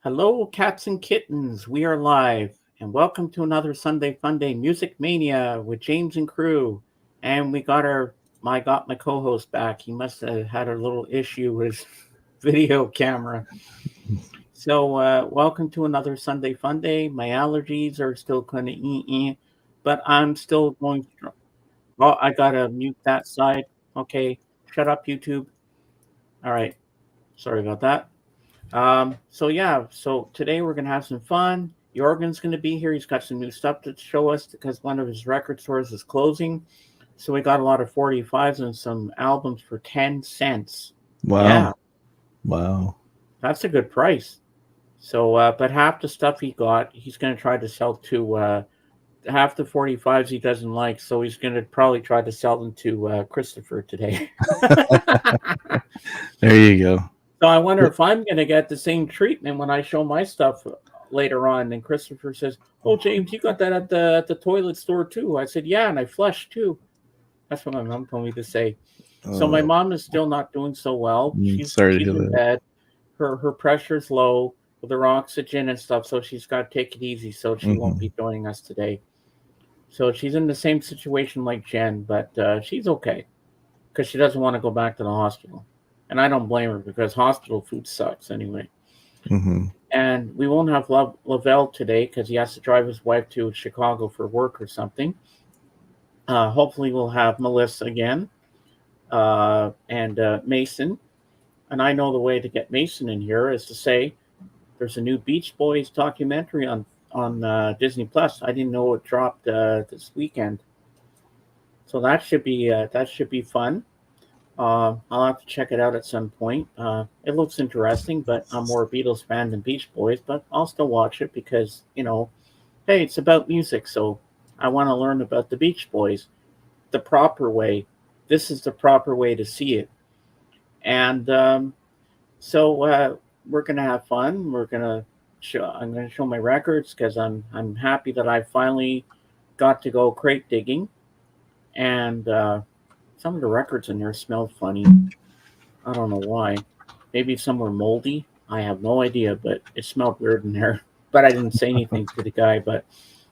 Hello, cats and kittens. We are live, and welcome to another Sunday Funday Music Mania with James and crew. And we got my co-host back. He must have had a little issue with his video camera. So, welcome to another Sunday Funday. My allergies are still kind of but I'm still going strong. Well, I gotta mute that side. Okay, shut up, YouTube. All right, sorry about that. So today we're gonna have some fun. Jorgen's gonna be here. He's got some new stuff to show us because one of his record stores is closing. So we got a lot of 45s and some albums for 10 cents. Yeah, Wow. Wow. that's a good price. So, but half the stuff he got, he's gonna try to sell to half the 45s he doesn't like. So he's gonna probably try to sell them to Christopher today. There you go. So I wonder if I'm going to get the same treatment when I show my stuff later on. And Christopher says, "Oh, James, you got that at the toilet store too." I said, "Yeah, and I flushed too." That's what my mom told me to say. So my Uh, mom is still not doing so well. Sorry to She's hear in that. bed. Her pressure's low with her oxygen and stuff, so she's got to take it easy. So she won't Hmm. be joining us today. So she's in the same situation like Jen, but she's okay because she doesn't want to go back to the hospital. And I don't blame her because hospital food sucks anyway. Hmm. And we won't have Lavelle today because he has to drive his wife to Chicago for work or something. Hopefully, we'll have Melissa again and Mason. And I know the way to get Mason in here is to say there's a new Beach Boys documentary on Disney Plus. I didn't know it dropped this weekend, so that should be fun. I'll have to check it out at some point. It looks interesting, but I'm more a Beatles fan than Beach Boys. But I'll still watch it because hey, it's about music, so I want to learn about the Beach Boys the proper way. This is the proper way to see it, and so we're gonna have fun. I'm gonna show my records because I'm happy that I finally got to go crate digging, and some of the records in there smell funny. I don't know why. Maybe some were moldy. I have no idea, but it smelled weird in there. But I didn't say anything to the guy. But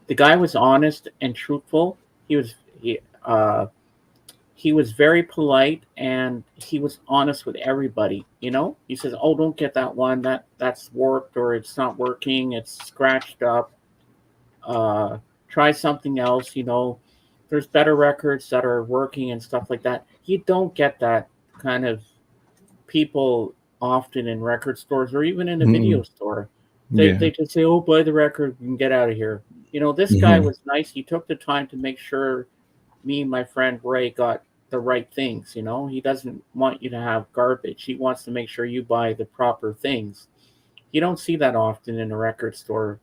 the guy was honest and truthful. He was he he was very polite and he was honest with everybody. He says, "Oh, don't get that one. That's warped or it's not working. It's scratched up. Uh, Try something else. There's better records that are working and stuff like that." You don't get that kind of people often in record stores or even in a video Hmm. store. They Yeah. they just say, "Oh, buy the record and get out of here." This guy Hmm. was nice. He took the time to make sure me and my friend Ray got the right things. He doesn't want you to have garbage. He wants to make sure you buy the proper things. You don't see that often in a record store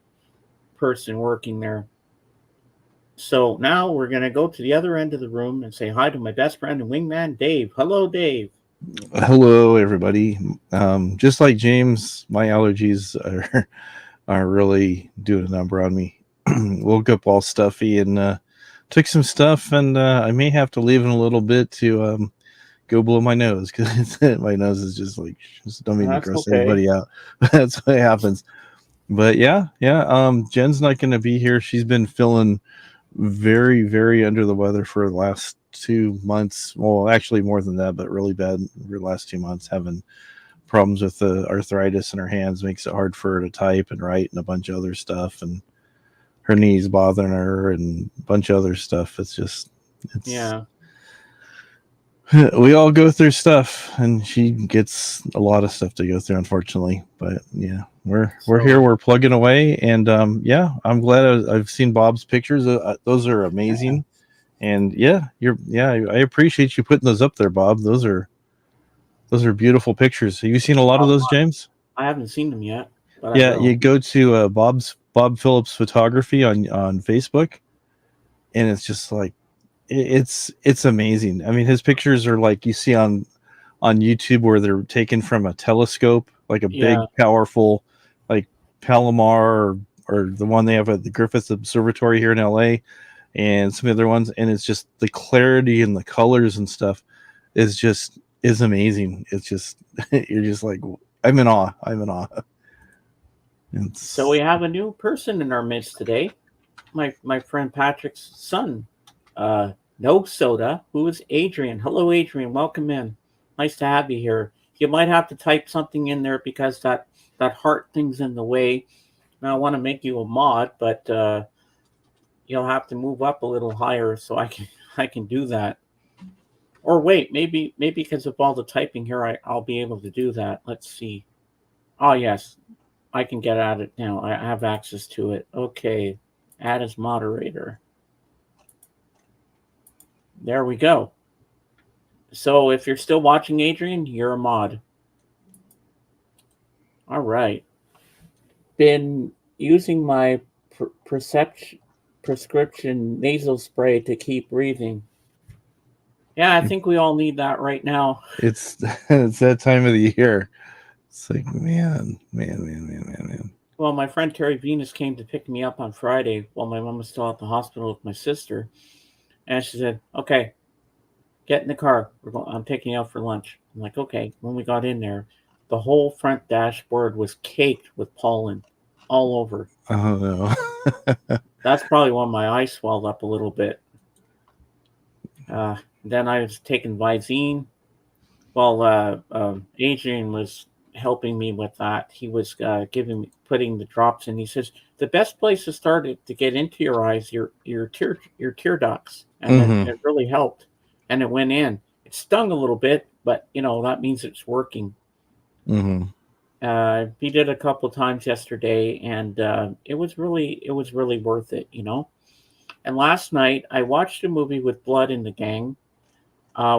person working there. So now we're gonna go to the other end of the room and say hi to my best friend and wingman, Dave. Hello, Dave. Hello, everybody. Just like James, my allergies are are really doing a number on me. Woke up all stuffy and took some stuff, and I may have to leave in a little bit to go blow my nose because my nose is just like just don't mean to That's gross okay. anybody out. That's what happens. But yeah, yeah. Jen's not going to be here. She's been feeling very, very under the weather for the last 2 months. Well, actually more than that, but really bad for the last 2 months. Having problems with the arthritis in her hands makes it hard for her to type and write and a bunch of other stuff. And her knees bothering her and a bunch of other stuff. It's Yeah. we all go through stuff, and she gets a lot of stuff to go through, unfortunately. But yeah, we're here, So we're plugging away, and yeah, I'm glad I've seen Bob's pictures. Those are yeah. amazing, and yeah, I appreciate you putting those up there, Bob. Those are beautiful pictures. Have you seen a lot of Oh, those, James? I haven't seen them yet, but I Yeah, will. you go to Bob Phillips Photography on Facebook, and it's just like it's amazing. I mean, his pictures are like you see on YouTube where they're taken from a telescope, like a big, Yeah. powerful, like Palomar or the one they have at the Griffith Observatory here in LA, and some other ones, and it's just the clarity and the colors and stuff is amazing. It's just you're just like I'm in awe. I'm in awe. So we have a new person in our midst today. My friend Patrick's son, no soda, who is Adrian. Hello, Adrian. Welcome in. Nice to have you here. You might have to type something in there because that heart thing's in the way. Now I want to make you a mod, but you'll have to move up a little higher so I can do that. Or wait, maybe because of all the typing here, I'll be able to do that. Let's see. Oh yes, I can get at it now. I have access to it. Okay, add as moderator. There we go. So if you're still watching, Adrian, you're a mod. All right. Been using my prescription nasal spray to keep breathing. Yeah, I think we all need that right now. It's it's that time of the year. It's like man. Well, my friend Terry Venus came to pick me up on Friday while my mom was still at the hospital with my sister, and she said, "Okay, get in the car. I'm taking you out for lunch." I'm like, "Okay." When we got in there, the whole front dashboard was caked with pollen all over. Oh no. That's probably when my eyes swelled up a little bit. Then I was taking Visine. Well, Adrian was helping me with that. He was putting the drops in. He says the best place to start it to get into your eyes, your tear ducts, and it really helped. And it went in. It stung a little bit, but that means it's working. He did a couple times yesterday, and it was really worth it. And last night I watched a movie with blood in the gang.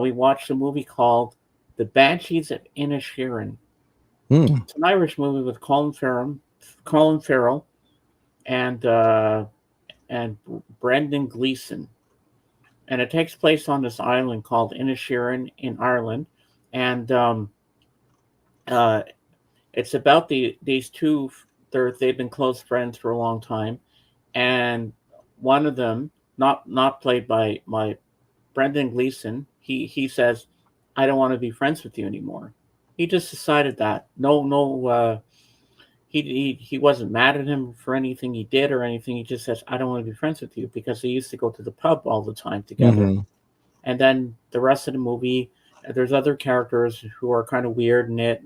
We watched a movie called The Banshees of Inisherin. It's an Irish movie with Colin Farrell, and Brendan Gleeson, and it takes place on this island called Inisherin in Ireland, and it's about these two. They've been close friends for a long time, and one of them, not played by Brendan Gleeson, he says, "I don't want to be friends with you anymore." He just decided that. No, he wasn't mad at him for anything he did or anything. He just says, "I don't want to be friends with you," because they used to go to the pub all the time together. And then the rest of the movie, there's other characters who are kind of weird in it,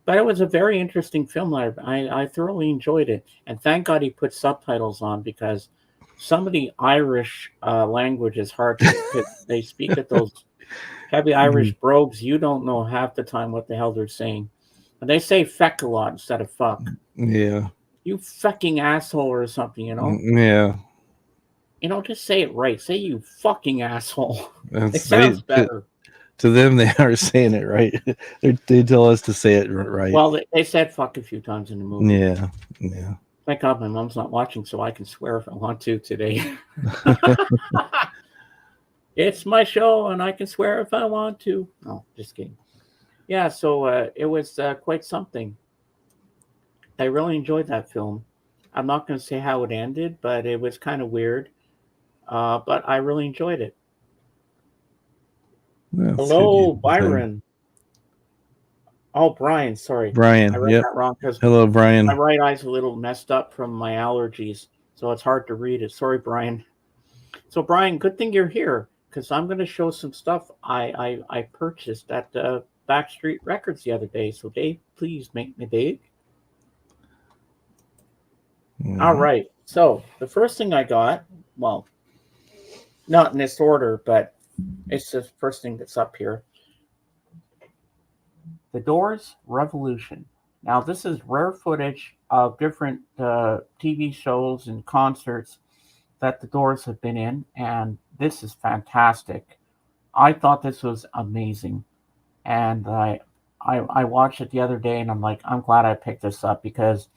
but it was a very interesting film. I thoroughly enjoyed it, and thank God he put subtitles on, because some of the Irish language is hard because they speak at those heavy Irish brogues. You don't know half the time what the hell they're saying. And they say feck a lot instead of fuck. Yeah. You fucking asshole or something, Yeah. Just say it right. Say you fucking asshole. It That's, sounds better. To them, they are saying it right. They tell us to say it right. Well, they said fuck a few times in the movie. Yeah. Thank God my mom's not watching, so I can swear if I want to today. It's my show, and I can swear if I want to. No, just kidding. Yeah, so it was quite something. I really enjoyed that film. I'm not going to say how it ended, but it was kind of weird. But I really enjoyed it. Hello, Byron. Oh, Brian, sorry. Brian, I read that wrong because hello, Brian. My right eye's a little messed up from my allergies, so it's hard to read it. Sorry, Brian. So, Brian, good thing you're here, because I'm going to show some stuff I purchased at Backstreet Records the other day. So, Dave, please make me big. All right. So, the first thing I got, well, not in this order, but it's the first thing that's up here. The Doors Revolution. Now, this is rare footage of different TV shows and concerts that the Doors have been in, and this is fantastic. I thought this was amazing, and I watched it the other day, and I'm like, I'm glad I picked this up, because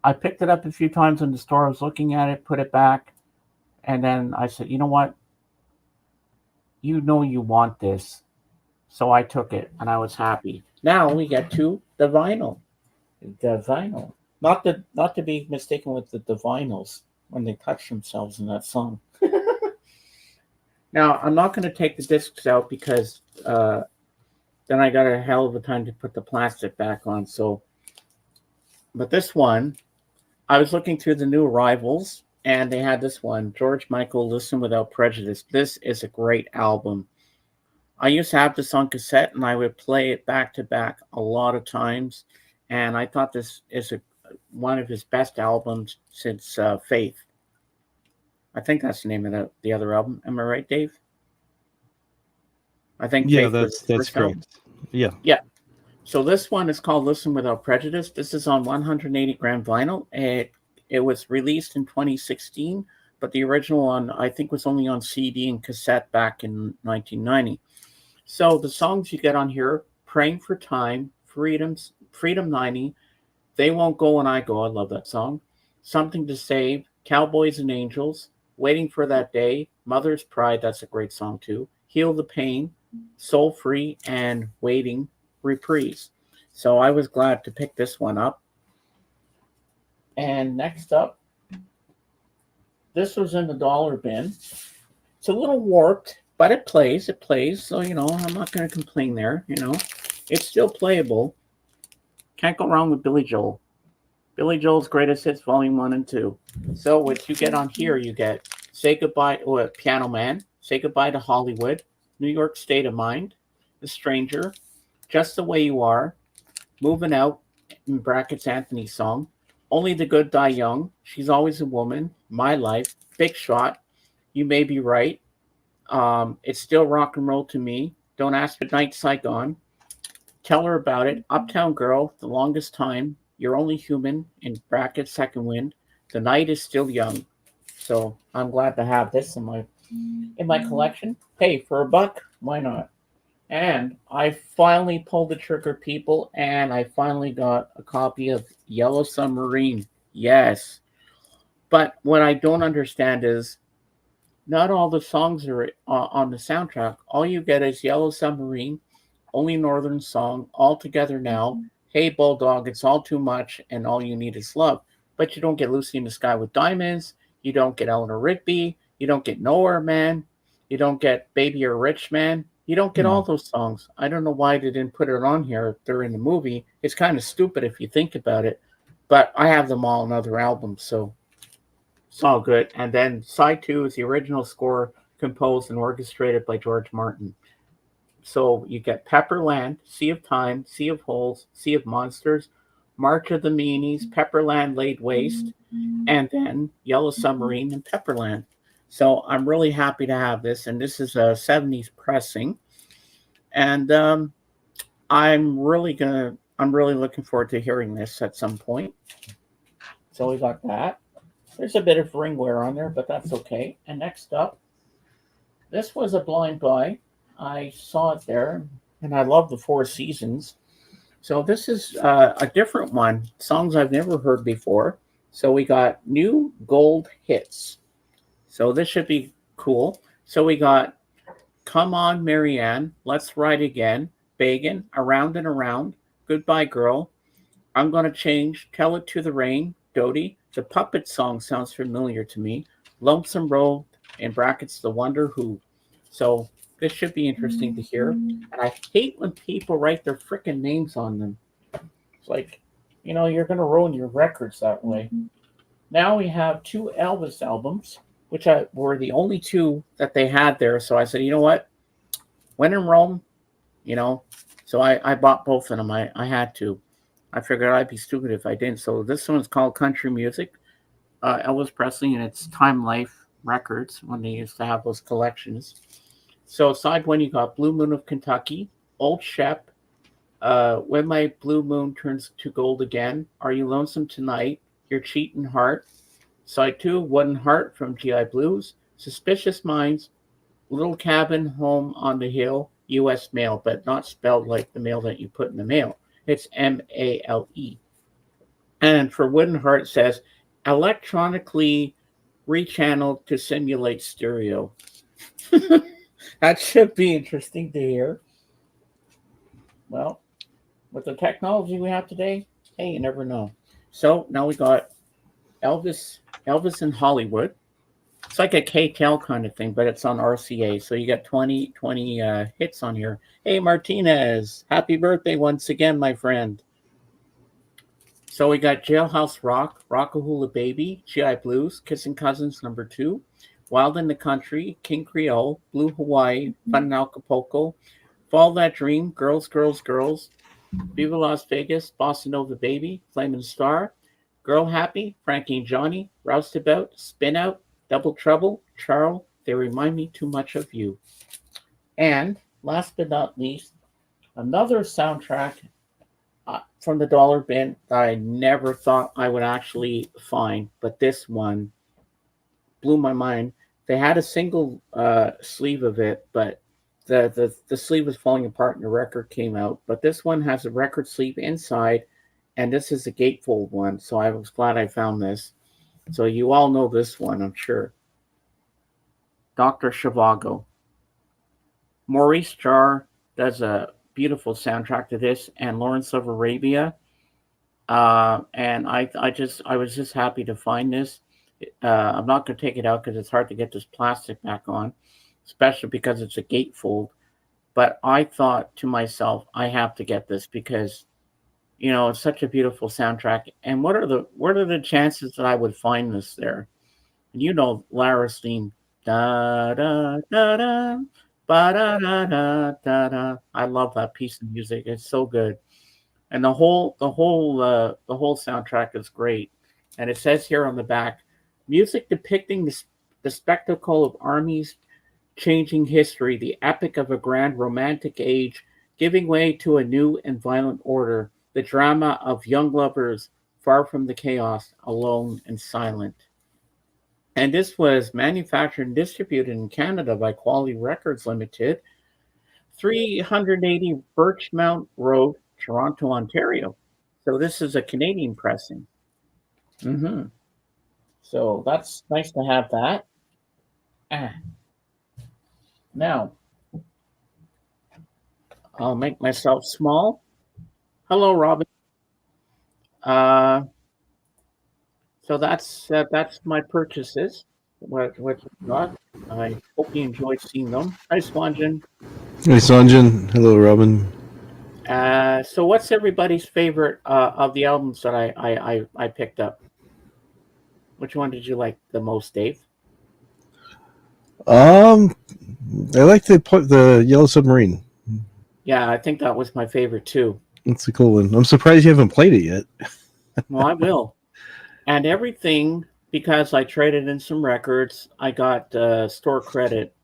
I picked it up a few times in the store. I was looking at it, put it back, and then I said, you know what? You want this. So I took it, and I was happy. Now we get to the vinyl. The vinyl. Not to be mistaken with the Divinyls when they touch themselves in that song. Now, I'm not going to take the discs out, because then I got a hell of a time to put the plastic back on. So But this one, I was looking through the new arrivals, and they had this one, George Michael, Listen Without Prejudice. This is a great album. I used to have this on cassette, and I would play it back to back a lot of times. And I thought this is one of his best albums since Faith. I think that's the name of the other album. Am I right, Dave? I think Yeah, Faith was his that's first album. correct. Yeah. Yeah. So this one is called Listen Without Prejudice. This is on 180 gram vinyl. It was released in 2016, but the original one I think was only on CD and cassette back in 1990. So the songs you get on here: Praying for Time, Freedom 90, They Won't Go When I Go. I love that song. Something to Save, Cowboys and Angels, Waiting for That Day, Mother's Pride. That's a great song too. Heal the Pain, Soul Free, and Waiting, Reprise. So I was glad to pick this one up. And next up, this was in the dollar bin. It's a little warped, but it plays. It plays. So, I'm not going to complain there. It's still playable. Can't go wrong with Billy Joel. Billy Joel's Greatest Hits, Volume 1 and 2. So, what you get on here, you get Say Goodbye, Piano Man, Say Goodbye to Hollywood, New York State of Mind, The Stranger, Just the Way You Are, Moving Out, in brackets, Anthony's song, Only the Good Die Young, She's Always a Woman, My Life, Big Shot, You May Be Right, It's Still Rock and Roll to Me, Don't Ask Midnight Saigon, Tell Her About It, Uptown Girl, The Longest Time, You're Only Human, in brackets, Second Wind, The Night Is Still Young. So I'm glad to have this in my collection. Hey, for a buck, why not? And I finally pulled the trigger, people, and I finally got a copy of Yellow Submarine. Yes. But what I don't understand is not all the songs are on the soundtrack. All you get is Yellow Submarine, Only Northern Song, All Together Now, Hey Bulldog, It's All Too Much, and All You Need Is Love. But you don't get Lucy in the Sky with Diamonds. You don't get Eleanor Rigby. You don't get Nowhere Man. You don't get Baby You're Rich Man. You don't get all those songs. I don't know why they didn't put it on here if they're in the movie. It's kind of stupid if you think about it. But I have them all on other albums, so it's all good. And then side two is the original score composed and orchestrated by George Martin. So you get Pepperland, Sea of Time, Sea of Holes, Sea of Monsters, March of the Meanies, Pepperland Laid Waste, and then Yellow Submarine and Pepperland. So I'm really happy to have this, and this is a 70s pressing. And I'm really looking forward to hearing this at some point. So we got that. There's a bit of ring wear on there, but that's okay. And next up, this was a blind buy. I saw it there, and I love the Four Seasons. So this is a different one, songs I've never heard before. So we got new gold hits. So this should be cool. So we got Come On Marianne, Let's Ride Again, Beggin', Around and Around, Goodbye Girl, I'm Gonna Change, Tell It to the Rain, Dodie. The Puppet song sounds familiar to me. Lonesome Road, in brackets, The Wonder Who. So this should be interesting to hear. And I hate when people write their freaking names on them. It's like, you're going to ruin your records that way. Now we have two Elvis albums, which were the only two that they had there. So I said, you know what? When in Rome, So I bought both of them. I had to. I figured I'd be stupid if I didn't. So this one's called Country Music. Elvis Presley, and it's Time Life Records when they used to have those collections. So side one, you got Blue Moon of Kentucky, Old Shep, When My Blue Moon Turns to Gold Again, Are You Lonesome Tonight, Your Cheating Heart. Side two, Wooden Heart from GI Blues, Suspicious Minds, Little Cabin Home on the Hill, U.S. Mail, but not spelled like the mail that you put in the mail. It's M-A-L-E. And for Wooden Heart, it says, electronically rechanneled to simulate stereo. That should be interesting to hear. Well, with the technology we have today, hey, you never know. So now we got Elvis in Hollywood. It's like a KTEL kind of thing, but it's on RCA. So you got 20 hits on here. Hey, Martinez, happy birthday once again, my friend. So we got Jailhouse Rock, Rockahula Baby, GI Blues, Kissing Cousins #2, Wild in the Country, King Creole, Blue Hawaii, Fun in Acapulco, Fall That Dream, Girls, Girls, Girls, Viva Las Vegas, Bossa Nova Baby, Flamin' Star, Girl Happy, Frankie and Johnny, Roustabout, Spin Out, Double Trouble, Charles, They Remind Me Too Much of You. And last but not least, another soundtrack from the dollar bin that I never thought I would actually find, but this one blew my mind. They had a single sleeve of it, but the sleeve was falling apart and the record came out. But this one has a record sleeve inside, and this is a gatefold one, so I was glad I found this. So you all know this one, I'm sure. Dr. Shivago. Maurice Jarre does a beautiful soundtrack to this, and Lawrence of Arabia. And I was just happy to find this. I'm not going to take it out because it's hard to get this plastic back on, especially because it's a gatefold. But I thought to myself, I have to get this because it's such a beautiful soundtrack. And what are the chances that I would find this there? And Lara's theme, da da da da, ba da da da da da. I love that piece of music. It's so good, and the whole soundtrack is great. And it says here on the back, music depicting the spectacle of armies changing history, the epic of a grand romantic age giving way to a new and violent order, the drama of young lovers far from the chaos, alone and silent. And this was manufactured and distributed in Canada by Quality Records Limited, 380 Birchmount Road, Toronto, Ontario. So this is a Canadian pressing. hmm So that's nice to have that. Ah, now I'll make myself small. Hello, Robin. Uh, so that's my purchases. What you got? I hope you enjoyed seeing them. Hi, Swanjan. Hey, Sanjan. Hello, Robin. So what's everybody's favorite of the albums that I picked up? Which one did you like the most, Dave? Um, I like the Yellow Submarine. Yeah, I think that was my favorite too. It's a cool one. I'm surprised you haven't played it yet. Well, I will. And everything because I traded in some records. I got store credit,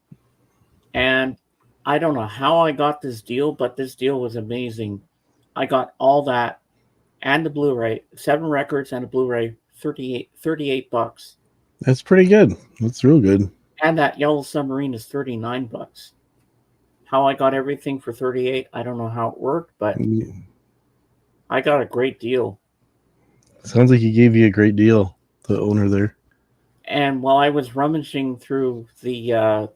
and I don't know how I got this deal, but this deal was amazing. I got all that and the Blu-ray, 7 records and a Blu-ray, 38 bucks. That's pretty good. That's real good. And that Yellow Submarine is 39 bucks. How I got everything for 38, I don't know how it worked, but I got a great deal. Sounds like he gave you a great deal, the owner there. And while I was rummaging through the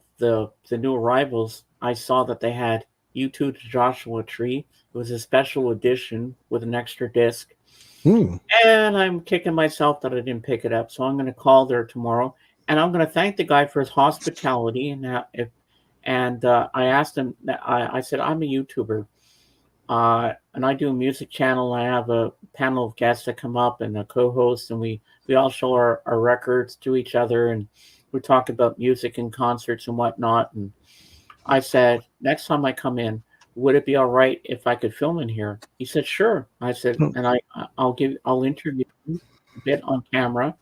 new arrivals, I saw that they had U2 to Joshua Tree. It was a special edition with an extra disc. Hmm. And I'm kicking myself that I didn't pick it up. So I'm going to call there tomorrow, and I'm going to thank the guy for his hospitality. And I asked him. I said I'm a YouTuber, and I do a music channel. I have a panel of guests that come up and a co-host, and we all show our records to each other, and we talk about music and concerts and whatnot. And I said, next time I come in, would it be all right if I could film in here? He said, sure. I said, and I'll interview you a bit on camera,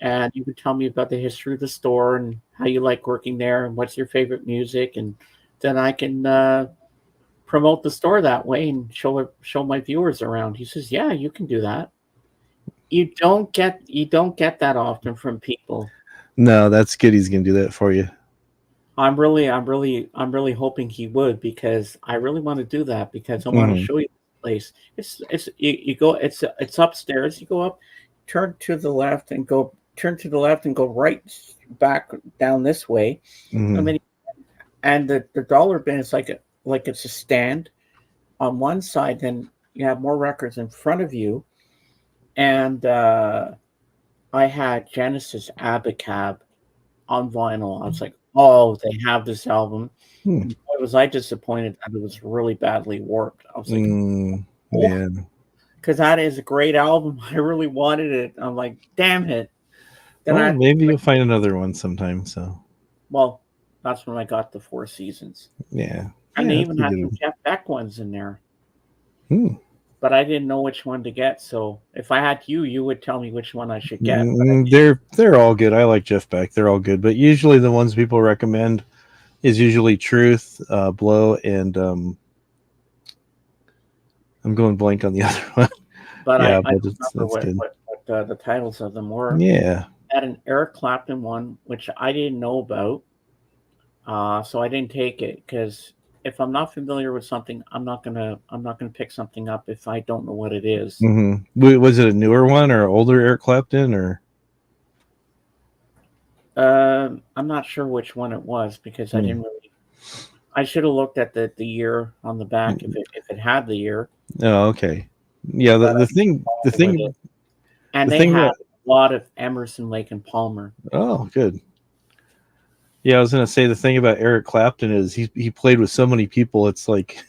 and you can tell me about the history of the store and how you like working there and what's your favorite music, and then I can promote the store that way and show my viewers around. He says, yeah, you can do that. You don't get that often from people. No, that's good. He's gonna do that for you. I'm really hoping he would, because I really want to do that because I want to Hmm. show you the place. You go. It's upstairs. You go up, turn to the left and go right back down this way. I Hmm. mean, and the dollar bin is like it's a stand on one side. Then you have more records in front of you, and I had Genesis Abacab on vinyl. I was like, oh, they have this album. Hmm. And boy, was I disappointed that it was really badly warped. I was like, Mm, oh, man. because that is a great album. I really wanted it. I'm like, damn it. Then Well, I maybe you'll find another one sometime. So well, that's when I got the Four Seasons, yeah, and they yeah, that's even a had good some one. Jeff Beck ones in there. Hmm. But I didn't know which one to get. So if I had you, you would tell me which one I should get. But I didn't. They're all good. I like Jeff Beck. They're all good, but usually the ones people recommend is usually Truth, Blow, and I'm going blank on the other one. But Yeah, I but don't remember it's good. what the titles of them were. Yeah. I had an Eric Clapton one, which I didn't know about, so I didn't take it because if I'm not familiar with something, I'm not gonna pick something up if I don't know what it is. Was it a newer one or older Eric Clapton or? I'm not sure which one it was because I Hmm. didn't really. I should have looked at the year on the back if it had the year, Oh, okay. Yeah. but The I didn't thing the bother with it. thing And the they thing had about a lot of Emerson, Lake, and Palmer. oh good. Yeah, I was gonna say the thing about Eric Clapton is he played with so many people. It's like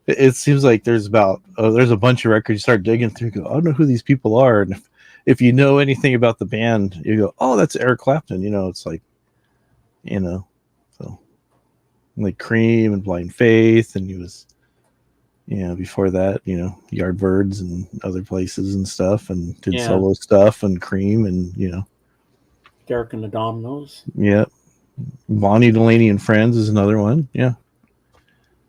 it seems like there's a bunch of records you start digging through. You go, I don't know who these people are, and if you know anything about the band, you go, oh, that's Eric Clapton. It's like you know, so like Cream and Blind Faith, and he was before that, Yardbirds and other places and stuff, and did Yeah, solo stuff and Cream, and Derek and the Dominoes. yeah, Bonnie Delaney and Friends is another one. Yeah.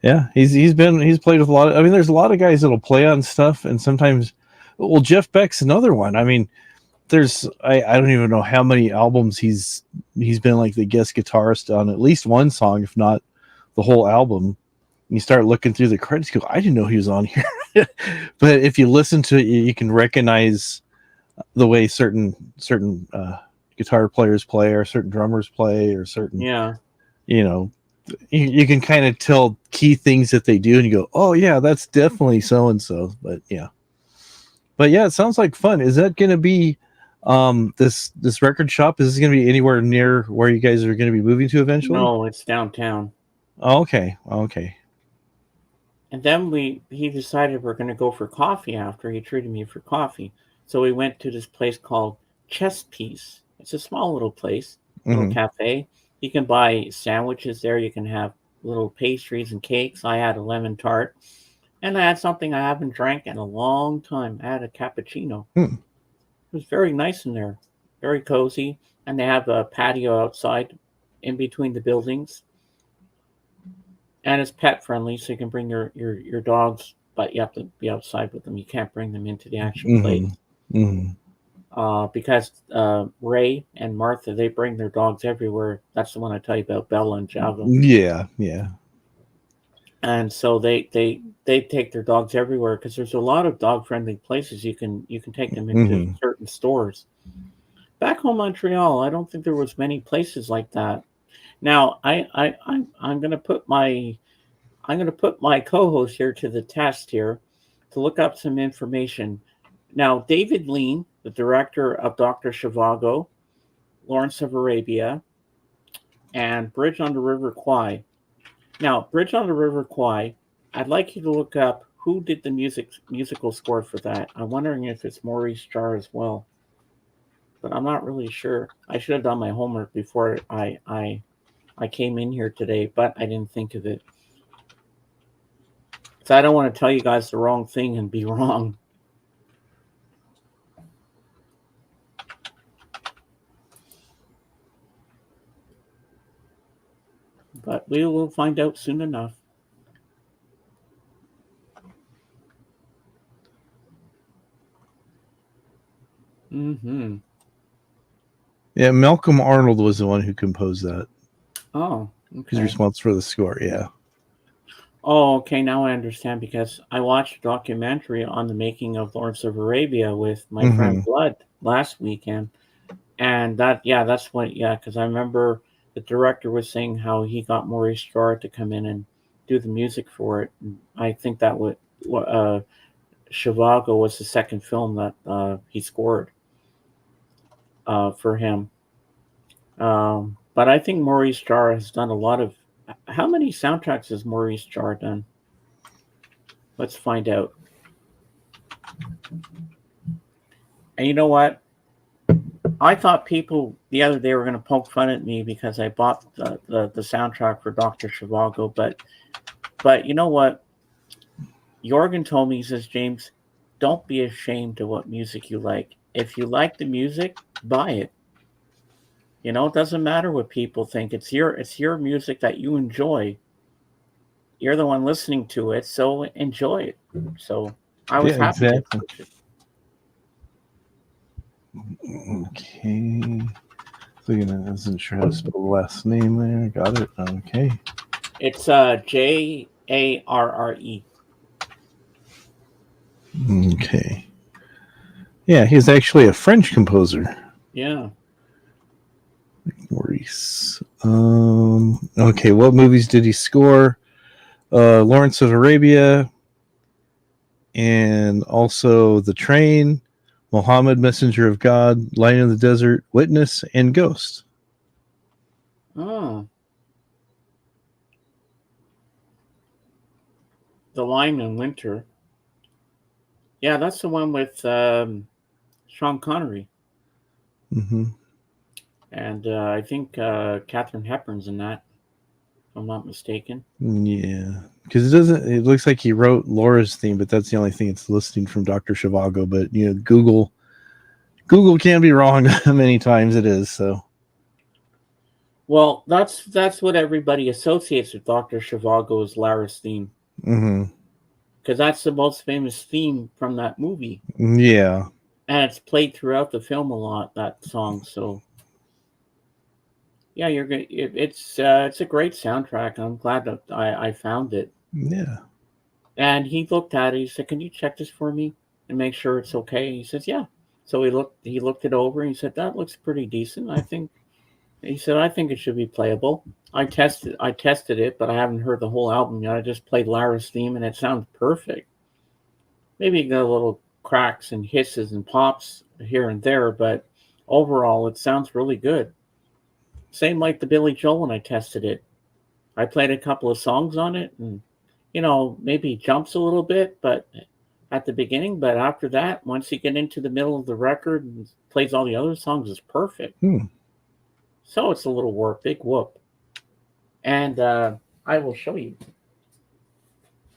Yeah, he's played with a lot of. I mean, there's a lot of guys that'll play on stuff, and sometimes, well, Jeff Beck's another one. I mean, I don't even know how many albums he's been like the guest guitarist on at least one song, if not the whole album. And you start looking through the credits, you go, I didn't know he was on here. But if you listen to it, you can recognize the way certain guitar players play, or certain drummers play, or certain Yeah, you know you can kind of tell key things that they do, and you go, oh yeah, that's definitely so and so. But yeah, it sounds like fun. Is that going to be this record shop? Is this going to be anywhere near where you guys are going to be moving to eventually? no, it's downtown. Oh, okay. And then he decided we're going to go for coffee after he treated me for coffee. So we went to this place called Chess Piece. It's a small little place, little Hmm. cafe. You can buy sandwiches there. You can have little pastries and cakes. I had a lemon tart, and I had something I haven't drank in a long time. I had a cappuccino. Hmm. It was very nice in there, very cozy, and they have a patio outside, in between the buildings, and it's pet friendly, so you can bring your dogs, but you have to be outside with them. You can't bring them into the actual Hmm. place. Hmm. Because Ray and Martha, they bring their dogs everywhere. That's the one I tell you about, Bella and Java. Yeah. And so they take their dogs everywhere because there's a lot of dog friendly places you can take them into Hmm. certain stores. Back home in Montreal, I don't think there was many places like that. Now I'm gonna put my co-host here to the test here to look up some information. Now, David Lean, the director of Dr. Zhivago, Lawrence of Arabia, and Bridge on the River Kwai. Now, Bridge on the River Kwai, I'd like you to look up who did the musical score for that. I'm wondering if it's Maurice Jarre as well, but I'm not really sure. I should have done my homework before I came in here today, but I didn't think of it. So I don't want to tell you guys the wrong thing and be wrong. But we will find out soon enough. Mm-hmm. Yeah, Malcolm Arnold was the one who composed that. Oh, He's okay. responsible for the score. Yeah. Oh, okay. Now I understand because I watched a documentary on the making of Lawrence of Arabia with my friend Hmm. Blood last weekend, and yeah, that's what, yeah, because I remember the director was saying how he got Maurice Jarre to come in and do the music for it. And I think that would Chivago was the second film that he scored for him. But I think Maurice Jarre has done a lot of. How many soundtracks has Maurice Jarre done? Let's find out. And you know what? I thought people the other day were going to poke fun at me because I bought the soundtrack for Doctor Zhivago, but you know what? Jorgen told me, he says, James, don't be ashamed of what music you like. If you like the music, buy it. You know, it doesn't matter what people think. It's your music that you enjoy. You're the one listening to it, so enjoy it. So I Yeah, was happy to exactly. switch it. Okay. So I wasn't sure how to spell the last name there. Got it. Okay. It's Jarre. Okay. Yeah, he's actually a French composer. Yeah. Maurice. Okay, what movies did he score? Lawrence of Arabia, and also The Train, Muhammad, Messenger of God, Lion of the Desert, Witness, and Ghost. Oh, The Lion in Winter. Yeah, that's the one with Sean Connery, Mm-hmm. and I think Catherine Hepburn's in that. If I'm not mistaken. Yeah, because it doesn't. It looks like he wrote Laura's theme, but that's the only thing it's listing from Doctor Zhivago. But Google can be wrong many times. It is so. Well, that's what everybody associates with Doctor Zhivago as Lara's theme, Mm-hmm. because that's the most famous theme from that movie, Yeah. and it's played throughout the film a lot. That song, so yeah, you're good. It's a great soundtrack. I'm glad that I found it. Yeah. And he looked at it. He said, "Can you check this for me and make sure it's okay?" He says, "Yeah." So he looked it over and he said, "That looks pretty decent. I think." He said, "I think it should be playable." I tested it, but I haven't heard the whole album yet. I just played Lara's theme and it sounds perfect. Maybe you got a little cracks and hisses and pops here and there, but overall it sounds really good. Same like the Billy Joel when I tested it. I played a couple of songs on it and maybe jumps a little bit, but at the beginning, but after that, once you get into the middle of the record and plays all the other songs, it's perfect. Hmm. So it's a little work, big whoop. And I will show you.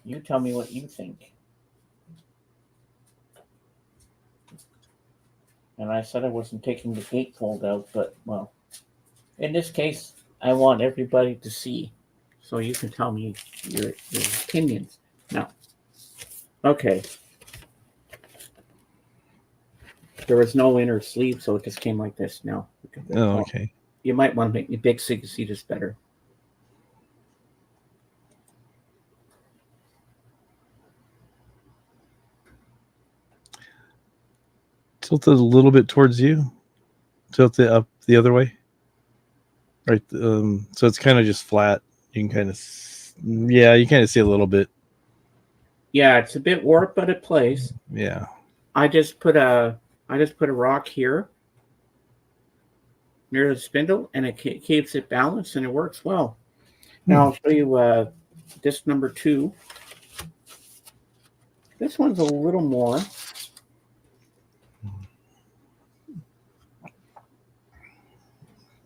You tell me what you think. And I said I wasn't taking the gatefold out, but well, in this case, I want everybody to see, so you can tell me your opinions. Now, okay, there was no inner sleeve, so it just came like this. Now, Oh, well, okay. you might want to make me big so you can see this better. Tilt it a little bit towards you. Tilt it up the other way. Right. So it's kind of just flat. You can kind of, yeah, you kind of see a little bit. Yeah, it's a bit warped, but it plays. Yeah. I just put a rock here near the spindle, and it keeps it balanced, and it works well. Now Hmm. I'll show you disc number 2. This one's a little more.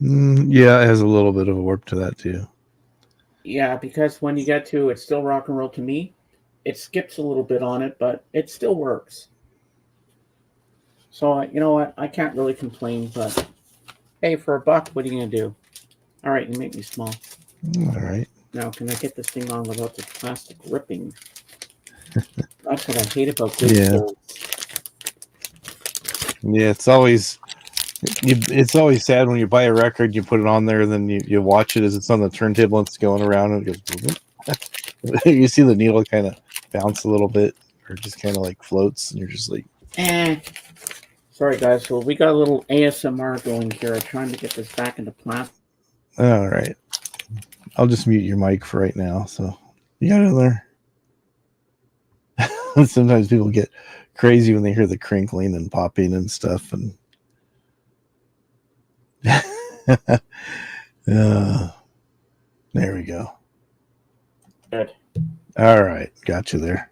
Yeah, it has a little bit of a warp to that too. Yeah, because when you get to It's Still Rock and Roll to Me, it skips a little bit on it, but it still works. So you know what? I can't really complain, but hey, for a buck, what are you gonna do? All right, you make me small. All right. Now, can I get this thing on without the plastic ripping? That's what I hate about Yeah. gatefolds. Yeah. It's always sad when you buy a record, you put it on there, and then you watch it as it's on the turntable and it's going around and it goes. You see the needle kind of bounce a little bit, or just kind of like floats, and you're just like, Eh. Sorry, guys. So we got a little ASMR going here. I'm trying to get this back into plastic. all right. I'll just mute your mic for right now. So you got it there. Sometimes people get crazy when they hear the crinkling and popping and stuff, and there we go. Good. All right, got you there.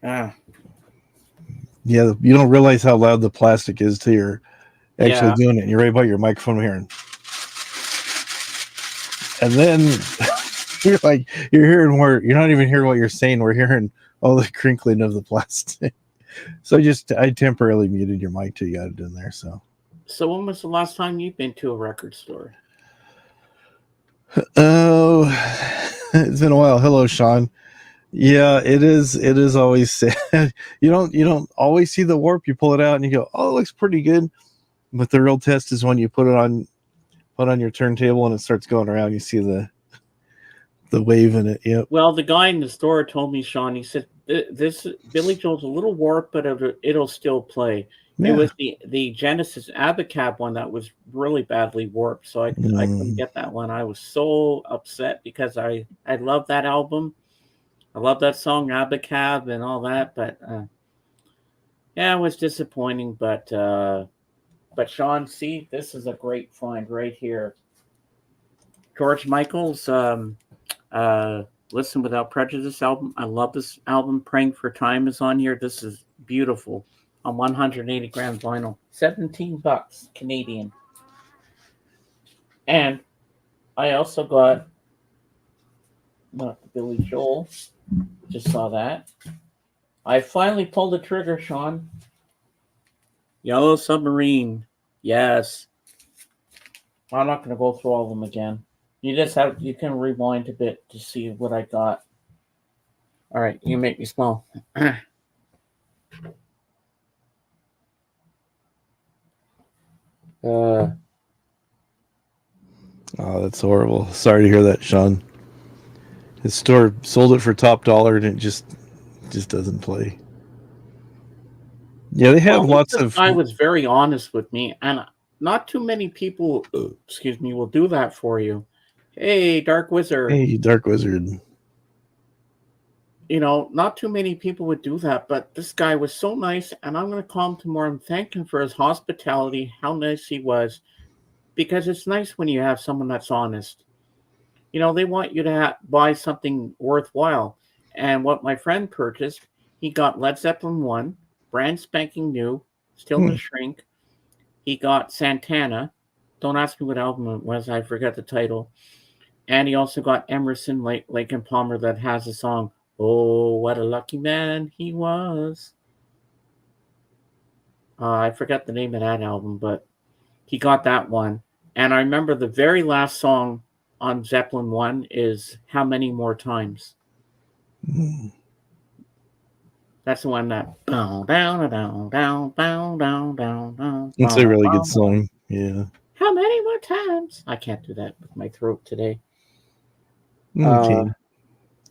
Ah, Yeah, you don't realize how loud the plastic is till you're actually yeah. doing it. And you're right by your microphone hearing, and then you're hearing where you're not even hearing what you're saying. We're hearing all the crinkling of the plastic. So I temporarily muted your mic till you got it in there. So So when was the last time you've been to a record store? oh, it's been a while. Hello, Sean. Yeah, it is. It is always sad. You don't always see the warp. You pull it out and you go, "Oh, it looks pretty good." But the real test is when you put on your turntable and it starts going around. You see the wave in it. Yep. Well, the guy in the store told me, Sean. He said this Billy Joel's a little warped, but it'll still play. It Yeah. was the Genesis Abacab one that was really badly warped, so I couldn't Mm. get that one. I was so upset because I love that album. I love that song Abacab and all that, but yeah, it was disappointing. But Sean, see, this is a great find right here. George Michael's uh, Listen Without Prejudice album. I love this album. Praying for Time is on here. This is beautiful on 180 gram vinyl. $17 Canadian. And I also got not the Billy Joel. Just saw that. I finally pulled the trigger, Sean. Yellow Submarine. Yes. I'm not going to go through all of them again. You can rewind a bit to see what I got. All right, you make me smell. uh, Oh, that's horrible. Sorry to hear that, Sean. His store sold it for top dollar and it just doesn't play. Yeah, they well, have at least lots this of. guy was very honest with me, and not too many people, excuse me, will do that for you. Hey, Dark Wizard. Hey, Dark Wizard. Not too many people would do that, but this guy was so nice, and I'm going to call him tomorrow and thank him for his hospitality, how nice he was, because it's nice when you have someone that's honest. They want you to buy something worthwhile. And what my friend purchased, he got Led Zeppelin 1, brand spanking new, still in Hmm. the shrink. He got Santana. Don't ask me what album it was, I forget the title. And he also got Emerson, Lake and Palmer, that has a song, Oh, What a Lucky Man He Was. I forget the name of that album, but he got that one. And I remember the very last song on Zeppelin 1 is How Many More Times. Hmm. That's the one that bow down down down down down down down It's a bow really good bow bow. song. Yeah. How many more times? I can't do that with my throat today. Uh, Okay.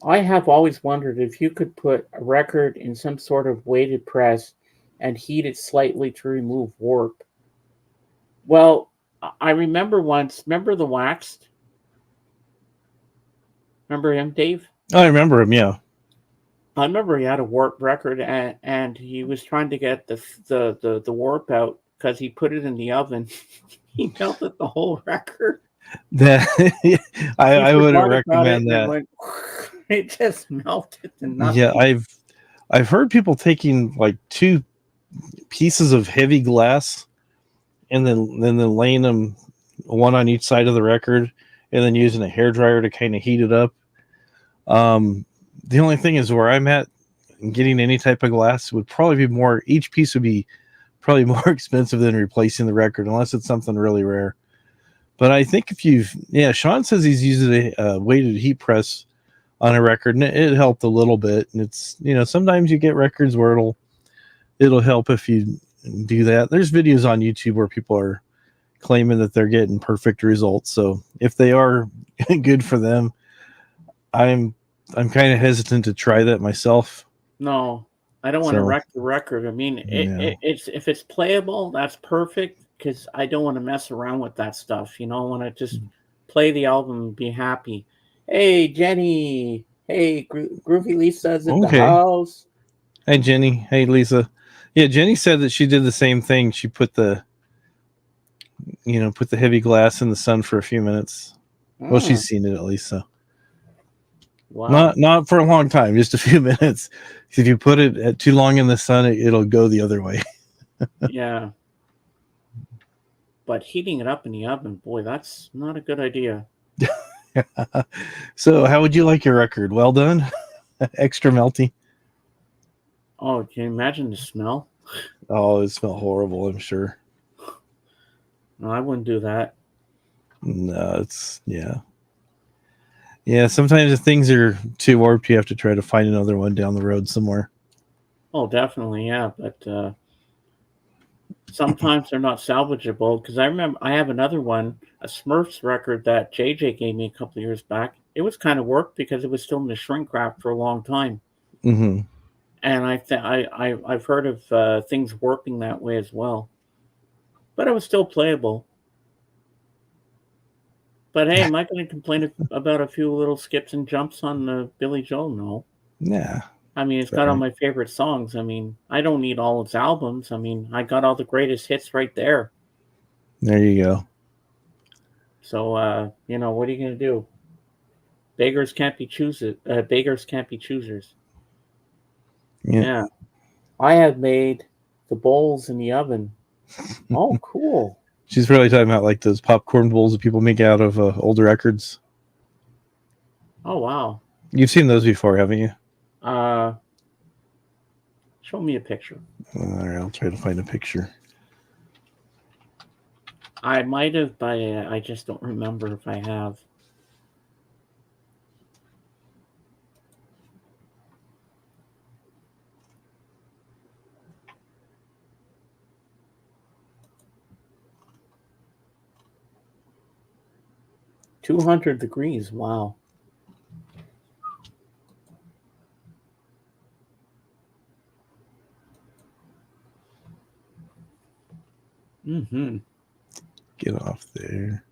I have always wondered if you could put a record in some sort of weighted press and heat it slightly to remove warp. Well, I remember once. Remember the Waxed? Remember him, Dave? I remember him. Yeah. I remember he had a warp record, and he was trying to get the warp out because he put it in the oven. He melted the whole record. That He I wouldn't forgot about it, recommend and it that. went. It just melted to Yeah, nothing. I've heard people taking like two pieces of heavy glass and then laying them one on each side of the record and then using a hair dryer to kind of heat it up. The only thing is where I'm at, getting any type of glass would probably be more. Each piece would be probably more expensive than replacing the record, unless it's something really rare. But I think yeah, Sean says he's using a weighted heat press on a record, and it helped a little bit. And it's sometimes you get records where it'll help if you do that. There's videos on YouTube where people are claiming that they're getting perfect results. So if they are good for them, I'm I'm kind of hesitant to try that myself. No, I don't want to So wreck the record. I mean, yeah. it's if it's playable, that's perfect because I don't want to mess around with that stuff. I want to just play the album and be happy. Hey, Jenny. Hey, Groovy Lisa's at the Okay. house. Hey Jenny. Hey Lisa. Yeah, Jenny said that she did the same thing. She put the heavy glass in the sun for a few minutes. Well, Mm. she's seen it at least. So Wow. Not for a long time, just a few minutes. If you put it at too long in the sun, it'll go the other way. Yeah. But heating it up in the oven, boy, that's not a good idea. So, how would you like your record? Well done, extra melty. Oh, can you imagine the smell? Oh, it smelled horrible. I'm sure. No, I wouldn't do that. No, it's yeah. Sometimes if things are too warped, you have to try to find another one down the road somewhere. Oh, definitely, yeah. But sometimes they're not salvageable because I remember I have another one, a Smurfs record that JJ gave me a couple of years back. It was kind of worked because it was still in the shrink wrap for a long time, Mm-hmm. and I've heard of things warping that way as well. But it was still playable. But hey, am I going to complain about a few little skips and jumps on the Billy Joel? No. Yeah, I mean, it's it's all got all right. my favorite songs. I mean, I don't need all its albums. I mean, I got all the greatest hits right there. There you go. So, what are you going to do? Beggars can't be choosers. Beggars can't be choosers. Yeah, Yeah. I have made the bowls in the oven. Oh, cool. she's probably talking about like those popcorn bowls that people make out of older records. Oh, wow. You've seen those before, haven't you? Uh, Show me a picture. All right, I'll try to find a picture. I might have, but I just don't remember if I have. $200. Wow. Mm-hmm. Get off there.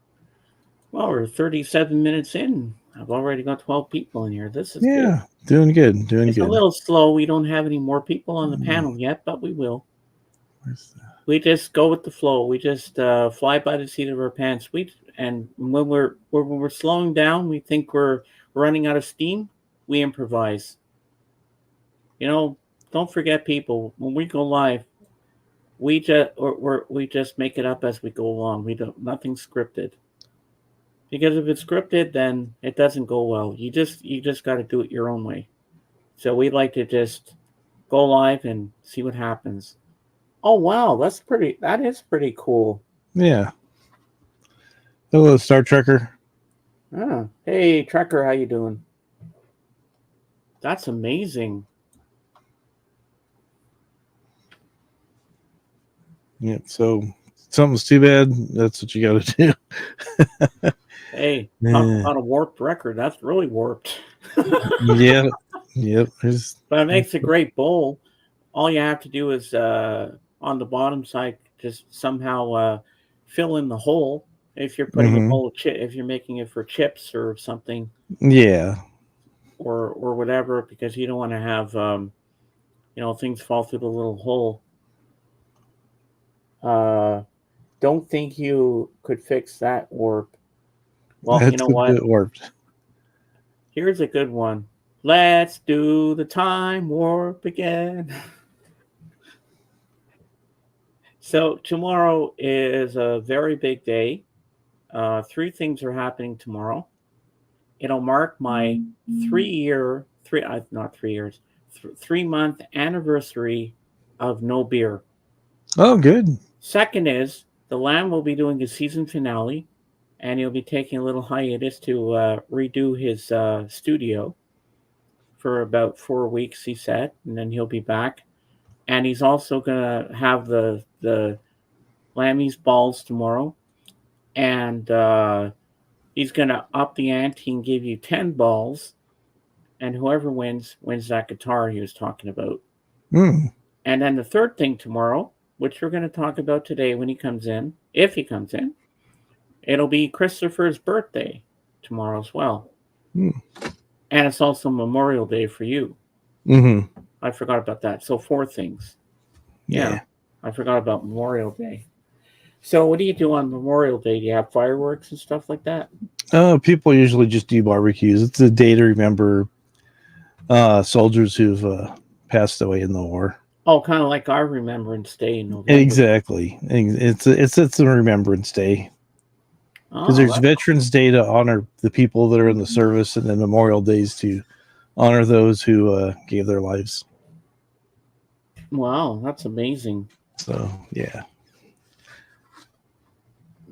Well, we're 37 minutes in. I've already got 12 people in here. This is good. Yeah, doing good, doing It's a good. little slow. We don't have any more people on the Hmm, panel yet, but we will. where's that? We just go with the flow. We just fly by the seat of our pants. And when we're slowing down, we think we're running out of steam. We improvise. You know, don't forget, people. When we go live, we just make it up as we go along. We don't nothing scripted. Because if it's scripted, then it doesn't go well. You just got to do it your own way. So we like to just go live and see what happens. Oh wow, that is pretty cool. Yeah. Hello, Star Trekker. Ah, hey Trekker, how you doing? That's amazing. Yeah. So something's too bad. That's what you got to do. Hey, talk Yeah. about a warped record. That's really warped. Yeah. Yep. But it makes a great bowl. All you have to do is on the bottom side, just somehow fill in the hole. If you're putting a Mm-hmm. bowl of if you're making it for chips or something, Yeah. or whatever, because you don't want to have things fall through the little hole. Uh, don't think you could fix that warp. Well, you That's know a what? bit warped. Here's a good one. Let's do the time warp again. So tomorrow is a very big day. Three things are happening tomorrow. It'll mark my 3 year, not 3 years, 3 month anniversary of no beer. Oh, good. Second is the Lamb will be doing his season finale, and he'll be taking a little hiatus to redo his studio for about 4 weeks, he said, and then he'll be back. And he's also gonna have the Lammy's balls tomorrow, and he's gonna up the ante and give you 10 balls, and whoever wins that guitar he was talking about. Mm. And then the third thing tomorrow, which we're going to talk about today when he comes in, if he comes in, it'll be Christopher's birthday tomorrow as well. Mm. And it's also Memorial Day for you. Mm-hmm. I forgot about that. So four things. Yeah, Yeah. I forgot about Memorial Day. So, what do you do on Memorial Day? Do you have fireworks and stuff like that? People usually just do barbecues. It's a day to remember soldiers who've passed away in the war. Oh, kind of like our Remembrance Day in November. Exactly. It's a Remembrance Day because Oh, there's Veterans Day to honor the people that are in the service, and then Memorial Days to honor those who gave their lives. wow, that's amazing. So yeah.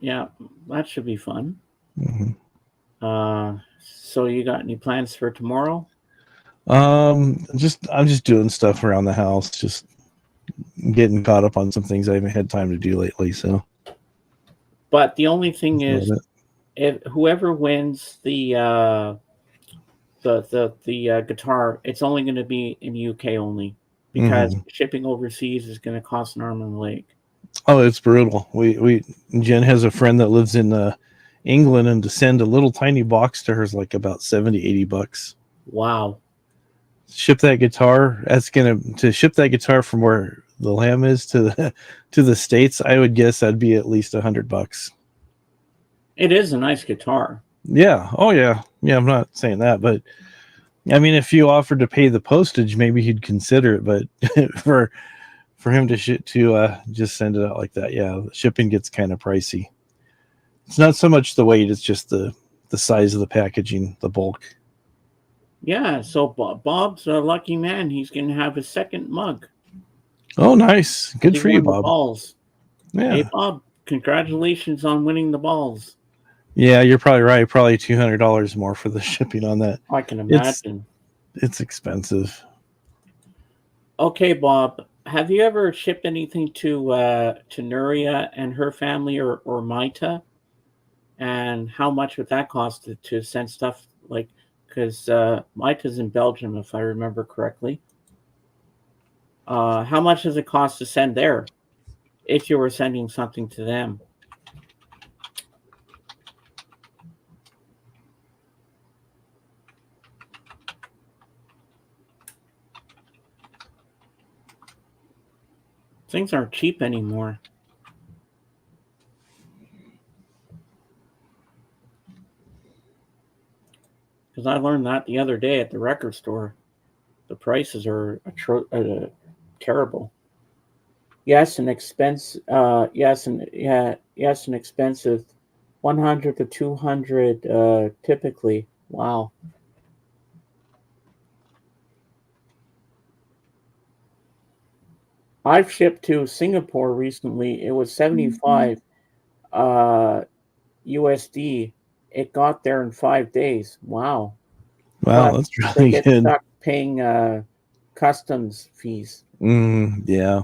Yeah, that should be fun. hmm So you got any plans for tomorrow? just I'm just doing stuff around the house, just getting caught up on some things I haven't had time to do lately. So But the only thing that's is, about it. if whoever wins the guitar, it's only going to be in UK only because hmm shipping overseas is going to cost an arm and a leg. Oh, it's brutal. We Jen has a friend that lives in England, and to send a little tiny box to her is like about 70-80 bucks. Wow. Ship that guitar. That's gonna to ship that guitar from where the lamb is to the to the States. I would guess that'd be at least $100. It is a nice guitar. Yeah. Oh yeah. Yeah. I'm not saying that, but I mean, if you offered to pay the postage, maybe he'd consider it. But for for him to just send it out like that, yeah, the shipping gets kind of pricey. It's not so much the weight; it's just the size of the packaging, the bulk. Yeah, so Bob's a lucky man. He's going to have his second mug Oh, nice. because Good he for you, won the Bob. balls. Hey, Yeah. Bob, congratulations on winning the balls. Yeah, you're probably right. Probably $200 more for the shipping on that. I can It's imagine. it's expensive. Okay, Bob, have you ever shipped anything to Nuria and her family or Maita? And how much would that cost to send stuff like? Because Maita's in Belgium, if I remember correctly. How much does it cost to send there if you were sending something to them? Things aren't cheap anymore. Because I learned that the other day at the record store. The prices are terrible. Yes, an expense. Yes, and yeah, yes, an expensive, 100 to 200 typically. Wow. I've shipped to Singapore recently. It was 75 uh, USD. It got there in 5 days. Wow. Wow, But that's they really get good. stuck paying customs fees. Yeah.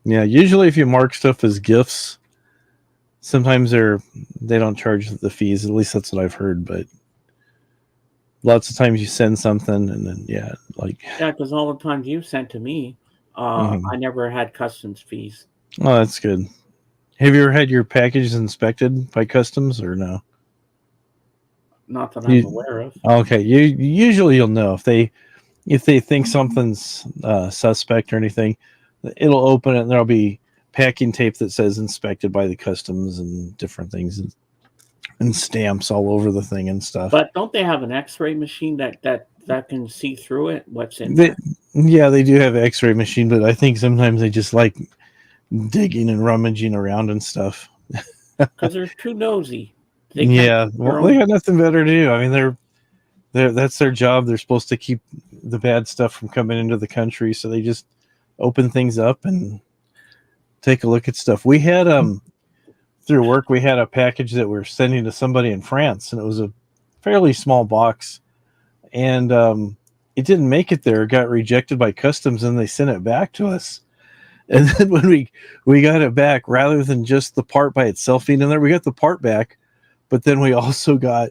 Yeah. Usually, if you mark stuff as gifts, sometimes they don't charge the fees. At least that's what I've heard. But lots of times you send something, and then yeah, like Yeah, because all the times you sent to me, I mhm. never had customs fees. Oh, that's good. Have you ever had your packages inspected by customs or no? Not that I'm You aware of. okay? You usually you'll know if they think something's suspect or anything. It'll open it and there'll be packing tape that says inspected by the customs and different things and stamps all over the thing and stuff. But don't they have an X-ray machine that can see through it? What's in They, there? yeah, they do have an X-ray machine, but I think sometimes they just like digging and rummaging around and stuff. Because they're too nosy. They can't Yeah, keep well, their they own. got nothing better to do. I mean, they're that's their job. They're supposed to keep the bad stuff from coming into the country, so they just open things up and take a look at stuff. We had through work we had a package that we are sending to somebody in France, and it was a fairly small box, and it didn't make it there. It got rejected by customs, and they sent it back to us. And then when we got it back, rather than just the part by itself being in there, we got the part back, but then we also got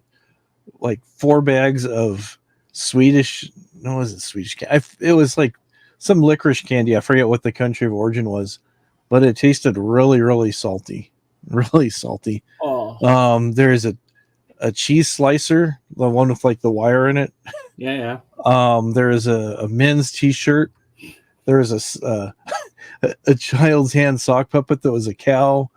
like 4 bags of Swedish. No, it wasn't Swedish. It was like some licorice candy. I forget what the country of origin was, but it tasted really, really salty, really salty. Oh, There is a cheese slicer, the one with like the wire in it. yeah, yeah. There is a men's T-shirt. There is a child's hand sock puppet that was a cow.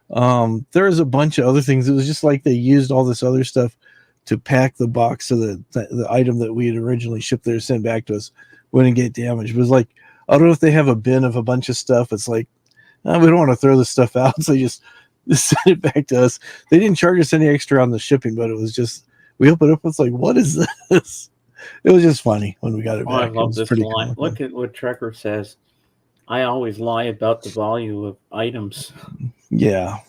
There was a bunch of other things. It was just like they used all this other stuff to pack the box so that the item that we had originally shipped there to send back to us wouldn't get damaged. It was like, I don't know if they have a bin of a bunch of stuff. It's like, we don't want to throw this stuff out, so just send it back to us. They didn't charge us any extra on the shipping, but it was just, we opened it up. It's like, what is this? It was just funny when we got it Oh, I back. It love was this pretty line. cool. Look at what Trekker says. I always lie about the value of items Yeah.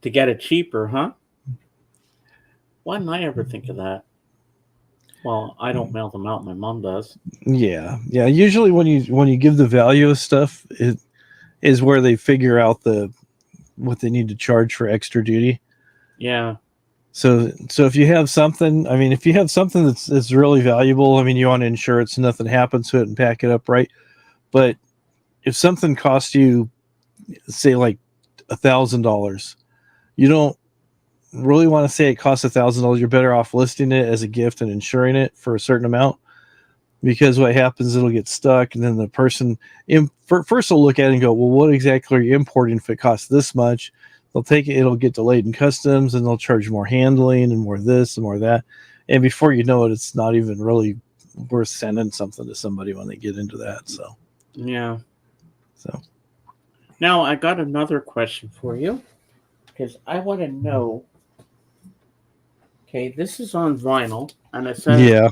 to get it cheaper, huh? Why didn't I ever think of that? Well, I don't mail them out. My mom does. Yeah. Yeah. Usually when you give the value of stuff, it is where they figure out what they need to charge for extra duty. Yeah. So if you have something, I mean, if you have something that's really valuable, I mean, you want to ensure it's nothing happens to it and pack it up right. But if something costs you, say, like $1,000, you don't really want to say it costs $1,000. You're better off listing it as a gift and insuring it for a certain amount, because what happens, it'll get stuck, and then the person first will look at it and go, well, what exactly are you importing if it costs this much? They'll take it, it'll get delayed in customs, and they'll charge more handling and more this and more that. And before you know it, it's not even really worth sending something to somebody when they get into that. Yeah. So Now, I got another question for you because I want to know. Okay, this is on vinyl, and it says yeah.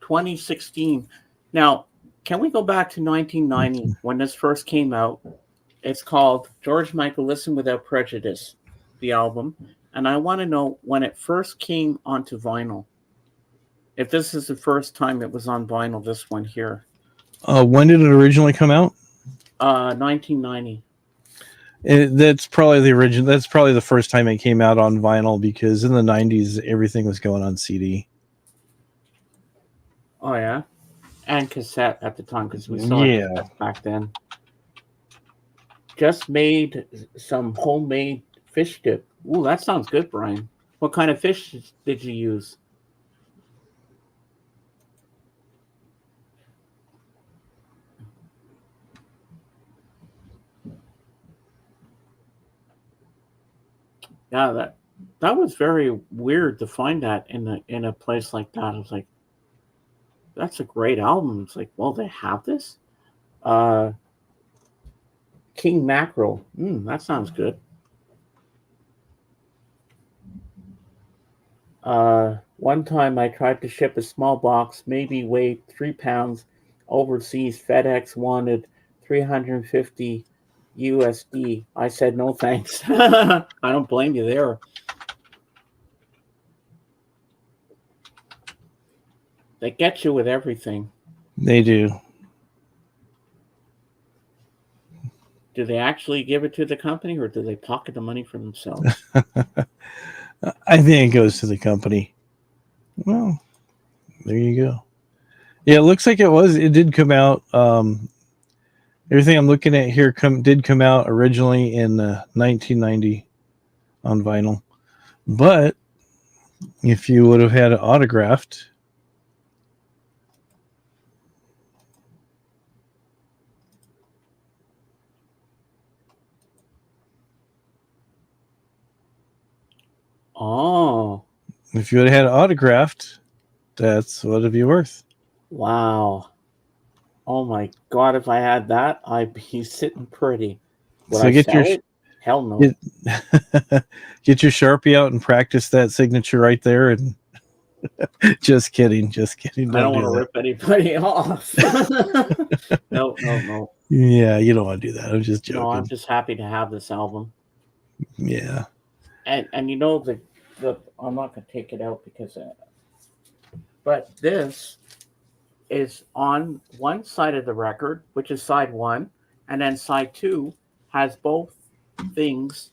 2016. Now, can we go back to 1990 when this first came out? It's called George Michael Listen Without Prejudice, the album. And I want to know when it first came onto vinyl. If this is the first time it was on vinyl, this one here. When did it originally come out? 1990. That's probably the original. That's probably the first time it came out on vinyl, because in the 90s everything was going on CD. Oh, yeah. And cassette at the time, because we saw Yeah. cassettes back then. Just made some homemade fish dip. Ooh, that sounds good, Brian. What kind of fish did you use? Yeah, that was very weird to find that in a place like that. I was like, that's a great album. It's like, well, they have this. Uh, King Mackerel. That sounds good. One time I tried to ship a small box, maybe weighed 3 pounds, overseas. FedEx wanted 350 USD. I said no thanks. I don't blame you there. They get you with everything. They do. Do they actually give it to the company or do they pocket the money for themselves? I think it goes to the company. Well, there you go. Yeah, it looks like it did come out. Everything I'm looking at here did come out originally in 1990 on vinyl. But if you would have had it autographed, Oh, if you would have had it autographed, that's what it'd be worth. wow. Oh my God, if I had that, I'd be sitting pretty. Would So I sell it? Hell no. get, get your Sharpie out and practice that signature right there. And just kidding. I don't Don't want to do that. rip anybody off. No, no, no. Yeah, you don't want to do that. I'm just No, I'm joking. just happy to have this album. Yeah. And you know the I'm not gonna take it out because but this is on one side of the record, which is side one, and then side two has both things.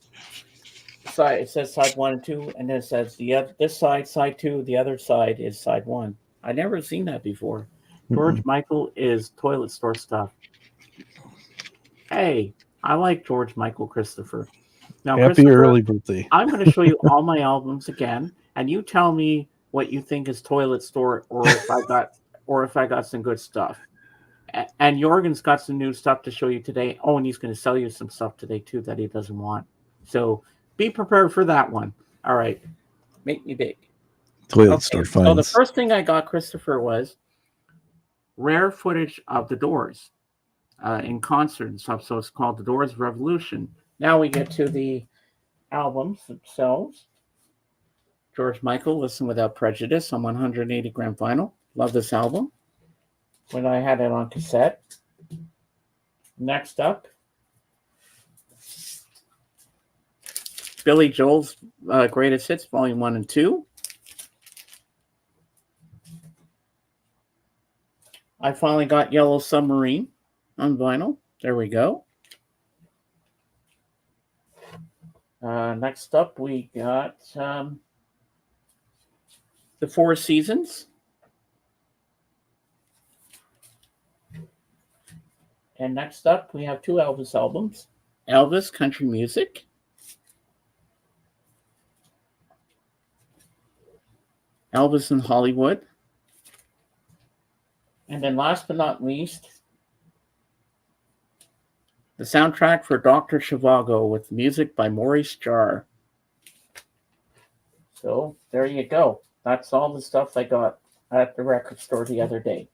Side it says side one and two, and then it says the other this side two, the other side is side one. I never seen that before. George Mm-mm. Michael is toilet store stuff. Hey, I like George Michael, Christopher. Now, Happy Christopher, early birthday. I'm going to show you all my albums again, and you tell me what you think is toilet store, or if I got some good stuff. And Jorgen's got some new stuff to show you today. Oh, and he's going to sell you some stuff today too that he doesn't want. So be prepared for that one. All right, make me big. Toilet Okay, store so the finds. first thing I got, Christopher, was rare footage of the Doors in concert and stuff. So it's called The Doors Revolution. Now we get to the albums themselves. George Michael, Listen Without Prejudice on 180 gram vinyl. Love this album. When I had it on cassette. Next up, Billy Joel's Greatest Hits, Volume 1 and 2. I finally got Yellow Submarine on vinyl. There we go. Next up, we got The Four Seasons. And next up, we have two Elvis albums. Elvis Country Music. Elvis in Hollywood. And then last but not least, the soundtrack for Dr. Zhivago with music by Maurice Jarre. So there you go. That's all the stuff I got at the record store the other day.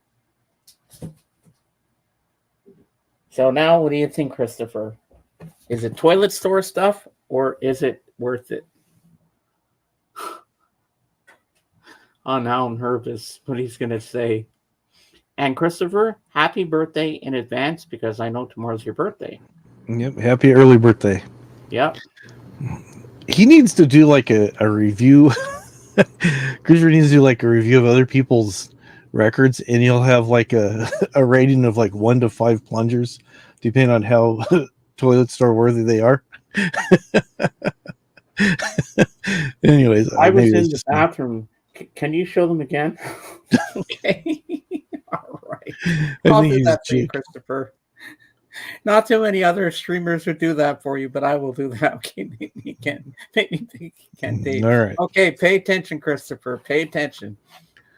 So now what do you think, Christopher? Is it toilet store stuff or is it worth it? Oh, now I'm nervous what he's going to say. And Christopher, happy birthday in advance because I know tomorrow's your birthday. Yep. Happy early birthday. Yep. He needs to do like a review. Christopher needs to do like a review of other people's records, and he'll have like a rating of like 1 to 5 plungers, depending on how toilet store worthy they are. Anyways, I was maybe in it's the just me. bathroom. Can you show them again? Okay. All right. I I'll think do he's that a for you, chick. Christopher. Not too many other streamers would do that for you, but I will do that. Okay, make me think you can, Dave. All right. Okay, pay attention, Christopher. Pay attention.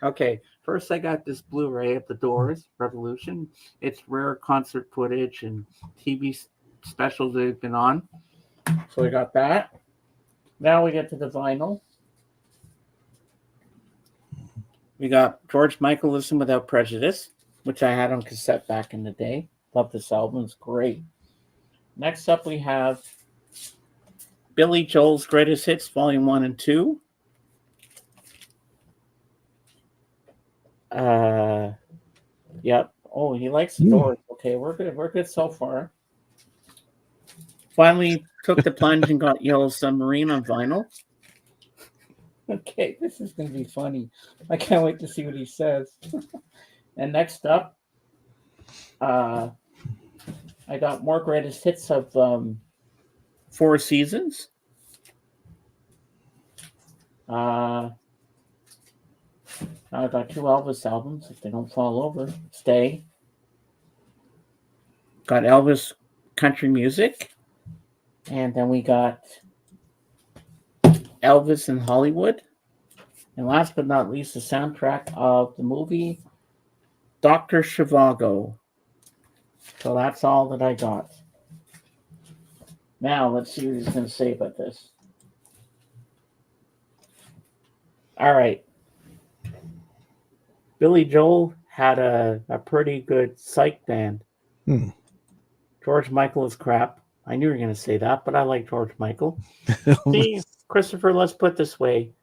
Okay, first I got this Blu-ray of The Doors Revolution. It's rare concert footage and TV specials they've been on. So I got that. Now we get to the vinyl. We got George Michael, Listen Without Prejudice, which I had on cassette back in the day. Love this album. It's great. Next up, we have Billy Joel's Greatest Hits, Volume 1 and 2. Yep. Oh, he likes the Doors. Okay, we're good. We're good so far. Finally took the plunge and got Yellow Submarine on vinyl. Okay, this is going to be funny. I can't wait to see what he says. And next up, I got more greatest hits of Four Seasons. I got two Elvis albums, if they don't fall over. Stay. Got Elvis Country Music. And then we got Elvis in Hollywood. And last but not least, the soundtrack of the movie Dr. Zhivago. So that's all that I got. Now let's see what he's going to say about this. All right. Billy Joel had a pretty good psych band. George Michael is crap. I knew you were going to say that, but I like George Michael. See, Christopher, let's put it this way.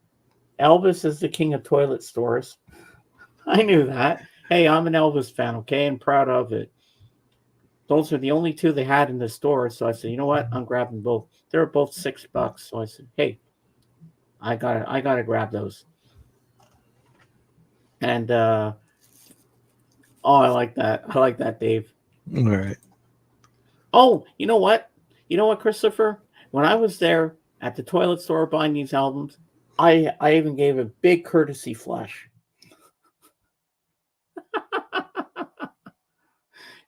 Elvis is the king of toilet stores. I knew that. Hey, I'm an Elvis fan, okay, and proud of it. Those are the only two they had in the store, so I said, you know what? I'm grabbing both. They were both $6, so I said, hey, I gotta grab those. And I like that. I like that, Dave. All right. Oh, you know what? You know what, Christopher? When I was there at the toilet store buying these albums, I even gave a big courtesy flush.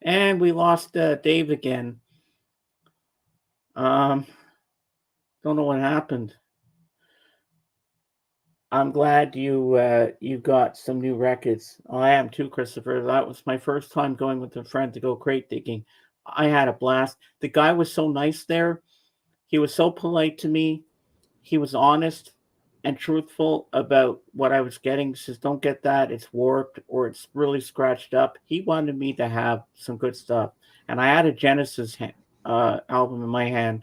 And we lost Dave again. Don't know what happened. I'm glad you got some new records. I am too, Christopher. That was my first time going with a friend to go crate digging. I had a blast. The guy was so nice there. He was so polite to me. He was honest and truthful about what I was getting. He says, "Don't get that. It's warped or it's really scratched up." He wanted me to have some good stuff, and I had a Genesis album in my hand.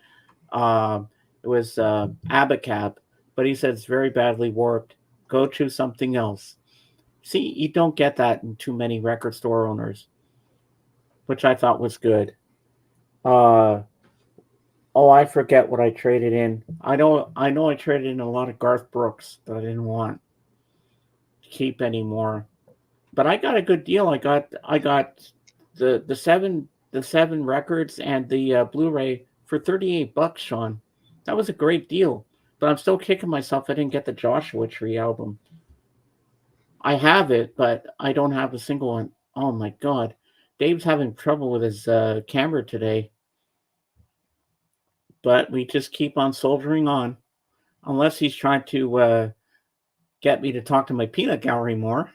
It was Abacab, but he said it's very badly warped. Go choose something else. See, you don't get that in too many record store owners, which I thought was good. Uh, oh, I forget what I traded in. I know I traded in a lot of Garth Brooks that I didn't want to keep anymore. But I got a good deal. I got the seven records and the Blu-ray for $38, Sean. That was a great deal. But I'm still kicking myself I didn't get the Joshua Tree album. I have it, but I don't have the single one. Oh my god. Dave's having trouble with his camera today, but we just keep on soldiering on. Unless he's trying to get me to talk to my peanut gallery more.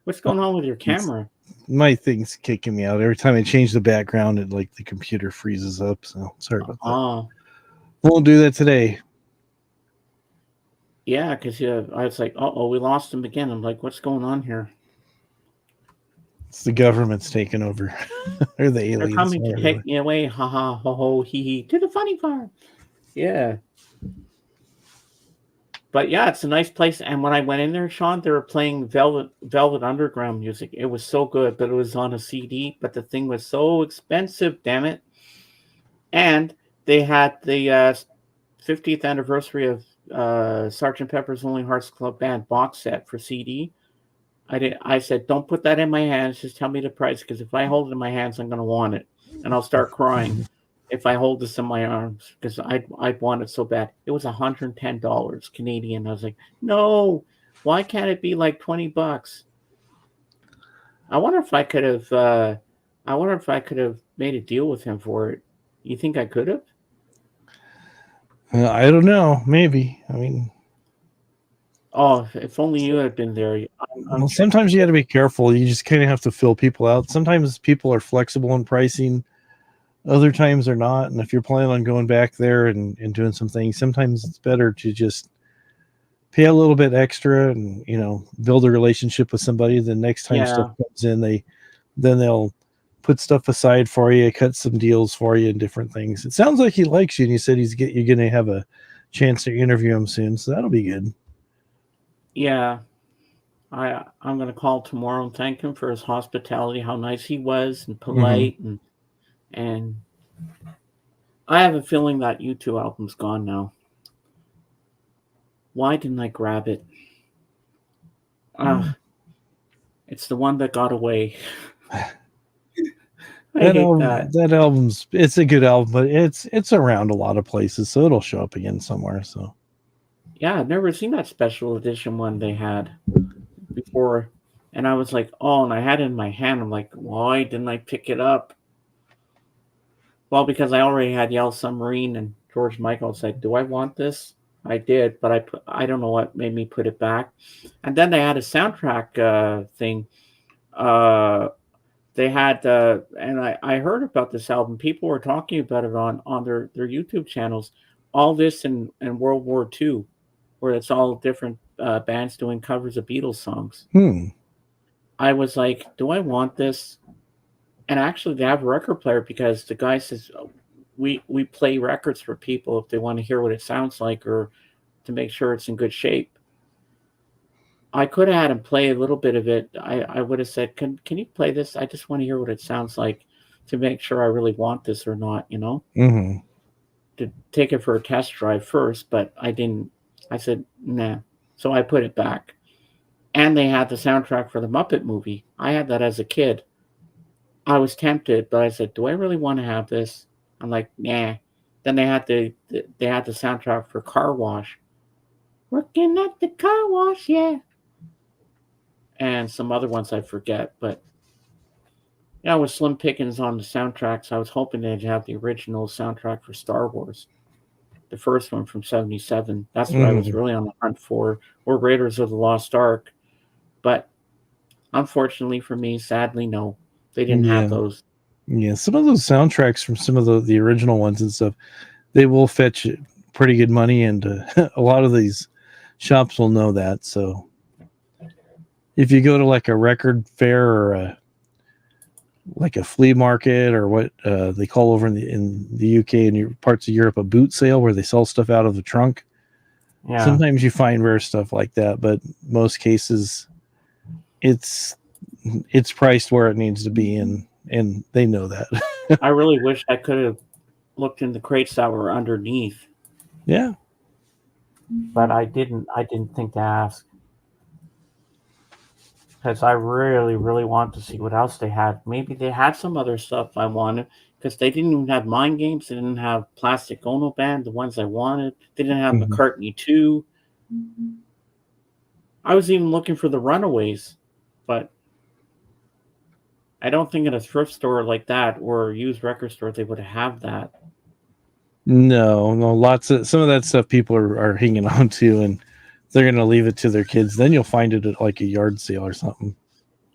What's going on with your It's, camera? my thing's kicking me out every time I change the background. It like the computer freezes up. So sorry about that. Oh, Won't do that today. yeah, because I was like, oh, we lost him again. I'm like, what's going on here? It's the government's taking over, or the They're aliens. coming to take me away. Ha ha, ho ho, hee hee, to the funny farm. Yeah. But yeah, it's a nice place. And when I went in there, Sean, they were playing Velvet Underground music. It was so good, but it was on a CD. But the thing was so expensive, damn it. And they had the 50th anniversary of Sergeant Pepper's Lonely Hearts Club Band box set for CD. I said, don't put that in my hands. Just tell me the price, because if I hold it in my hands, I'm gonna want it, and I'll start crying if I hold this in my arms because I want it so bad. It was $110 Canadian. I was like, no, why can't it be like $20? I wonder if I could have. I wonder if I could have made a deal with him for it. You think I could have? I don't know. Maybe. I mean, Oh, if only you had been there. I'm well, sure. sometimes you got to be careful. You just kind of have to fill people out. Sometimes people are flexible in pricing. Other times they're not. And if you're planning on going back there and doing some things, sometimes it's better to just pay a little bit extra and build a relationship with somebody. The next time stuff Yeah, comes in, they'll put stuff aside for you, cut some deals for you, and different things. It sounds like he likes you, and he said you're going to have a chance to interview him soon, so that'll be good. yeah. I'm gonna call tomorrow and thank him for his hospitality, how nice he was and Hmm. polite, and I have a feeling that U2 album's gone now. Why didn't I grab it? Ah, it's the one that got away. I hate that. That album's it's a good album, but it's around a lot of places, so it'll show up again somewhere. So Yeah, I've never seen that special edition one they had before, and I was like, oh, and I had it in my hand. I'm like, why didn't I pick it up? Well, because I already had Yellow Submarine, and George Michael said, "Do I want this?" I did, but I don't know what made me put it back. And then they had a soundtrack thing. Uh, they had, and I heard about this album. People were talking about it on their YouTube channels. All this in World War II, where it's all different bands doing covers of Beatles songs. hmm. I was like, "Do I want this?" And actually, they have a record player because the guy says we play records for people if they want to hear what it sounds like or to make sure it's in good shape. I could have had him play a little bit of it. I would have said, can you play this? I just want to hear what it sounds like to make sure I really want this or not, Hmm. to take it for a test drive first, but I didn't. I said, nah. So I put it back. And they had the soundtrack for the Muppet movie. I had that as a kid. I was tempted, but I said, do I really want to have this? I'm like, nah. Then they had the soundtrack for Car Wash. Working at the car wash, yeah. And some other ones I forget, but yeah, with Slim Pickens on the soundtracks, I was hoping they'd have the original soundtrack for Star Wars. the first one from '77. That's what I was Mhm. really on the hunt for, or Raiders of the Lost Ark. But unfortunately for me, sadly, no, they didn't have Yeah. those. Yeah. Some of those soundtracks from some of the original ones and stuff, they will fetch pretty good money, and a lot of these shops will know that. So if you go to like a record fair or like a flea market, or what they call over in the UK and parts of Europe a boot sale, where they sell stuff out of the trunk, Yeah, sometimes you find rare stuff like that, but most cases it's it's priced where it needs to be, and they know that. I really wish I could have looked in the crates that were underneath, Yeah. but I didn't. I didn't think to ask because I really, really wanted to see what else they had. Maybe they had some other stuff I wanted because they didn't even have Mind Games. They didn't have Plastic Ono Band, the ones I wanted. They didn't have Mhm. McCartney 2. I was even looking for the Runaways, but I don't think in a thrift store like that or a used record store they would have that. No, no, lots of some of that stuff people are hanging on to, and they're gonna leave it to their kids. Then you'll find it at like a yard sale or something.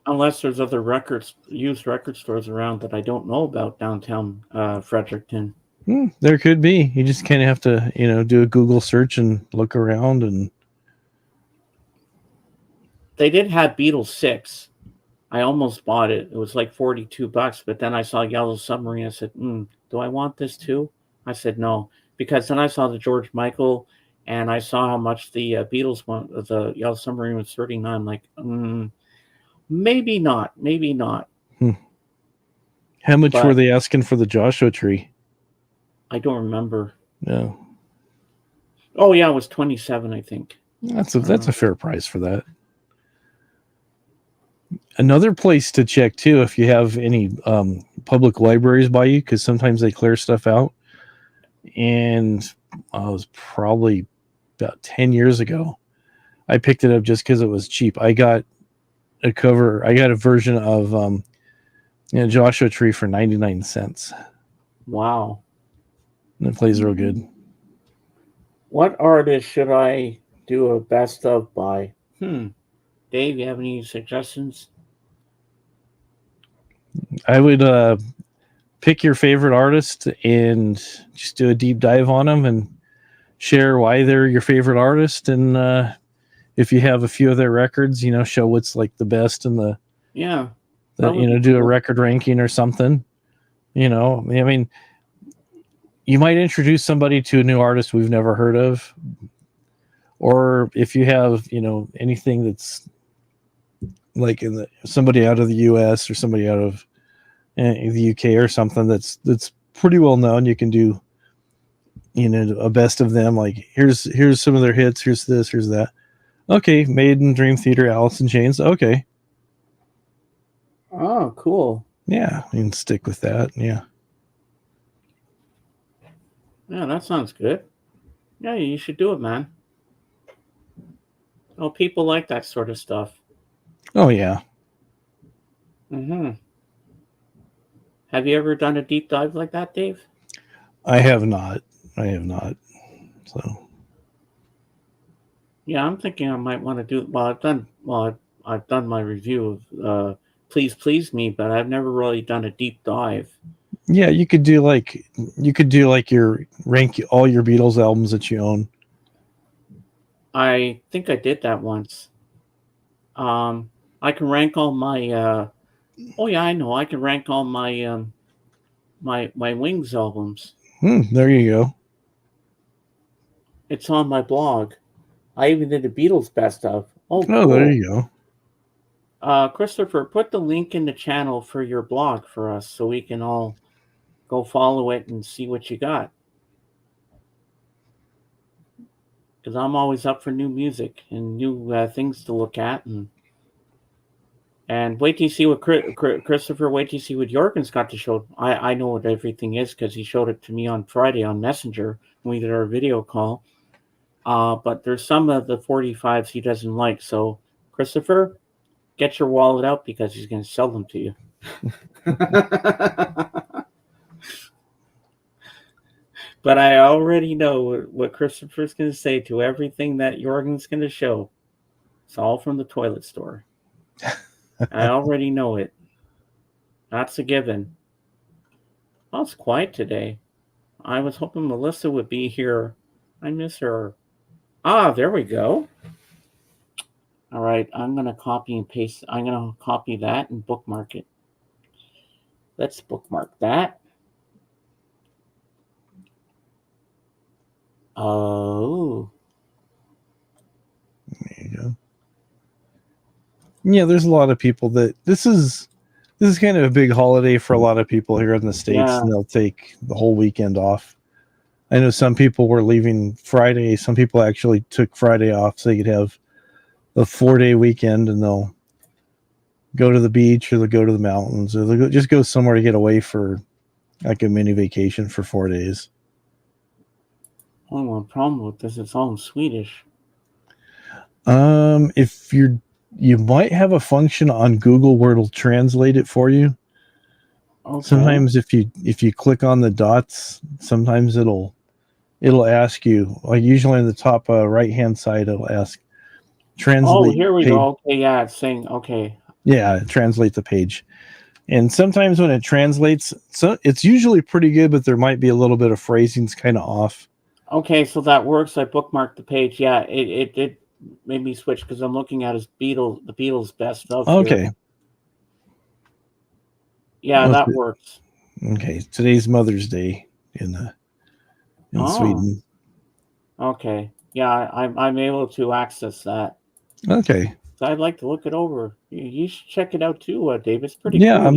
Unless there's other records, used record stores around that I don't know about downtown Fredericton. There could be. You just kind of have to, do a Google search and look around, and They did have Beatles 6. I almost bought it. It was like $42, but then I saw Yellow Submarine. I said, do I want this too? I said no, because then I saw the George Michael, and I saw how much the Beatles one, the Yellow Submarine was 39. I'm like, maybe not, maybe not. hmm. How much were But they asking for the Joshua Tree? I don't remember. No, Oh yeah, it was 27, I think. that's a fair price for that. Another place to check too, if you have any public libraries by you, because sometimes they clear stuff out. And I was probably about 10 years ago. I picked it up just because it was cheap. I got a version of Joshua Tree for 99 cents. Wow. And it plays real good. What artist should I do a best of by? Dave, you have any suggestions? I would pick your favorite artist and just do a deep dive on them and share why they're your favorite artist. And if you have a few of their records, show what's like the best and Yeah, that would be do a cool. record ranking or something. I mean, you might introduce somebody to a new artist we've never heard of, or if you have anything that's like somebody out of the US or somebody out of the UK or something that's pretty well known, you can do a best of them. Like here's some of their hits, here's this, here's that. Okay, Maiden, Dream Theater, Alice in Chains. Okay, Oh, cool. yeah, you can stick with that. Yeah. Yeah, that sounds good. Yeah, you should do it, man. Oh, people like that sort of stuff. Oh yeah. Hmm. Have you ever done a deep dive like that, Dave? I have not. I have not. So Yeah, I'm thinking I might want to do. I've done my review of "Please Please Me," but I've never really done a deep dive. yeah, you could do like your rank all your Beatles albums that you own. I think I did that once. Um, I can rank all my. Oh yeah, I know. I can rank all my my Wings albums. There you go. It's on my blog. I even did the Beatles best of. Oh, Oh, there cool. you go. Christopher, put the link in the channel for your blog for us so we can all go follow it and see what you got. Because I'm always up for new music and new things to look at. And wait till you see what Christopher, wait till you see what Jorgen's got to show. I know what everything is because he showed it to me on Friday on Messenger when we did our video call. But there's some of the 45s he doesn't like. So, Christopher, get your wallet out because he's going to sell them to you. But I already know what Christopher's going to say to everything that Jorgen's going to show. It's all from the toilet store. I already know it. That's a given. Oh, it's quiet today. I was hoping Melissa would be here. I miss her. Ah, there we go. All right, I'm going to copy and paste. I'm going to copy that and bookmark it. Let's bookmark that. Oh. There you go. Yeah, there's a lot of people that this is kind of a big holiday for a lot of people here in the States, Yeah. and they'll take the whole weekend off. I know some people were leaving Friday. Some people actually took Friday off so they could have a 4-day weekend, and they'll go to the beach or they'll go to the mountains or they'll just go somewhere to get away for like a mini vacation for 4 days. Only one problem with this, it's all in Swedish. If you might have a function on Google where it'll translate it for you. Okay. Sometimes if you click on the dots, sometimes it'll ask you, like usually on the top right hand side, it'll ask Oh, translate here we page. go. Okay, yeah, it's saying, okay. Yeah, translate the page. And sometimes when it translates, so it's usually pretty good, but there might be a little bit of phrasing's kind of off. Okay, so that works. I bookmarked the page. Yeah, it made me switch because I'm looking at the Beatles best of here. Okay. Yeah, that works. Okay. Today's Mother's Day in Sweden. Okay. Yeah, I'm able to access that. Okay. So I'd like to look it over. You should check it out too, Dave. It's pretty Yeah, cool.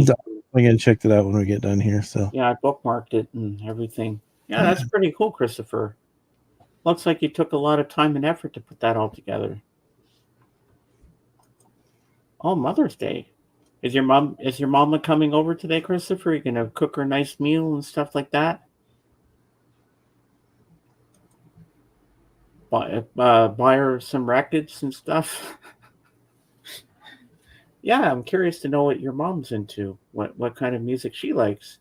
I'm gonna check that out when we get done here. So yeah, I bookmarked it and everything. Yeah, that's pretty cool, Christopher. Looks like you took a lot of time and effort to put that all together. Oh, Mother's Day. Is your mama coming over today, Christopher? Are you gonna cook her a nice meal and stuff like that? Buy her some records and stuff. Yeah, I'm curious to know what your mom's into. What kind of music she likes.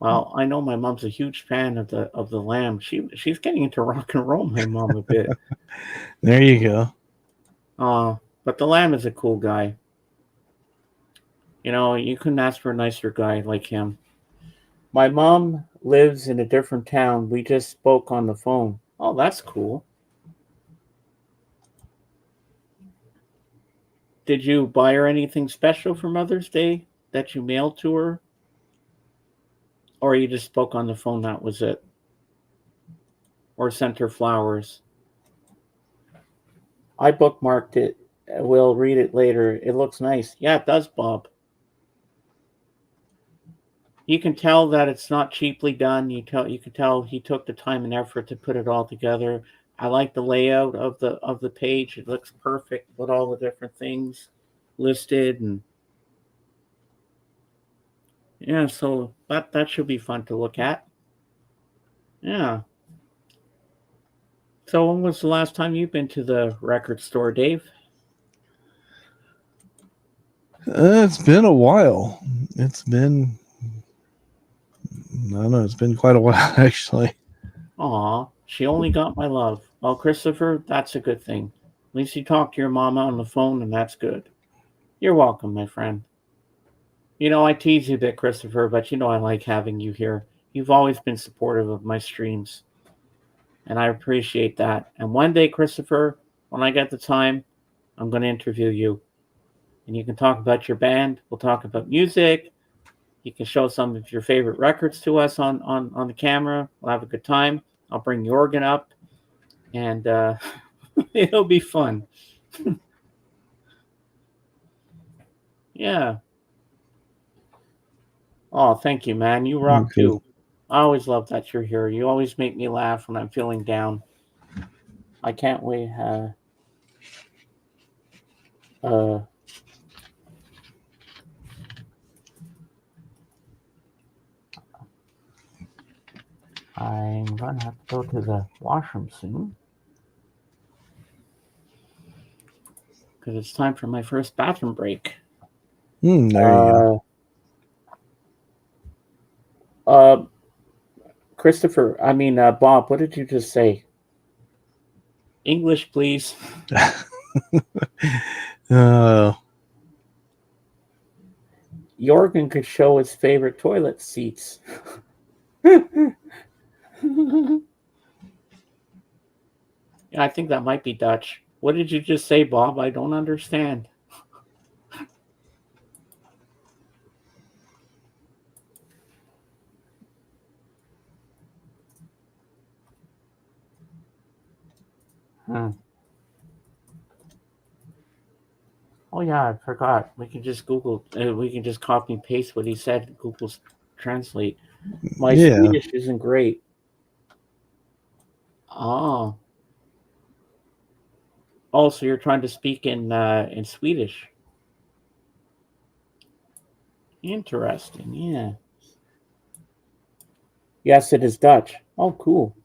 Well, I know my mom's a huge fan of the Lamb. She's getting into rock and roll, my mom, a bit. there you go. But the Lamb is a cool guy. You know, you couldn't ask for a nicer guy like him. My mom lives in a different town. We just spoke on the phone. Oh, that's cool. Did you buy her anything special for Mother's Day that you mailed to her? Or you just spoke on the phone, that was it? Or sent her flowers? I bookmarked it. We'll read it later. It looks nice. Yeah, it does, Bob. You can tell that it's not cheaply done. You can tell he took the time and effort to put it all together. I like the layout of the page. It looks perfect with all the different things listed, and yeah, so that should be fun to look at. Yeah. So when was the last time you've been to the record store, Dave? It's been a while. It's been I don't know. It's been quite a while actually. Aw, she only got my love. Well, Christopher, that's a good thing. At least you talked to your mama on the phone, and that's good. You're welcome, my friend. You know, I tease you a bit, Christopher, but you know I like having you here. You've always been supportive of my streams, and I appreciate that. And one day, Christopher, when I get the time, I'm going to interview you. And you can talk about your band. We'll talk about music. You can show some of your favorite records to us on the camera. We'll have a good time. I'll bring the organ up, and it'll be fun. Yeah. Oh, thank you, man. You rock Cool. too. I always love that you're here. You always make me laugh when I'm feeling down. I can't wait. Uh, I'm gonna have to go to the washroom soon because it's time for my first bathroom break. There you go. Uh, Christopher, I mean, Bob, what did you just say? English, please. uh, Jorgen could show his favorite toilet seats. Yeah, I think that might be Dutch. What did you just say, Bob? I don't understand. Hmm. Oh yeah, I forgot. We can just Google. We can just copy and paste what he said. Google's Translate. My yeah. Swedish isn't great. Oh, oh, so you're trying to speak in Swedish? Interesting. Yeah. Yes, it is Dutch. Oh, cool.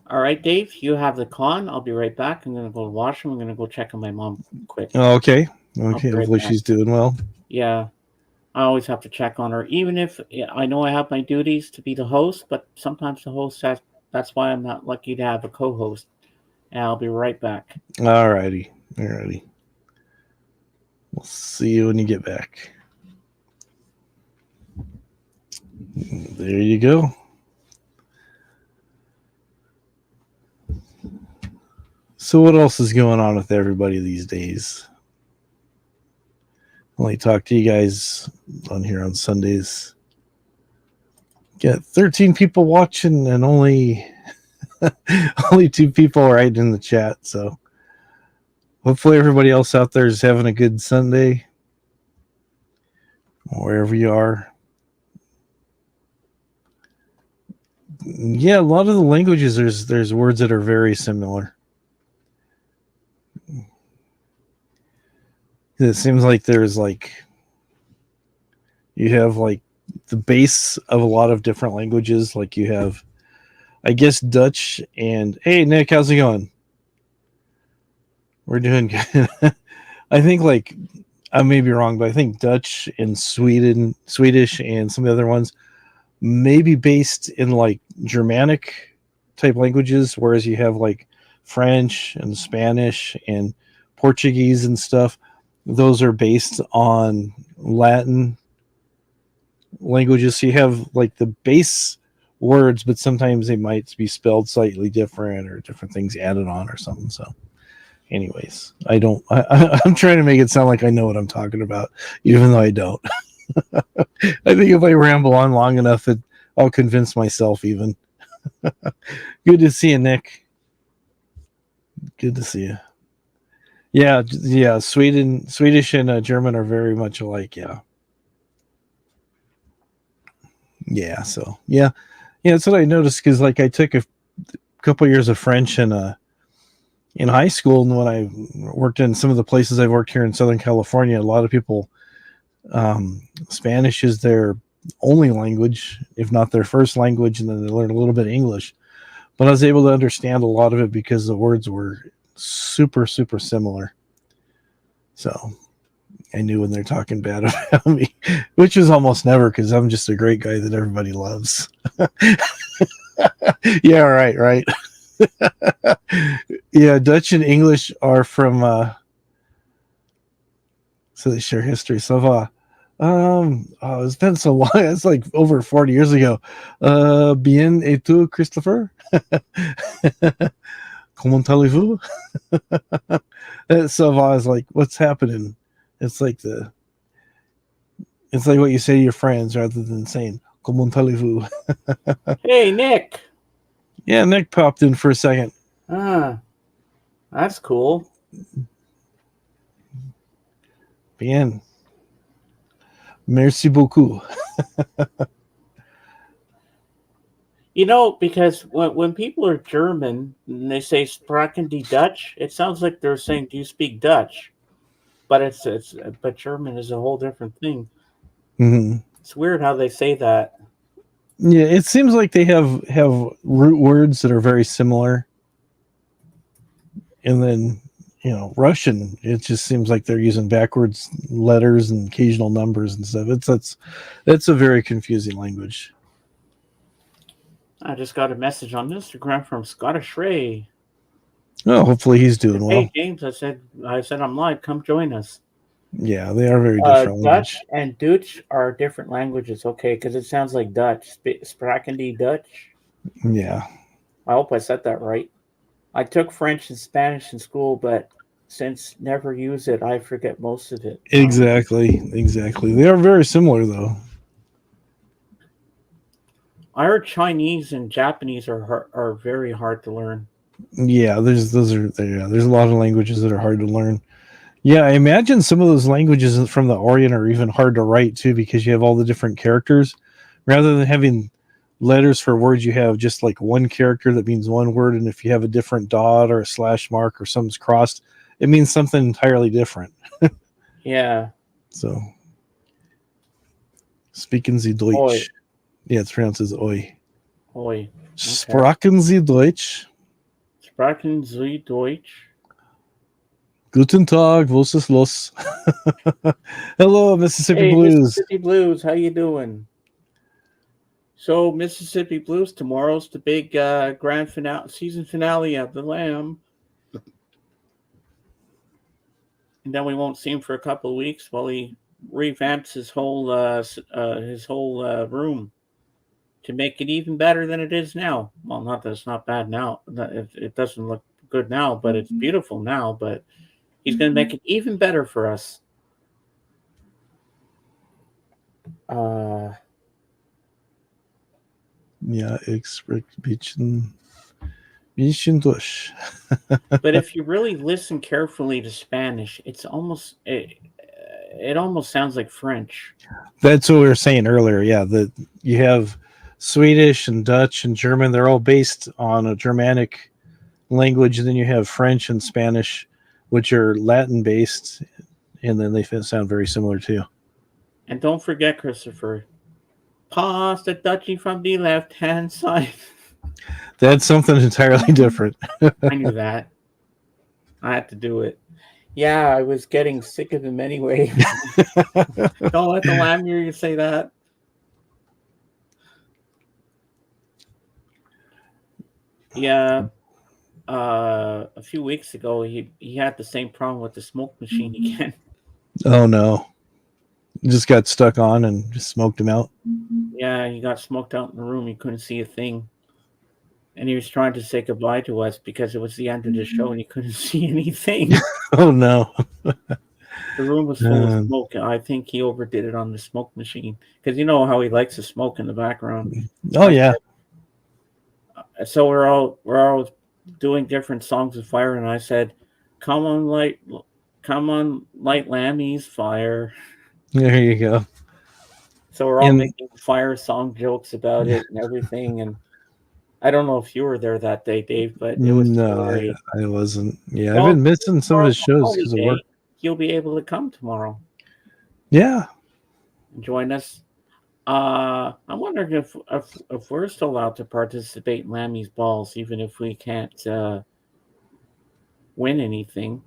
All right, Dave. You have the con. I'll be right back. I'm gonna go to the washroom. I'm gonna go check on my mom quick. Okay. I'll Okay. be right Hopefully back. she's doing well. Yeah. I always have to check on her, even if yeah, I know I have my duties to be the host, but sometimes the host has. That's why I'm not lucky to have a co-host. And I'll be right back. All righty. All righty. We'll see you when you get back. There you go. So, what else is going on with everybody these days? I only talk to you guys on here on Sundays. Got 13 people watching and only only 2 people right in the chat. So, hopefully, everybody else out there is having a good Sunday, wherever you are. Yeah, a lot of the languages there's words that are very similar. It seems like there's like you have like the base of a lot of different languages. Like you have, I guess, Dutch and hey Nick, how's it going? We're doing good. I think like I may be wrong, but I think Dutch and Swedish, and some of the other ones may be based in like Germanic type languages, whereas you have like French and Spanish and Portuguese and stuff. Those are based on Latin languages. So you have like the base words, but sometimes they might be spelled slightly different or different things added on or something. So, anyways, I don't. I'm trying to make it sound like I know what I'm talking about, even though I don't. I think if I ramble on long enough, I'll convince myself. Even. Good to see you, Nick. Good to see you. Yeah, yeah. Swedish, and German are very much alike. Yeah, yeah. So, yeah, yeah. That's what I noticed because, like, I took a couple years of French in high school, and when I worked in some of the places I've worked here in Southern California, a lot of people Spanish is their only language, if not their first language, and then they learn a little bit of English. But I was able to understand a lot of it because the words were super, super similar. So I knew when they're talking bad about me, which is almost never because I'm just a great guy that everybody loves. Yeah, right. Yeah, Dutch and English are from so they share history. So oh, it's been so long. It's like over 40 years ago. Bien et tu, Christopher? Comment allez-vous? Sava is like, what's happening? It's like it's like what you say to your friends rather than saying comment allez-vous. Hey, Nick. Yeah, Nick popped in for a second. Ah, that's cool. Bien. Merci beaucoup. You know, because when people are German and they say "Sprachen die Dutch," it sounds like they're saying, "Do you speak Dutch?" But but German is a whole different thing. Mm-hmm. It's weird how they say that. Yeah, it seems like they have root words that are very similar, and then Russian. It just seems like they're using backwards letters and occasional numbers and stuff. It's that's a very confusing language. I just got a message on Instagram from Scottish Ray. Oh, hopefully he's doing Hey well. James, I said I'm live. Come join us. Yeah, they are very different language. Dutch and Dutch are different languages. Okay, because it sounds like Dutch. Spraken die Dutch. Yeah, I hope I said that right. I took French and Spanish in school, but since never use it, I forget most of it. exactly. They are very similar though. I heard Chinese and Japanese are very hard to learn. Yeah, there's a lot of languages that are hard to learn. Yeah, I imagine some of those languages from the Orient are even hard to write too because you have all the different characters. Rather than having letters for words, you have just like one character that means one word, and if you have a different dot or a slash mark or something's crossed, it means something entirely different. Yeah. So, speaking Sie Oi. Deutsch. Yeah, it's pronounced as oi. Oi. Okay. Sprachen Sie Deutsch? Sprachen Sie Deutsch? Guten Tag, was ist los? Hello, Mississippi Hey, Blues. Mississippi Blues, how you doing? So Mississippi Blues, tomorrow's the big grand finale, season finale of the Lamb, and then we won't see him for a couple of weeks while he revamps his whole room to make it even better than it is now. Well, not that it's not bad now. It doesn't look good now, but it's beautiful now. But he's going to make it even better for us. Uh, Ja, ich spreche bisschen Deutsch. but if you really listen carefully to Spanish, it almost sounds like French. That's what we were saying earlier. Yeah, that you have Swedish and Dutch and German. They're all based on a Germanic language. And then you have French and Spanish, which are Latin based, and then they sound very similar too. And don't forget, Christopher, pass the Dutchie from the left hand side. That's something entirely different. I knew that. I had to do it. Yeah, I was getting sick of him anyway. Don't let the lamb hear you say that. Yeah, a few weeks ago, he had the same problem with the smoke machine again. Oh no. Just got stuck on and just smoked him out. Yeah, he got smoked out in the room. He couldn't see a thing. And he was trying to say goodbye to us because it was the end of the show and he couldn't see anything. Oh no. The room was full of smoke. I think he overdid it on the smoke machine because you know how he likes to smoke in the background. Oh yeah. So we're all doing different songs of fire, and I said, come on, light Lammy's fire." There you go. So we're all And making fire song jokes about it and everything. And I don't know if you were there that day, Dave, but it was no, hilarious. I wasn't. Yeah, I've Well, been missing some of tomorrow's his a shows because of work. holiday. You'll be able to come tomorrow Yeah. and join us. I'm wondering if we're still allowed to participate in Lammy's balls, even if we can't win anything.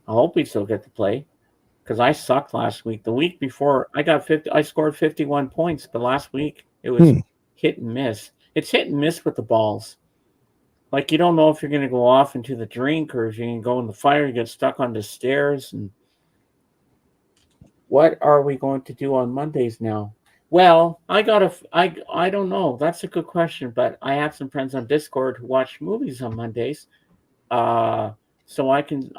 I hope we still get to play because I sucked last week. The week before, I scored 51 points, but last week it was Hmm. hit and miss. It's hit and miss with the balls. Like you don't know if you're going to go off into the drink or if you're going to go in the fire. You get stuck on the stairs. And what are we going to do on Mondays now? Well, I don't know. That's a good question, but I have some friends on Discord who watch movies on Mondays. Uh, so I can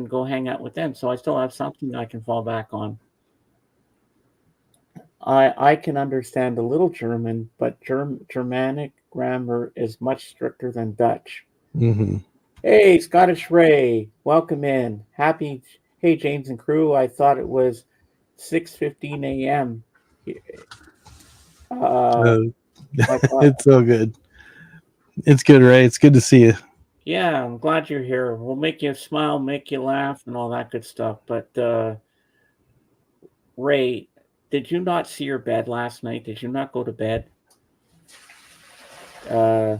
go hang out with them. So I still have something I can fall back on. I can understand a little German, but Germanic grammar is much stricter than Dutch. Mm-hmm. Hey, Scottish Ray, welcome in. Hey, James and crew. I thought it was 6:15 a.m. Uh, Uh, I thought, it's so good. It's good, Ray. It's good to see you. yeah, I'm glad you're here. We'll make you smile, make you laugh, and all that good stuff. But Ray, did you not see your bed last night? Did you not go to bed? Uh,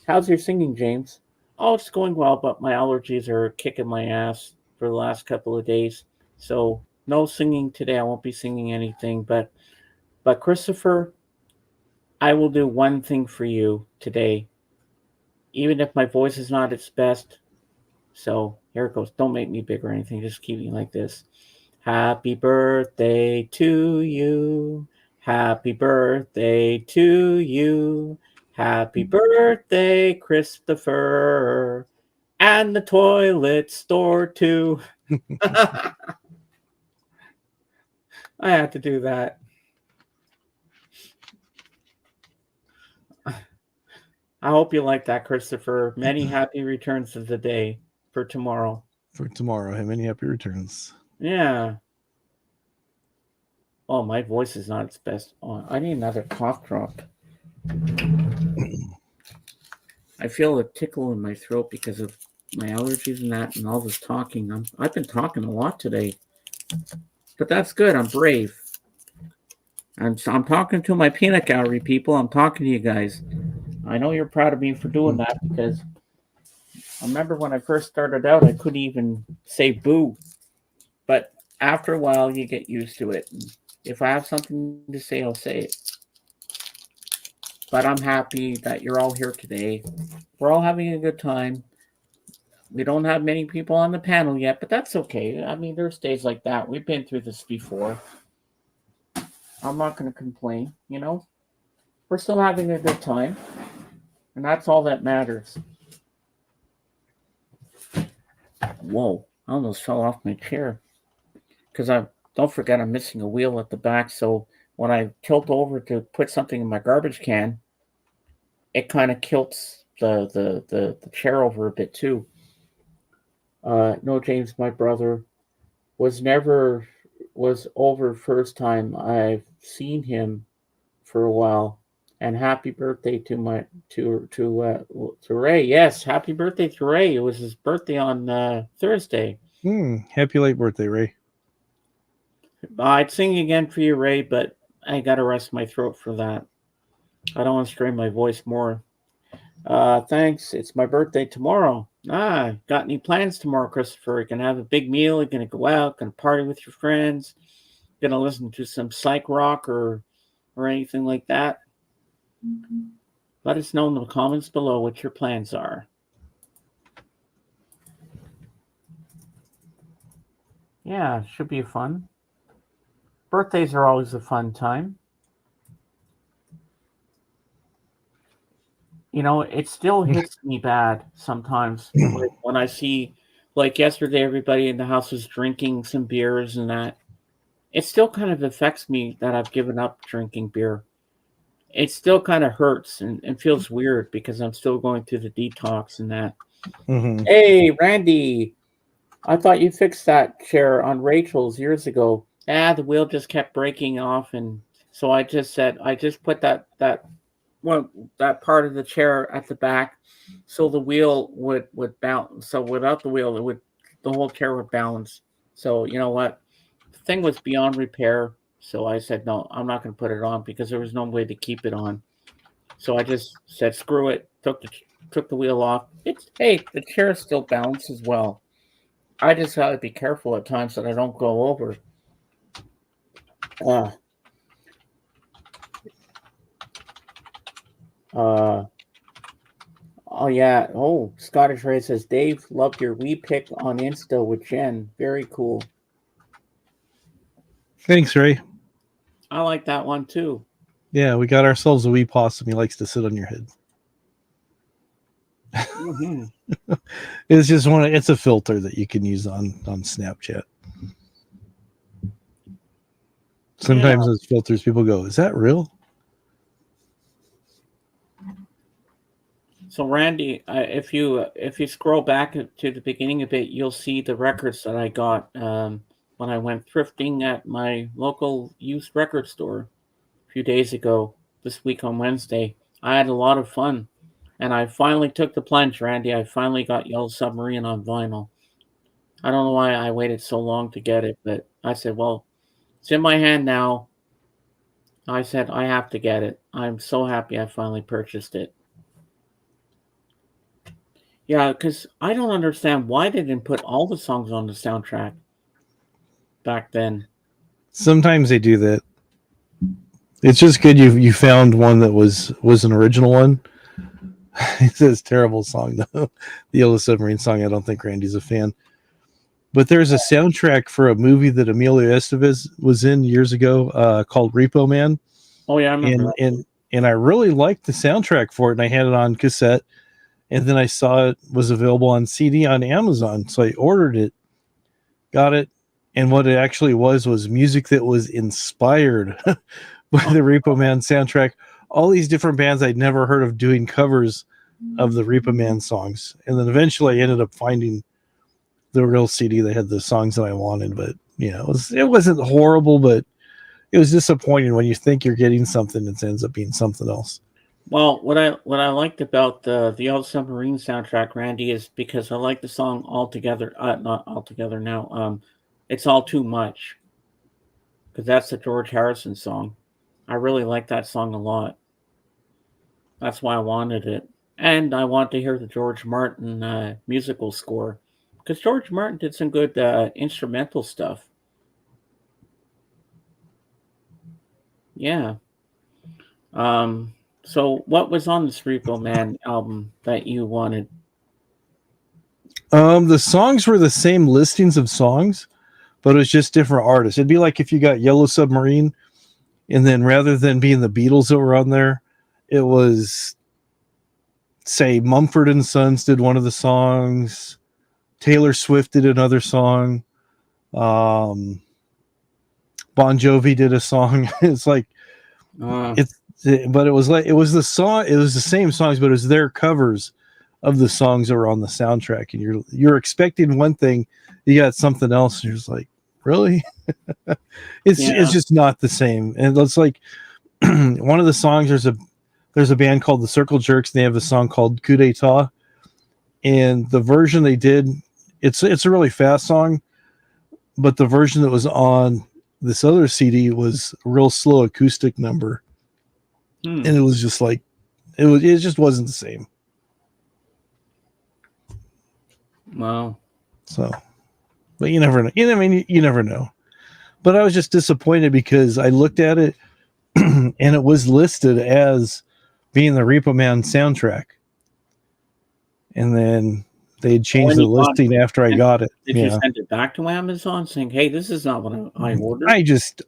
how's your singing, James? Oh, it's going well, but my allergies are kicking my ass for the last couple of days. So no singing today. I won't be singing anything. But Christopher, I will do one thing for you today, even if my voice is not its best. So here it goes. Don't make me big or anything. Just keep me like this. Happy birthday to you. Happy birthday to you. Happy birthday, Christopher. And the toilet store too. I had to do that. I hope you like that, Christopher. Many happy returns of the day for tomorrow. For tomorrow, him many happy returns. Yeah. Oh, my voice is not its best. Oh, I need another cough drop. I feel a tickle in my throat because of my allergies and that, and all this talking. I've been talking a lot today, but that's good. I'm brave. I'm talking to my peanut gallery people. I'm talking to you guys. I know you're proud of me for doing that because I remember when I first started out, I couldn't even say boo. But after a while, you get used to it. If I have something to say, I'll say it. But I'm happy that you're all here today. We're all having a good time. We don't have many people on the panel yet, but that's okay. I mean, there's days like that. We've been through this before. I'm not going to complain, you know? We're still having a good time, and that's all that matters. Whoa, I almost fell off my chair because I don't forget I'm missing a wheel at the back. So when I tilt over to put something in my garbage can, it kind of tilts the chair over a bit too. No, James, my brother was never was over first time I've seen him for a while. And happy birthday to my to Ray. Yes, happy birthday to Ray. It was his birthday on Thursday. Happy late birthday, Ray. I'd sing again for you, Ray, but I gotta rest my throat for that. I don't want to strain my voice more. Thanks. It's my birthday tomorrow. Got any plans tomorrow, Christopher? You gonna have a big meal? You gonna go out? Gonna party with your friends? Gonna listen to some psych rock or anything like that? Let us know in the comments below what your plans are. Yeah, should be fun. Birthdays are always a fun time. You know, it still hits me bad sometimes. Like when I see, like yesterday, everybody in the house was drinking some beers and that. It still kind of affects me that I've given up drinking beer. It still kind of hurts and feels weird because I'm still going through the detox and that. Mm-hmm. Hey, Randy, I thought you fixed that chair on Rachel's years ago. The wheel just kept breaking off, and so I just said I just put well, that part of the chair at the back, so the wheel would bounce. So without the wheel, the whole chair would balance. So you know what, the thing was beyond repair. So I said no, I'm not going to put it on because there was no way to keep it on. So I just said screw it. Took the wheel off. It's hey, the chair still balances well. I just got to be careful at times that I don't go over. Uh, uh, oh yeah. Oh, Scottish Ray says Dave loved your wee pic on Insta with Jen. Very cool. Thanks, Ray. I like that one too. Yeah, we got ourselves a wee possum. He likes to sit on your head. Mm-hmm. It's just one. It's a filter that you can use on Snapchat. Sometimes Yeah. those filters, people go, "Is that real?" So Randy, if you scroll back to the beginning of it, you'll see the records that I got when I went thrifting at my local used record store a few days ago. This week on Wednesday, I had a lot of fun. And I finally took the plunge, Randy. I finally got Yellow Submarine on vinyl. I don't know why I waited so long to get it, but I said, well, it's in my hand now. I said, I have to get it. I'm so happy I finally purchased it. Yeah, because I don't understand why they didn't put all the songs on the soundtrack back then. Sometimes they do that. It's just good you found one that was an original one. It's a terrible song though. The Yellow Submarine song. I don't think Randy's a fan. But there's a soundtrack for a movie that Emilio Estevez was in years ago called Repo Man, Oh yeah, I remember and that. and I really liked the soundtrack for it, and I had it on cassette, and then I saw it was available on CD on Amazon, so I ordered it, got it, and what it actually was music that was inspired by Oh, the Repo Man soundtrack. All these different bands I'd never heard of doing covers of the Repo Man songs, and then eventually I ended up finding the real CD that had the songs that I wanted. But it wasn't horrible, but it was disappointing when you think you're getting something and it ends up being something else. well, what I liked about the Old Submarine soundtrack, Randy, is because I like the song altogether. Not altogether now. It's all too much because that's the George Harrison song. I really like that song a lot. That's why I wanted it, and I want to hear the George Martin musical score because George Martin did some good instrumental stuff. Yeah. Um. So, what was on the Repo Man album that you wanted? The songs were the same listings of songs, but it was just different artists. It'd be like if you got Yellow Submarine, and then rather than being the Beatles that were on there, it was, say, Mumford and Sons did one of the songs, Taylor Swift did another song, um, Bon Jovi did a song. It's like Uh, it's, but it was like it was the song. It was the same songs, but it was their covers of the songs that were on the soundtrack, and you're expecting one thing, you got something else, and you're just like, really? It's yeah. just not the same. And it's like one of the songs. There's a band called the Circle Jerks. And they have a song called Coup d'etat, and the version they did, it's a really fast song, but the version that was on this other CD was a real slow acoustic number, Hmm. and it was just like it just wasn't the same. Well, So, but you never know. You never know. But I was just disappointed because I looked at it and it was listed as being the Repo Man soundtrack, and then they changed when the you got listing after I it, got it. did you Yeah, send it back to Amazon saying, "Hey, this is not what I ordered"? I just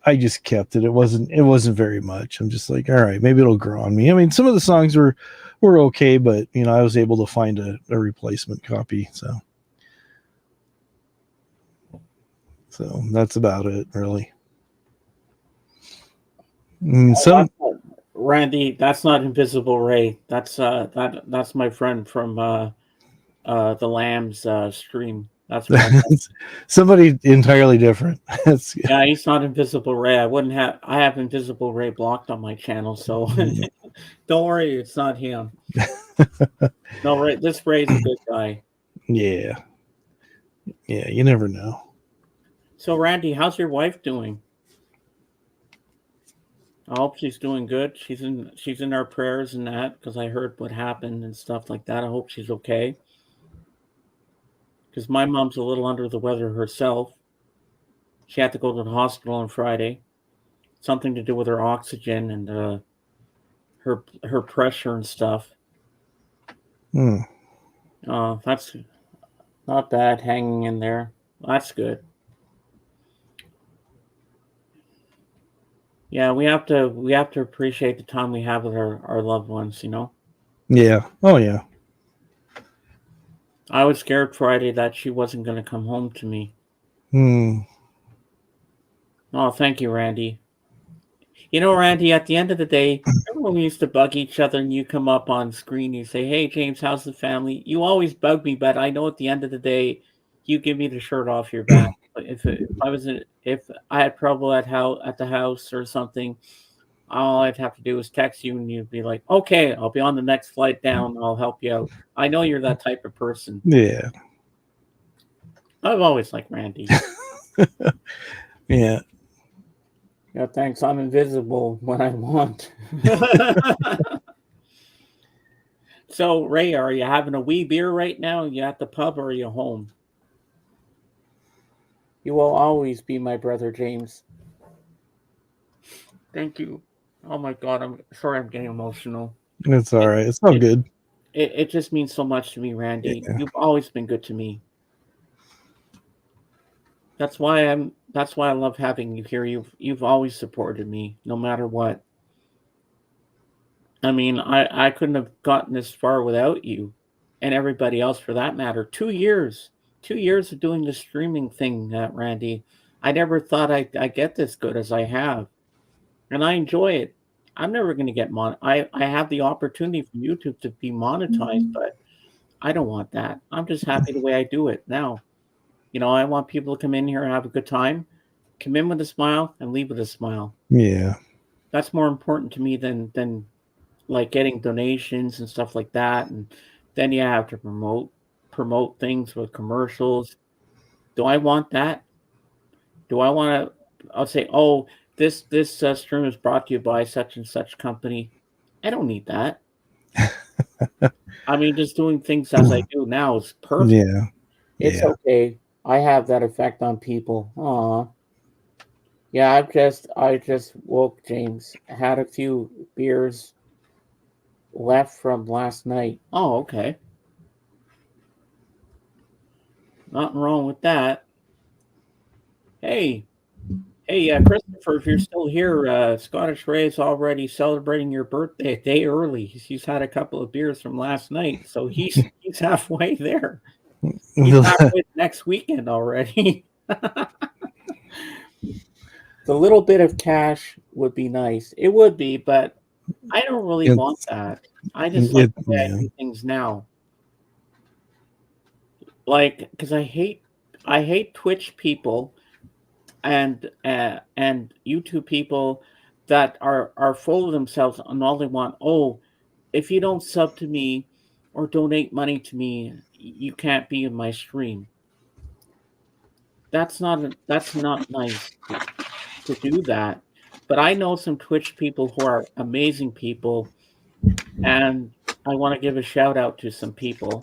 kept it. It wasn't very much. I'm just like, all right, maybe it'll grow on me. I mean, some of the songs were okay, but I was able to find a replacement copy. So that's about it, really. I mean, Oh, some Randy, that's not Invisible Ray. That's my friend from the Lambs stream. That's what I thought. somebody entirely different. That's Yeah, he's not Invisible Ray. I have Invisible Ray blocked on my channel, so don't worry, it's not him. No, Ray, this Ray's a good guy. yeah, yeah. You never know. So Randy, how's your wife doing? I hope she's doing good. She's in our prayers and that because I heard what happened and stuff like that. I hope she's okay because my mom's a little under the weather herself. She had to go to the hospital on Friday. Something to do with her oxygen and her pressure and stuff. Hmm. That's not bad. Hanging in there. That's good. Yeah, we have to appreciate the time we have with our loved ones. You know, Yeah. Oh yeah. I was scared Friday that she wasn't going to come home to me. Hmm. Oh, thank you, Randy. You know, Randy, at the end of the day, remember when we used to bug each other and you come up on screen, you say, "Hey, James, how's the family?" You always bug me, but I know at the end of the day, you give me the shirt off your back. But if I had trouble at the house or something, all I'd have to do is text you and you'd be like, "Okay, I'll be on the next flight down. I'll help you out." I know you're that type of person. Yeah. I've always liked Randy. Yeah. Yeah, thanks. I'm invisible when I want. So, Ray, are you having a wee beer right now? Are you at the pub or are you home? You will always be my brother, James. Thank you. Oh my God, I'm sorry, I'm getting emotional. It's all It right. It's all it good. it just means so much to me, Randy. Yeah. You've always been good to me. That's why I love having you here. You've always supported me, no matter what. I mean, I couldn't have gotten this far without you, and everybody else for that matter. 2 years, 2 years of doing the streaming thing, Randy. I never thought I get this good as I have, and I enjoy it. I'm never going to get I have the opportunity from YouTube to be monetized, but I don't want that. I'm just happy the way I do it now. I want people to come in here and have a good time, come in with a smile and leave with a smile. Yeah. That's more important to me than like getting donations and stuff like that. And then you have to promote things with commercials. Do I want that? Do I want to? I'll say, oh, this stream is brought to you by such and such company. I don't need that. I mean, just doing things as I do now is perfect. Yeah. It's Yeah. okay. I have that effect on people. Aw. Yeah, I just woke James. Had a few beers left from last night. Oh, okay. Nothing wrong with that. Hey, hey, Christopher, if you're still here, Scottish Ray's already celebrating your birthday a day early. He's had a couple of beers from last night, so he's halfway there. He's halfway next weekend already. The little bit of cash would be nice. It would be, but I don't really want it's that. I just like it. the way I Yeah. do things now. Like, because I hate Twitch people and YouTube people that are full of themselves and all they want. Oh, if you don't sub to me or donate money to me, you can't be in my stream. That's not nice to do that. But I know some Twitch people who are amazing people, and I want to give a shout out to some people.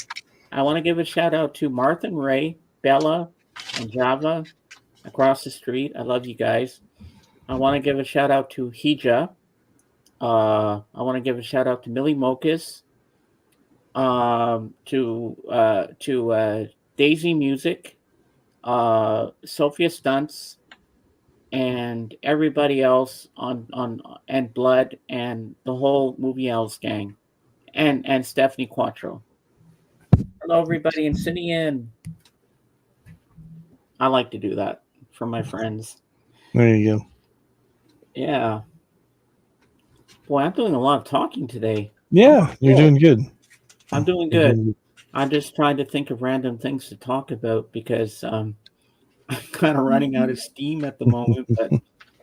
I want to give a shout out to Martha and Ray, Bella, and Java across the street. I love you guys. I want to give a shout out to Hija. I want to give a shout out to Millie Mokus, to Daisy Music, Sophia Stunts, and everybody else on and Blood and the whole Movie Owls gang, and Stephanie Quattro. Hello, everybody, and sitting in. I like to do that for my friends. There you go. Yeah, boy, I'm doing a lot of talking today. I'm on Yeah, a you're roll. doing good. I'm doing You're good. doing I'm just trying to think of random things to talk about because I'm kind of running out of steam at the moment. But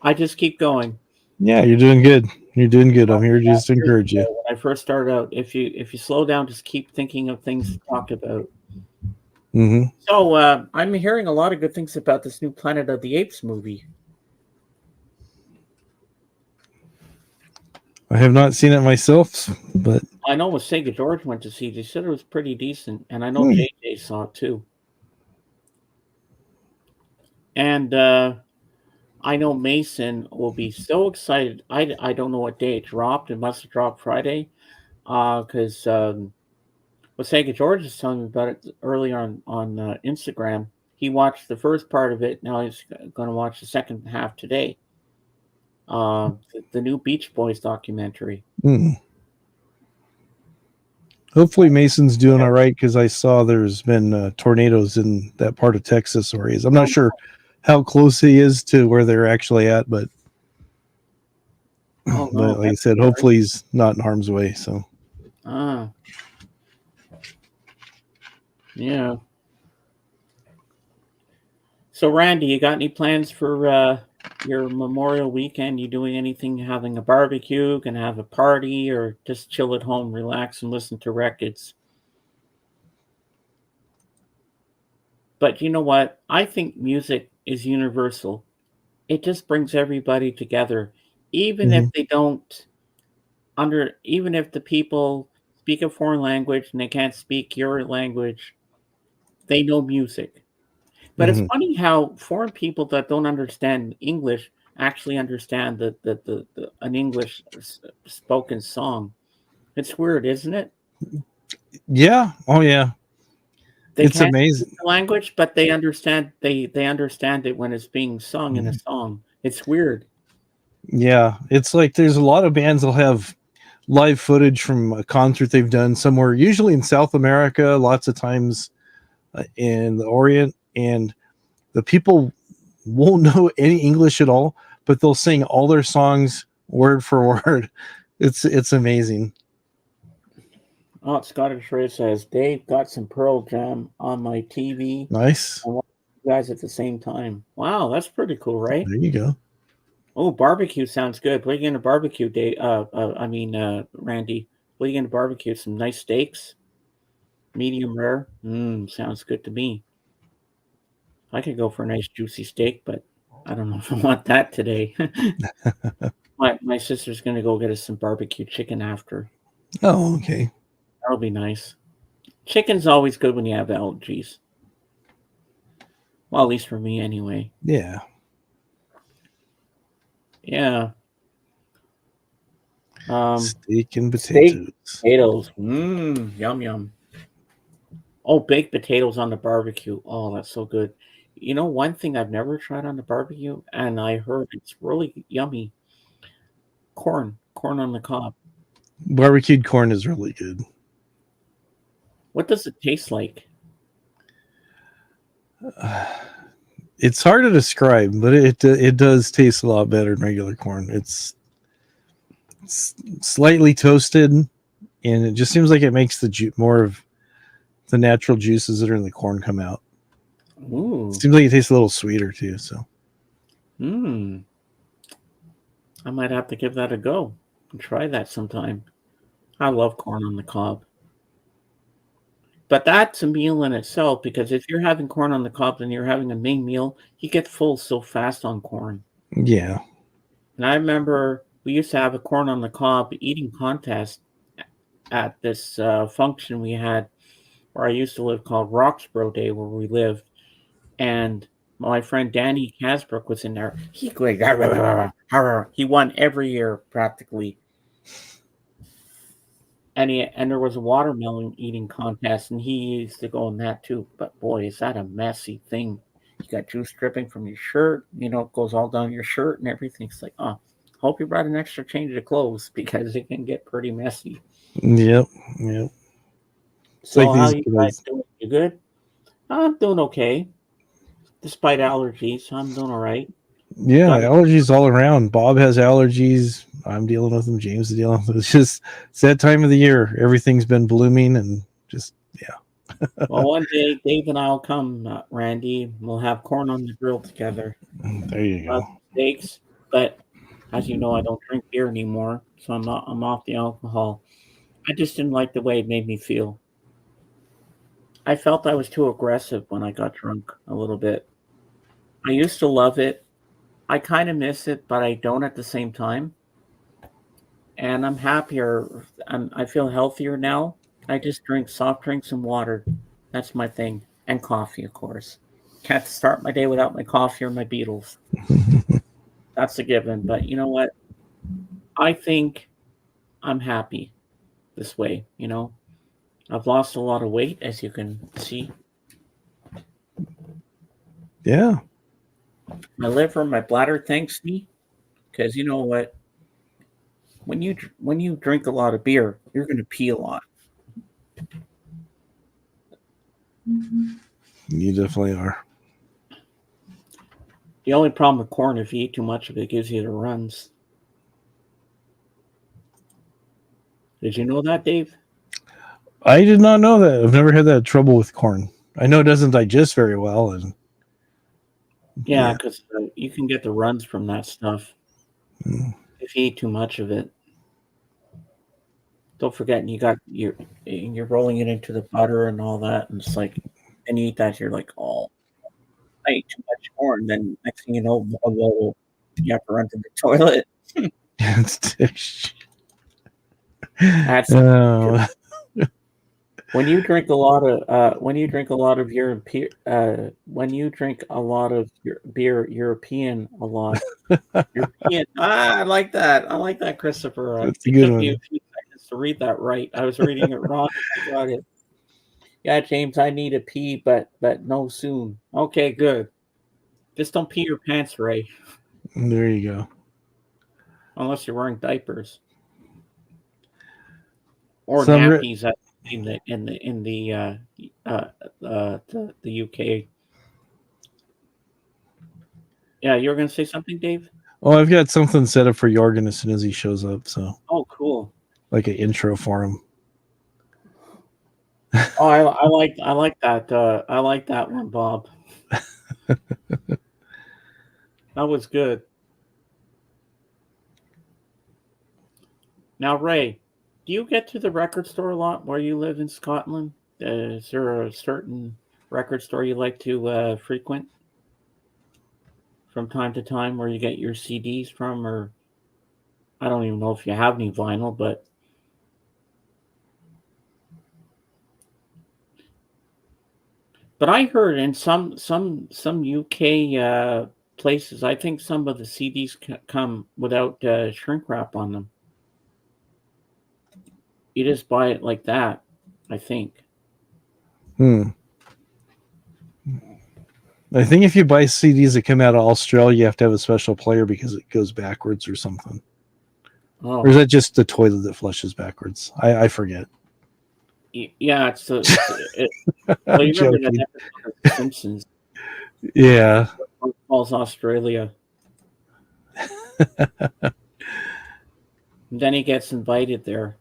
I just keep going. Yeah, you're doing good. You're doing good. I'm Like here just to years encourage you. ago when I first started out, if you slow down, just keep thinking of things to talk about. Hmm. So I'm hearing a lot of good things about this new Planet of the Apes movie. I have not seen it myself, but I know when Sega George went to see it, they said it was pretty decent, and I know hmm, JJ saw it too. And I know Mason will be so excited. I don't know what day it dropped. It must have dropped Friday. Because what Sega George is telling me about it earlier on Instagram. He watched the first part of it. Now he's going to watch the second half today. The new Beach Boys documentary. hmm. Hopefully Mason's doing all right because I saw there's been tornadoes in that part of Texas where he is. I'm not Oh, sure how close he is to where they're actually at, but oh no, like I that's said, scary. hopefully he's not in harm's way. So Ah, yeah. So Randy, you got any plans for your Memorial weekend? You doing anything? Having a barbecue? Gonna have a party, or just chill at home, relax, and listen to records? But you know what? I think music is universal. It just brings everybody together, even if hmm. they don't even if the people speak a foreign language and they can't speak your language, they know music. But it's Hmm. funny how foreign people that don't understand English actually understand the an English spoken song. It's weird, isn't it? Yeah. Oh yeah. They It's can't speak amazing. the language, but they understand it when it's being sung in a Mhm. song. It's weird. Yeah. It's like there's a lot of bands that'll have live footage from a concert they've done somewhere, usually in South America, lots of times in the Orient, and the people won't know any English at all, but they'll sing all their songs word for word. It's amazing. Oh, Scottish Ray says Dave got some Pearl Jam on my TV Nice. and watched you guys at the same time. Wow, that's pretty cool, right? There you go. Oh, barbecue sounds good. What are you gonna barbecue, Dave? Randy. What are you gonna barbecue? Some nice steaks, medium rare. Sounds good to me. I could go for a nice juicy steak, but I don't know if I want that today. My sister's gonna go get us some barbecue chicken after. Oh, okay. That'll be nice. Chicken's always good when you have allergies. Well, at least for me, anyway. Yeah. Yeah. Um, Steak and steak, potatoes. potatoes. Yum yum. Oh, baked potatoes on the barbecue. Oh, that's so good. You know, one thing I've never tried on the barbecue, and I heard it's really yummy. Corn on the cob. Barbecued corn is really good. What does it taste like? It's hard to describe, but it does taste a lot better than regular corn. It's slightly toasted, and it just seems like it makes more of the natural juices that are in the corn come out. It Ooh, seems like it tastes a little sweeter too. So mmm. I might have to give that a go and try that sometime. I love corn on the cob. But that's a meal in itself because if you're having corn on the cob and you're having a main meal, you get full so fast on corn. yeah, And I remember we used to have a corn on the cob eating contest at this function we had where I used to live called Roxborough Day, where we lived. And my friend Danny Casbrook was in there. He won every year practically. And there was a watermelon eating contest, and he used to go in that too. But boy, is that a messy thing! You got juice dripping from your shirt. You know, it goes all down your shirt and everything. It's like, oh, hope you brought an extra change of clothes because it can get pretty messy. yep, yep. It's like So, how these you guys guys. doing? You good? I'm doing okay, despite allergies. I'm doing all right. Yeah, Got it. allergies all around. Bob has allergies. I'm dealing with them. James is dealing with them. It's just it's that time of the year. Everything's been blooming and just yeah. Well, one day Dave and I'll come, Randy. We'll have corn on the grill together. There you We'll have go. some steaks, but as you know, I don't drink beer anymore, so I'm off the alcohol. I just didn't like the way it made me feel. I felt I was too aggressive when I got drunk a little bit. I used to love it. I kind of miss it, but I don't at the same time. And I'm happier. I feel healthier now. I just drink soft drinks and water. That's my thing. And coffee, of course. Can't start my day without my coffee or my Beatles. That's a given. But you know what? I think I'm happy this way, you know? I've lost a lot of weight, as you can see. Yeah. My liver, my bladder thanks me because you know what? When you drink a lot of beer, you're going to pee a lot. You definitely are. The only problem with corn, if you eat too much of it, gives you the runs. Did you know that, Dave? I did not know that. I've never had that trouble with corn. I know it doesn't digest very well, and Yeah, yeah. because you can get the runs from that stuff Mm. if you eat too much of it. Don't forget, you're rolling it into the butter and all that, and it's like, and you eat that, you're like, oh, I ate too much corn. Then next thing you know, blah, blah, blah, you have to run to the toilet. That's Oh, When you drink a lot of when you drink a lot of when you drink a lot of your beer European a lot. European. I like that. I like that, Christopher. That's a It good took me a one. few seconds to read that right. I was reading it wrong. I got it. Yeah, James, I need a pee, but no soon. Okay, good. Just don't pee your pants, Ray, There you go. unless you're wearing diapers or Some re- nappies uh, the UK. Yeah, you were gonna say something, Dave? Oh, I've got something set up for Jorgen as soon as he shows up. So, Oh, cool. like an intro for him. Oh, I like that. I like that one, Bob. That was good. Now, Ray, do you get to the record store a lot where you live in Scotland? Is there a certain record store you like to frequent from time to time where you get your CDs from? Or I don't even know if you have any vinyl, but I heard in some UK places, I think some of the CDs come without shrink wrap on them. You just buy it like that, I think. Hmm. I think if you buy CDs that come out of Australia, you have to have a special player because it goes backwards or something. Or is Oh, that just the toilet that flushes backwards? I forget. yeah, well, I'm you remember that joking. episode of The Simpsons? Yeah. Calls Australia. And then he gets invited there,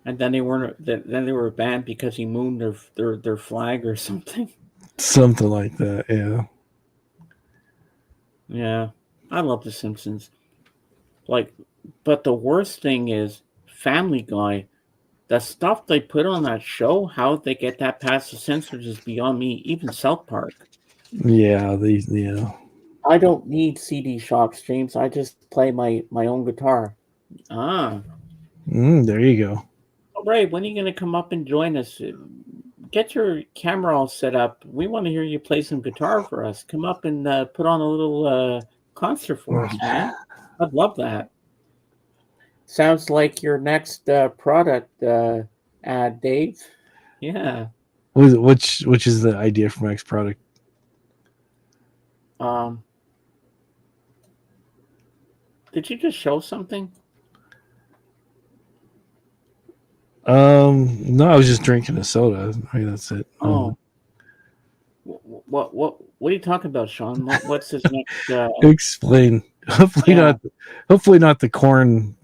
and then they weren't. Then they were banned because he mooned their flag or something. Something like that. Yeah. Yeah, I love The Simpsons. Like, but the worst thing is Family Guy. The stuff they put on that show, how they get that past the censors is beyond me. Even South Park. Yeah. Yeah. I don't need CD shops, James. I just play my own guitar. Ah, There you go. all right. When are you going to come up and join us? Get your camera all set up. We want to hear you play some guitar for us. Come up and put on a little concert for us, man. I'd love that. Sounds like your next product ad, Dave. Yeah. Which is the idea for Max product? Um, did you just show something? No, I was just drinking a soda. I mean, that's it. Oh, what are you talking about, Sean? What's his next? Explain. Hopefully Yeah, not. Hopefully not the corn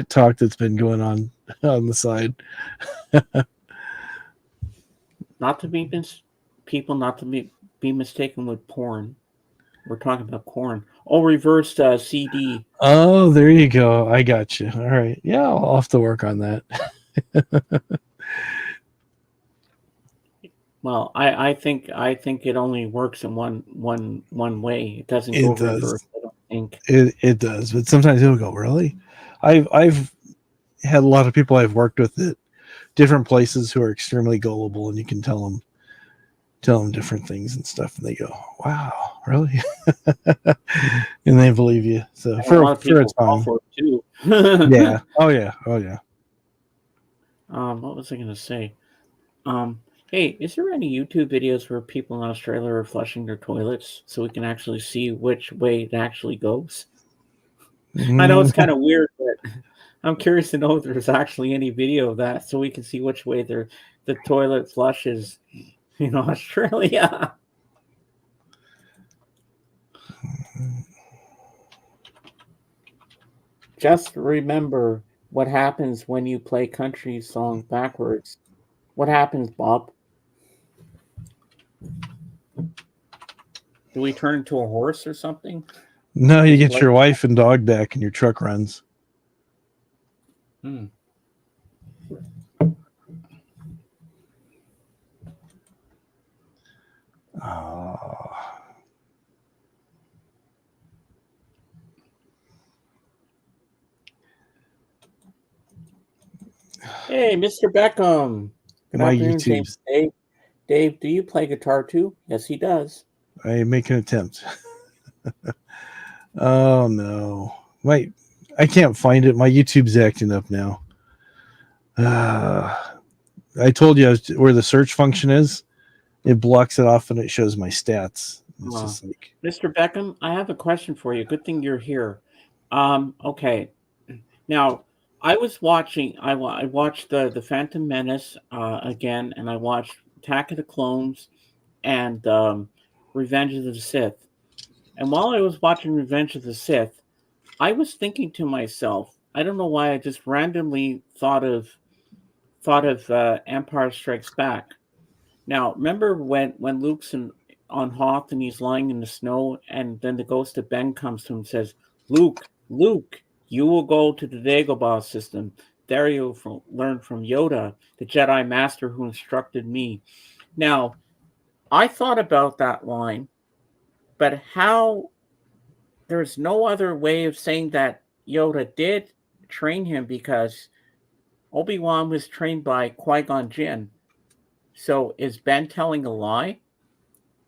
talk that's been going on the side. not to be people not to be mistaken with porn. We're talking about corn. Oh, reversed CD. Oh, there you go. I got you. All right. Yeah, I'll have to work on that. Well, I think it only works in one way. It doesn't go It reverse. does. I don't think. It does. But sometimes it'll go, really? I've had a lot of people I've worked with at different places who are extremely gullible, and you can tell them different things and stuff, and they go, "Wow, really?" And they believe you. So And a lot of for a people fall time, for it too. yeah. Oh yeah. Oh yeah. What was I gonna say? Um, hey, is there any YouTube videos where people in Australia are flushing their toilets so we can actually see which way it actually goes? I know it's Mm, kind of weird, but I'm curious to know if there's actually any video of that so we can see which way the toilet flushes in Australia. Just remember what happens when you play country song backwards. What happens, Bob? Do we turn into a horse or something? no, you Is it get like your wife and dog back, and your truck runs. hmm. Oh, Hey, Mr. Beckham. Good My afternoon, James. YouTubes. Dave, do you play guitar too? Yes, he does. I make an attempt. Oh no. Wait, I can't find it. My YouTube's acting up now. I told you where the search function is. It blocks it off and it shows my stats. It's Uh, just like, Mr. Beckham, I have a question for you. Good thing you're here. Okay. Now, I was watching. I watched the Phantom Menace again, and I watched Attack of the Clones and Revenge of the Sith. And while I was watching Revenge of the Sith, I was thinking to myself, I don't know why I just randomly thought of Empire Strikes Back. Now, remember when Luke's on Hoth and he's lying in the snow, and then the ghost of Ben comes to him and says, "Luke, Luke, you will go to the Dagobah system. There you'll learn from Yoda, the Jedi Master who instructed me." Now, I thought about that line, but how? There's no other way of saying that Yoda did train him because Obi-Wan was trained by Qui-Gon Jinn. So is Ben telling a lie?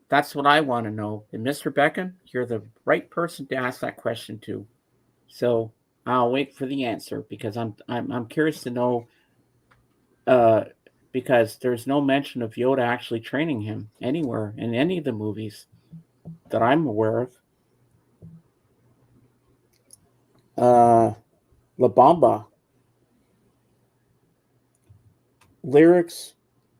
That's what I want to know. And Mr. Beckham, you're the right person to ask that question to. So I'll wait for the answer because I'm curious to know uh because there's no mention of Yoda actually training him anywhere in any of the movies that I'm aware of. La Bamba lyrics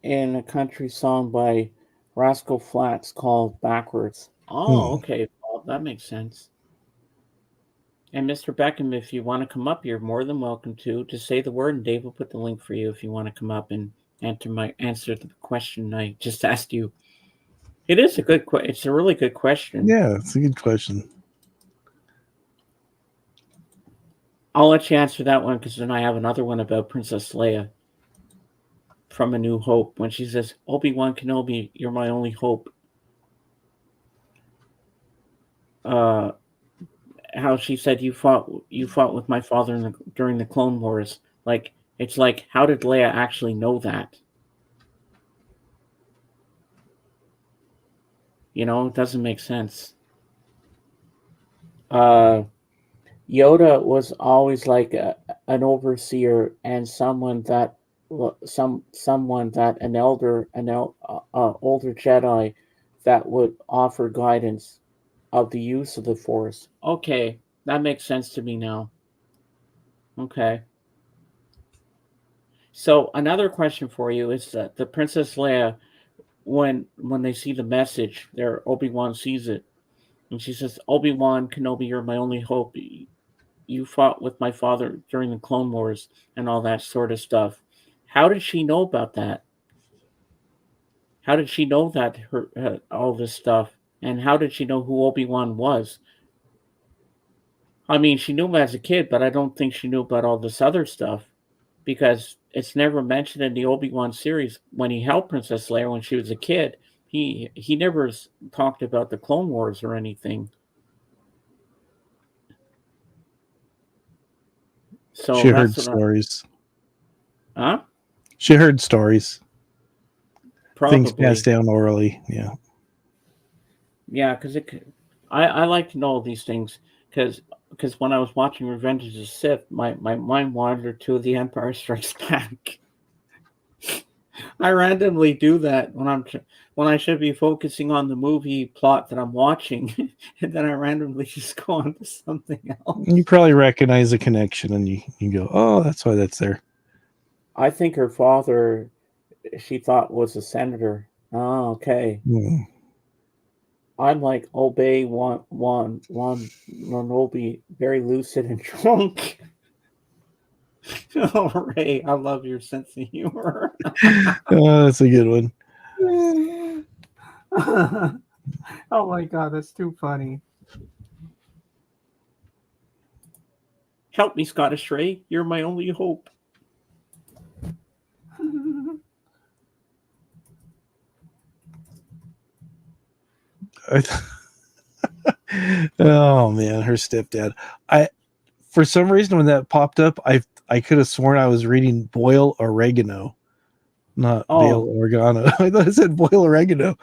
in a country song by Rascal Flatts called Backwards. Oh, hmm. okay. Well, that makes sense. And Mr. Beckham, if you want to come up, you're more than welcome to. Just say the word, and Dave will put the link for you if you want to come up and answer the question I just asked you. It is a good It's a really good question. Yeah, it's a good question. I'll let you answer that one because then I have another one about Princess Leia from A New Hope when she says, "Obi-Wan Kenobi, you're my only hope." Uh, how she said you fought with my father during the Clone Wars. Like it's like how did Leia actually know that? It doesn't make sense. Uh, Yoda was always like an overseer and someone that older Jedi that would offer guidance of the use of the Force. Okay, that makes sense to me now. Okay. So another question for you is that the Princess Leia, when they see the message, there Obi-Wan sees it, and she says, "Obi-Wan Kenobi, you're my only hope. You fought with my father during the Clone Wars and all that sort of stuff." How did she know about that? How did she know that all this stuff? And how did she know who Obi-Wan was? I mean, she knew him as a kid, but I don't think she knew about all this other stuff because it's never mentioned in the Obi-Wan series when he helped Princess Leia when she was a kid. He never talked about the Clone Wars or anything. So She heard that's what stories. huh? She heard stories. Things passed Probably. down orally. Yeah. Yeah, because I like to know these things because when I was watching Revenge of the Sith, my mind wandered to The Empire Strikes Back. I randomly do that when I should be focusing on the movie plot that I'm watching, and then I randomly just go on to something You else. probably recognize the connection and you go, oh, that's why that's there. I think her father, she thought was a senator. Oh, okay. Hmm. I'm like obey one Obi, very lucid and drunk. Oh, Ray, I love your sense of humor. Oh, that's a good one. Oh my god, that's too funny. Help me, Scottish Ray. You're my only hope. Oh man, her stepdad. I For some reason when that popped up, I could have sworn I was reading boil oregano, not bail Oh, oregano. I thought it said boil oregano.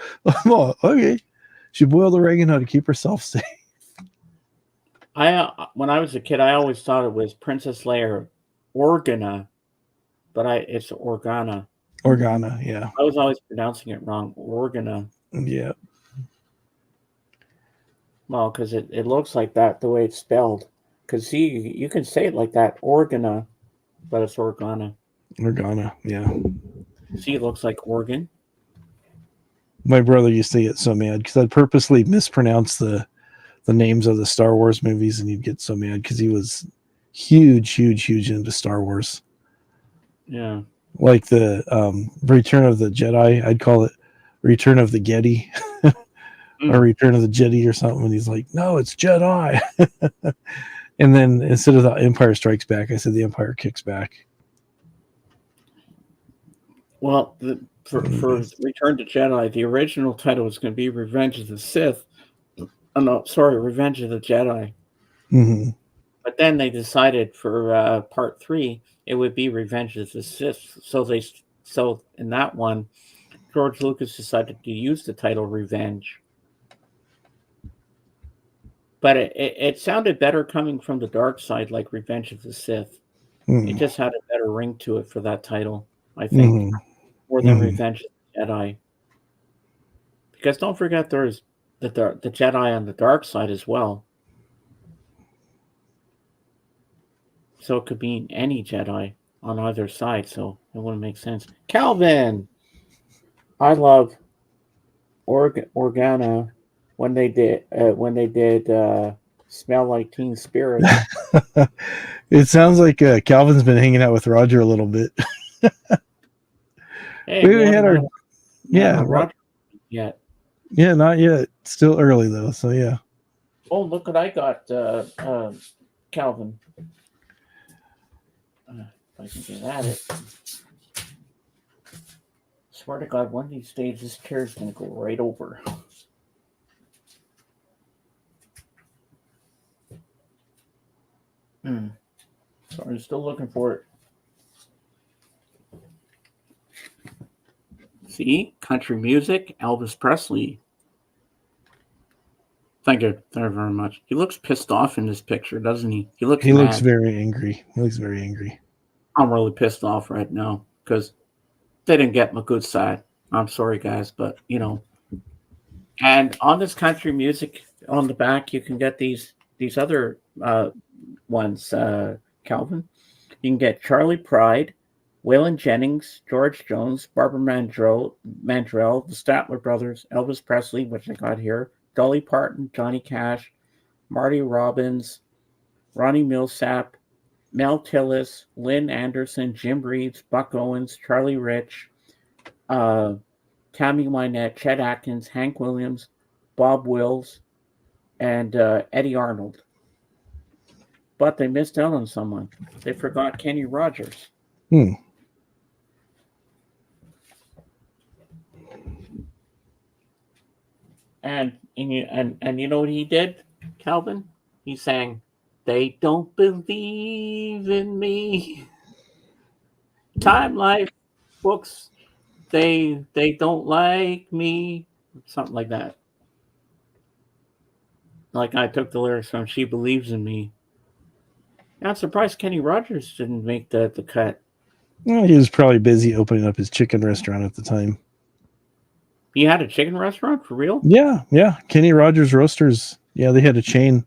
Oh, okay. She boiled oregano to keep herself safe. when I was a kid, I always thought it was Princess Leia Organa, but it's Organa. Organa, yeah. I was always pronouncing it wrong, Organa. Yeah. Well, because it looks like that the way it's spelled. Because see, you can say it like that, Organa, but it's Organa. Organa, yeah. See, it looks like organ. My brother used to get so mad because I'd purposely mispronounce the names of the Star Wars movies, and he'd get so mad because he was huge into Star Wars. Yeah. Like the Return of the Jedi, I'd call it Return of the Getty or Return of the Jedi or something. And he's like, no, it's Jedi. And then instead of the Empire Strikes Back, I said the Empire Kicks Back. Well, for Return to Jedi, the original title was going to be Revenge of the Sith. Oh, no, sorry, Revenge of the Jedi. Mm-hmm. But then they decided for part 3 it would be Revenge of the Sith. So in that one, George Lucas decided to use the title Revenge. But it sounded better coming from the dark side, like Revenge of the Sith. It just had a better ring to it for that title, I think, more than Revenge of the Jedi. Because don't forget, there's the Jedi on the dark side as well. So it could mean any Jedi on either side. So it wouldn't make sense. Calvin, I love Organa when they did Smell Like Teen Spirit. It sounds like Calvin's been hanging out with Roger a little bit. Hey, We had our yeah, Roger yet. yeah, not yet. Still early though, so yeah. Oh, look what I got, Calvin. If I can get at it. Swear to God, one of these days this chair's gonna go right over. So I'm still looking for it. See, country music, Elvis Presley. Thank you very much. He looks pissed off in this picture, doesn't he? He looks He looks mad. very angry. He looks very angry. I'm really pissed off right now because they didn't get my good side. I'm sorry, guys, but you know. And on this country music, on the back, you can get these other ones, Calvin. You can get Charlie Pride, Waylon Jennings, George Jones, Barbara Mandrell, the Statler Brothers, Elvis Presley, which I got here, Dolly Parton, Johnny Cash, Marty Robbins, Ronnie Millsap, Mel Tillis, Lynn Anderson, Jim Reeves, Buck Owens, Charlie Rich, uh, Tammy Wynette, Chet Atkins, Hank Williams, Bob Wills, and Eddie Arnold. But they missed out on someone. They forgot Kenny Rogers. And you know what he did, Calvin? He sang, "They don't believe in me." Time Life books, they don't like me. Something like that. Like I took the lyrics from "She Believes in Me." I'm surprised Kenny Rogers didn't make the cut. Well, he was probably busy opening up his chicken restaurant at the time. He had a chicken restaurant for real? Yeah. Kenny Rogers Roasters. Yeah, they had a chain.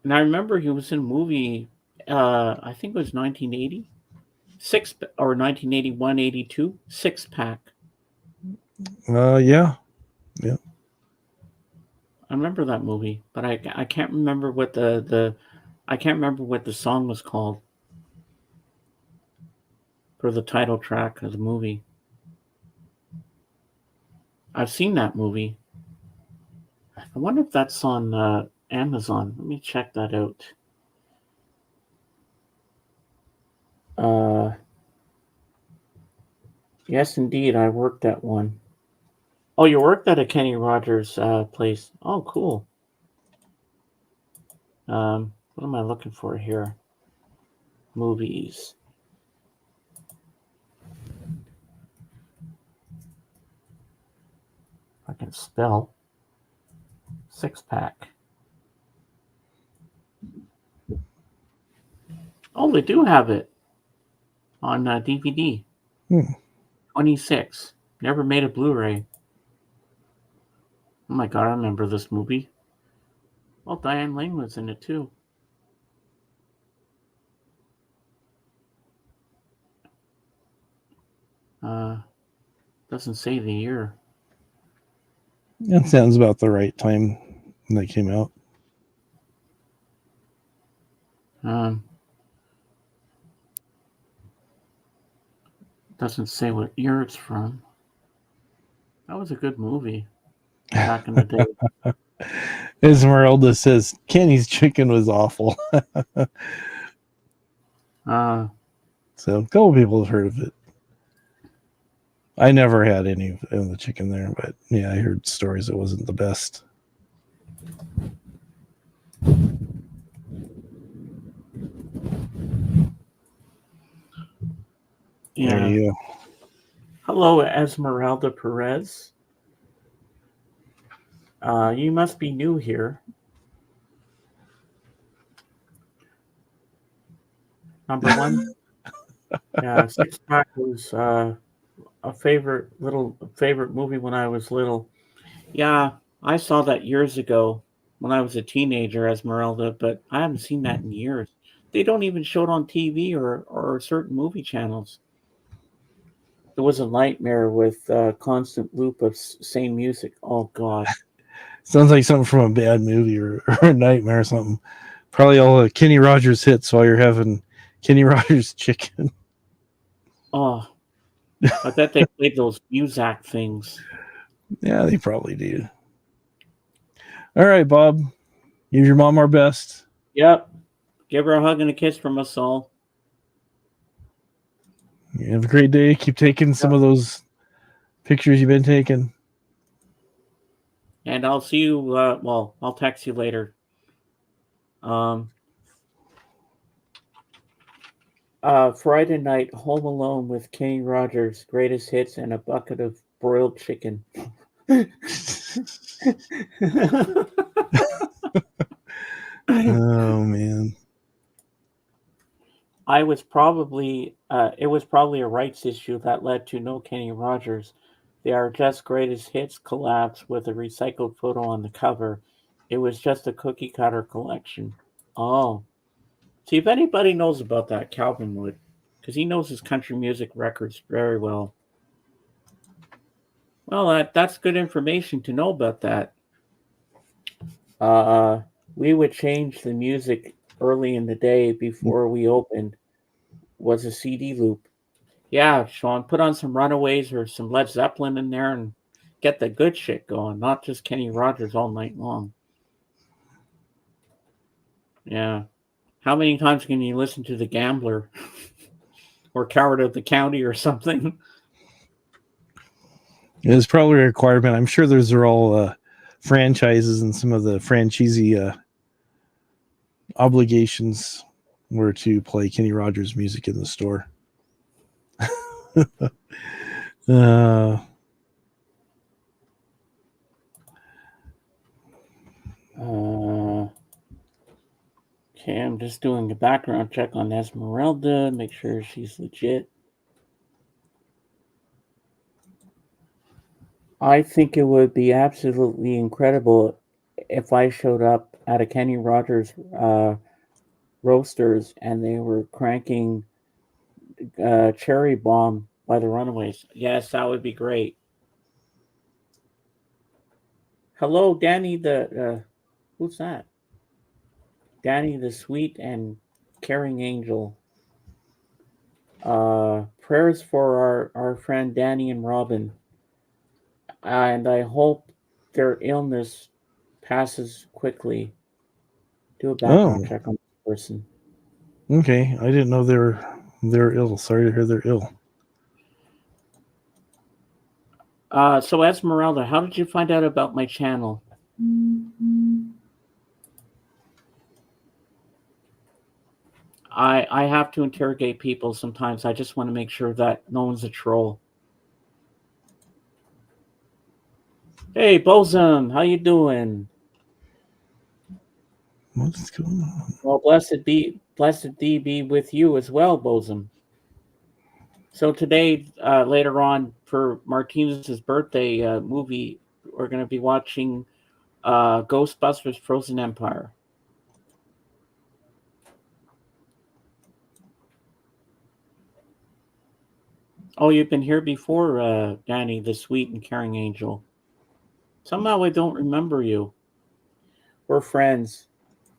And I remember he was in a movie. I think it was 1980, or 1981, 82, Six Pack. Yeah. I remember that movie, but I can't remember what I can't remember what the song was called for the title track of the movie. I've seen that movie. I wonder if that's on Amazon. Let me check that out. Uh, yes, indeed, I worked at one. Oh, you worked at a Kenny Rogers place. Oh, cool. What am I looking for here? movies. I can spell six pack. Oh, they do have it on DVD. Hmm. 26. Never made a Blu-ray. Oh my god, I remember this movie. Well, Diane Lane was in it too. Uh, doesn't say the year. That sounds about the right time when they came out. Um, doesn't say what year it's from. That was a good movie back in the day. Esmeralda says Kenny's chicken was awful. Uh, So a couple people have heard of it. I never had any of the chicken there, but yeah, I heard stories it wasn't the best. There yeah. you go. Hello, Esmeralda Perez. You must be new here. Number one. Yeah, Six Pack was a favorite movie when I was little. Yeah, I saw that years ago when I was a teenager, Esmeralda, but I haven't seen that in years. They don't even show it on TV or certain movie channels. It was a nightmare with constant loop of same music. Oh God. Sounds like something from a bad movie or a nightmare or something. Probably all the Kenny Rogers hits while you're having Kenny Rogers chicken. Oh, I bet they played those Muzak things. Yeah, they probably do. All right, Bob. Give your mom our best. Yep. Give her a hug and a kiss from us all. You have a great day. Keep taking some Yep. of those pictures you've been taking. And I'll see you. Well, I'll text you later. Um, Friday night, Home Alone with Kenny Rogers, greatest hits, and a bucket of broiled chicken. Oh man. It was probably a rights issue that led to no Kenny Rogers. They are just greatest hits collabs with a recycled photo on the cover. It was just a cookie cutter collection. Oh, see if anybody knows about that, Calvin would, because he knows his country music records very well. Well, that's good information to know about that. Uh, we would change the music early in the day before we opened was a CD loop. Yeah, Sean, put on some Runaways or some Led Zeppelin in there and get the good shit going, not just Kenny Rogers all night long. Yeah. How many times can you listen to The Gambler or Coward of the County or something? It's probably a requirement. I'm sure those are all franchises and some of the franchisee obligations were to play Kenny Rogers music in the store. uh, Uh, okay, I'm just doing a background check on Esmeralda, make sure she's legit. I think it would be absolutely incredible if I showed up at a Kenny Rogers roasters and they were cranking Cherry Bomb by the Runaways. Yes, that would be great. Hello, Danny who's that? Danny the sweet and caring angel. Prayers for our friend Danny and Robin. And I hope their illness passes quickly. Do a background oh, check on this person. okay. I didn't know they're ill. Sorry to hear they're ill. So Esmeralda, how did you find out about my channel? I have to interrogate people sometimes. I just want to make sure that no one's a troll. Hey, Bosom, how you doing? What's going on? Well, blessed be with you as well, Bosom. So today, later on for Martinez's birthday movie, we're going to be watching Ghostbusters: Frozen Empire. Oh, you've been here before, Danny, the sweet and caring angel. Somehow I don't remember you. We're friends.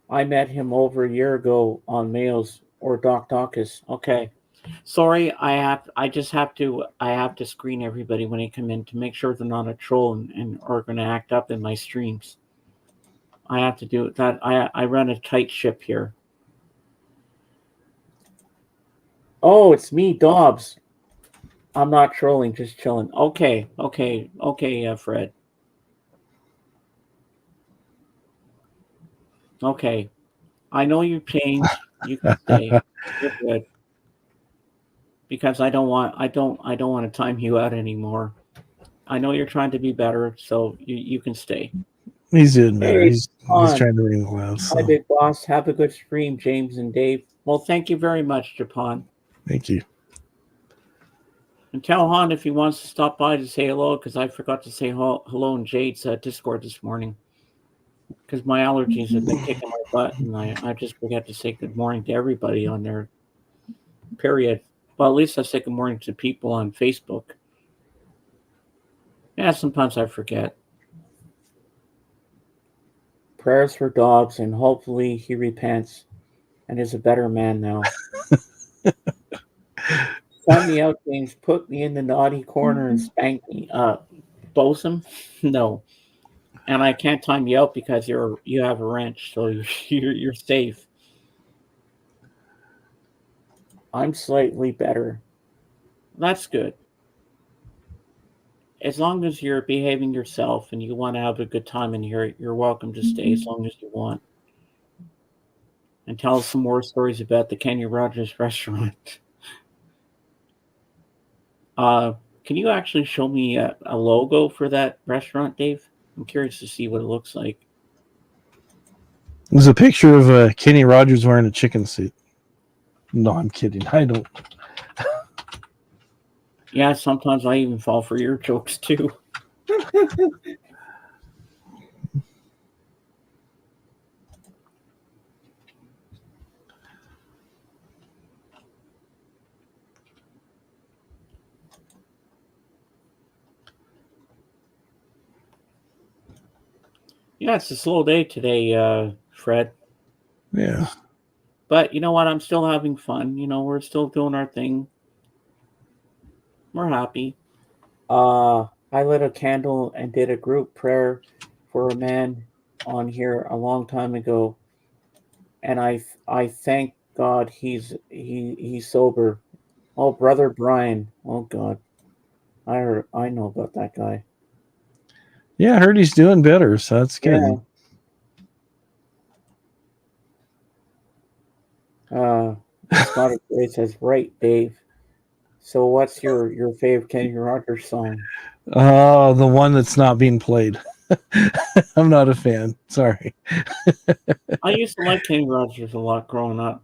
I met him over a year ago on Mails or Doc Docus. Okay. Sorry, I have to screen everybody when they come in to make sure they're not a troll and are gonna act up in my streams. I have to do that. I run a tight ship here. Oh, it's me, Dobbs. I'm not trolling, just chilling. Okay, Fred. Okay, I know you've changed. You can stay. You're good because I don't want to time you out anymore. I know you're trying to be better, so you can stay. He's doing better. Hey, He's on. trying to ring the loud. Hi, So big boss. Have a good stream, James and Dave. Well, thank you very much, Japan. thank you. And tell Han if he wants to stop by to say hello, because I forgot to say hello in Jade's Discord this morning. Because my allergies have been kicking my butt, and I just forget to say good morning to everybody on there, period. Well, at least I say good morning to people on Facebook. Yeah, sometimes I forget. Prayers for Dobbs, and hopefully he repents and is a better man now. Time me out, James. Put me in the naughty corner and spank me. Bosun? No. And I can't time you out because you have a wrench, so you're safe. I'm slightly better. That's good. As long as you're behaving yourself and you want to have a good time in here, you're welcome to stay as long as you want. And tell us some more stories about the Kenny Rogers restaurant. Uh, can you actually show me a logo for that restaurant, Dave? I'm curious to see what it looks like. There's a picture of Kenny Rogers wearing a chicken suit. No, I'm kidding. I don't. Yeah, sometimes I even fall for your jokes too. Yeah, it's a slow day today, Fred. Yeah. But you know what? I'm still having fun. You know, we're still doing our thing. We're happy. I lit a candle and did a group prayer for a man on here a long time ago, and I thank God he's sober. Oh, brother Brian. Oh God, I know about that guy. Yeah, I heard he's doing better, so that's Yeah. good. Uh, Scottish Ray says, right, Dave. So what's your favorite Kenny Rogers song? The one that's not being played. I'm not a fan. Sorry. I used to like Kenny Rogers a lot growing up.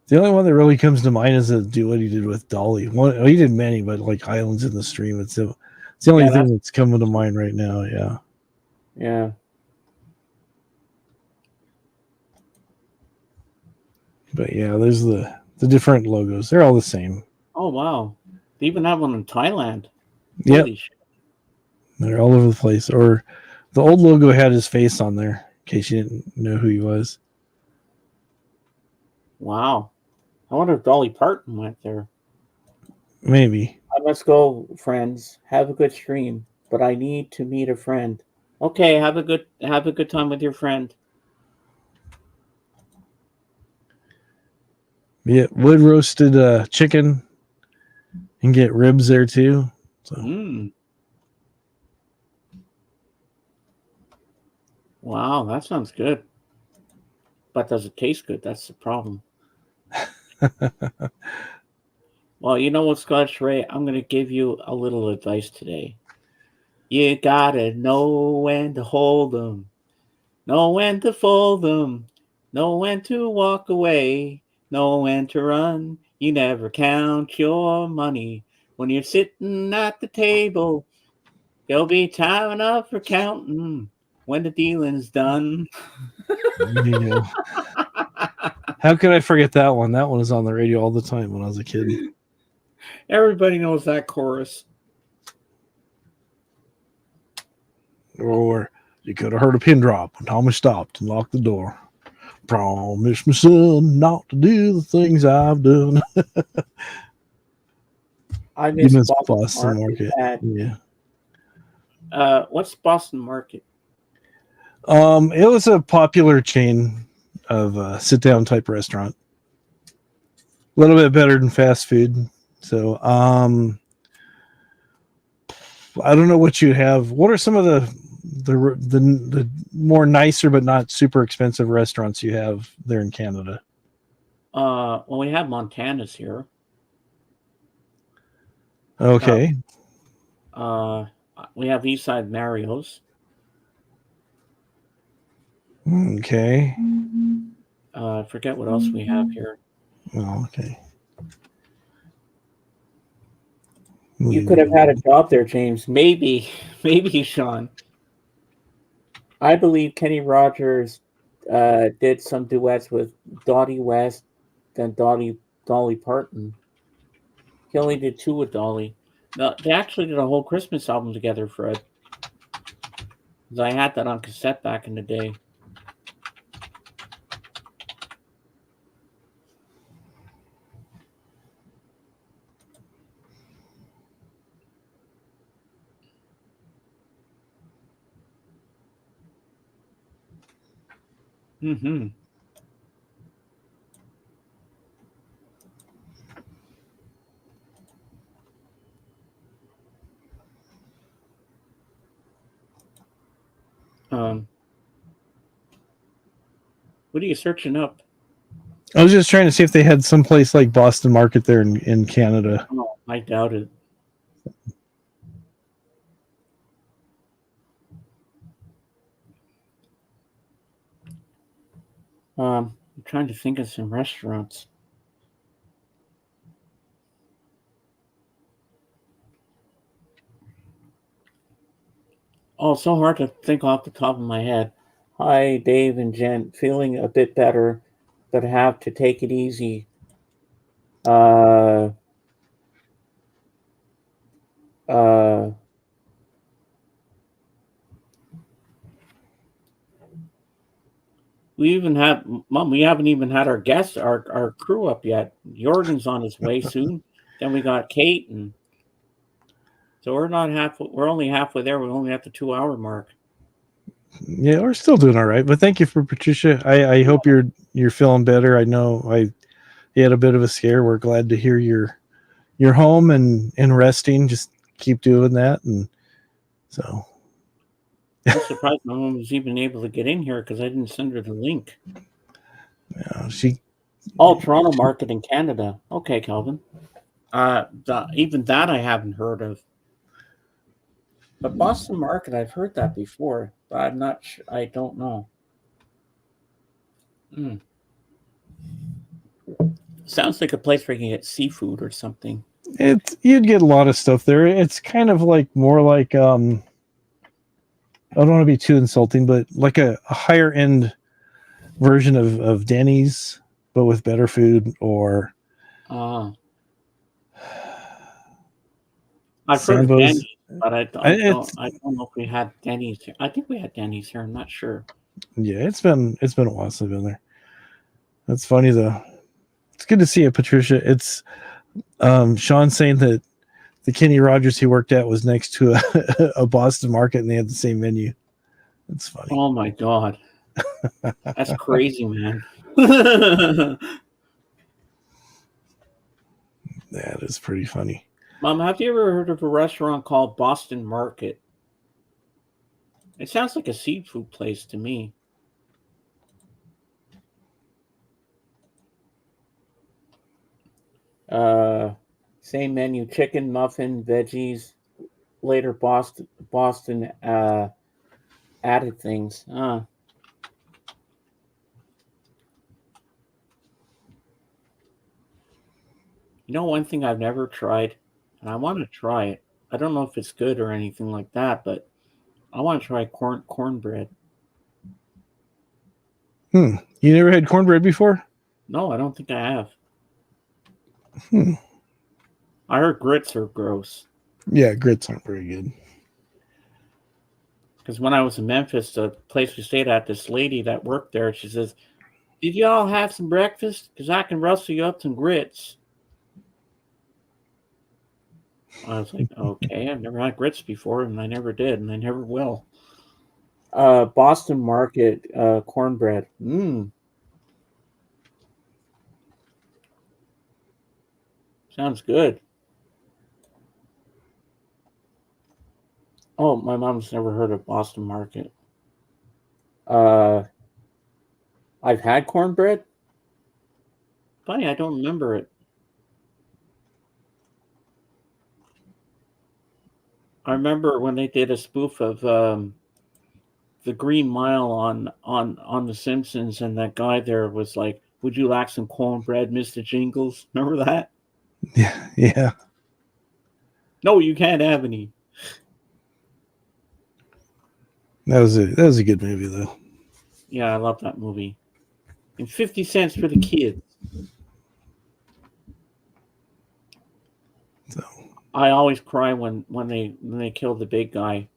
The only one that really comes to mind is do what he did with Dolly. He did many, but like Islands in the Stream, it's the only Yeah, thing that's that's coming to mind right now. Yeah, yeah. but yeah, there's the different logos. They're all the same. Oh wow. They even have one in Thailand. Yep, Holy shit. they're all over the place. Or the old logo had his face on there, in case you didn't know who he was. Wow. I wonder if Dolly Parton went there. Maybe. I must go, friends. Have a good stream. But I need to meet a friend. Okay, have a good time with your friend. Yeah, wood roasted chicken and get ribs there too. So Mm. Wow, that sounds good. But does it taste good? That's the problem. Well, you know what, Scotch Ray? I'm going to give you a little advice today. You gotta know when to hold 'em, know when to fold 'em, know when to walk away, know when to run. You never count your money when you're sitting at the table. There'll be time enough for counting when the dealing's done. Yeah. How could I forget that one? That one was on the radio all the time when I was a kid. Everybody knows that chorus. Or you could have heard a pin drop when Thomas stopped and locked the door. Promise me, son, not to do the things I've done. I You miss miss Boston Boston Market. Market. Yeah. What's Boston Market? It was a popular chain of sit down type restaurant. A little bit better than fast food. So, I don't know what you have. What are some of the more nicer but not super expensive restaurants you have there in Canada? Well, we have Montana's here. Uh, Okay. uh, we have Eastside Mario's. Okay. I forget what else we have here. Oh, okay. You could have had a job there, James. Maybe, maybe, Sean. I believe Kenny Rogers did some duets with Dottie West and Dolly Parton. He only did two with Dolly. No, they actually did a whole Christmas album together, Fred. 'Cause I had that on cassette back in the day. Mm-hmm. Um, what are you searching up? I was just trying to see if they had some place like Boston Market there in Canada. Oh, I doubt it. I'm trying to think of some restaurants. Oh, it's so hard to think off the top of my head. Hi, Dave and Jen. Feeling a bit better, but have to take it easy. Uh, uh, we even have, Mom, we haven't even had our guests, our crew up yet. Jordan's on his way soon. Then we got Kate, and so we're not half. We're only halfway there. We're only at the 2 hour mark. Yeah, we're still doing all right. But thank you for Patricia. I hope you're feeling better. I know you had a bit of a scare. We're glad to hear you're home and resting. Just keep doing that. And so I'm surprised my mom was even able to get in here because I didn't send her the link. she Oh, Toronto market in Canada. Okay, Calvin. Even that I haven't heard of. But Boston market, I've heard that before, but I'm not. I don't know. Mm. Sounds like a place where you can get seafood or something. you'd get a lot of stuff there. It's kind of like more like I don't want to be too insulting, but like a higher end version of Denny's, but with better food, or Uh, I've heard of Sambo's. Denny's, but It's I don't know if we had Denny's here. I think we had Denny's here. I'm not sure. yeah, it's been a while since I've been there. That's funny though. It's good to see you, Patricia. It's Sean saying that the Kenny Rogers he worked at was next to a Boston market and they had the same menu. That's funny. Oh my god, that's crazy, man. Mom, That is pretty funny. have you ever heard of a restaurant called Boston Market? It sounds like a seafood place to me. Uh, Same menu: chicken, muffin, veggies. Later, Boston added things. You know, one thing I've never tried, and I want to try it. I don't know if it's good or anything like that, but I want to try cornbread. You never had cornbread before? No, I don't think I have. Hmm. I heard grits are gross. Yeah, grits aren't very good. Because when I was in Memphis, the place we stayed at, this lady that worked there, she says, "Did y'all have some breakfast? Because I can rustle you up some grits." I was like, "Okay, I've never had grits before, and I never did, and I never will." Boston Market cornbread. Sounds good. Oh, my mom's never heard of Boston Market. Uh, I've had cornbread. Funny, I don't remember it. I remember when they did a spoof of the Green Mile on The Simpsons, and that guy there was like, "Would you like some cornbread, Mister Jingles?" Remember that? Yeah, yeah. No, you can't have any. That was a good movie though. Yeah, I love that movie. And 50 cents for the kids. So I always cry when they kill the big guy.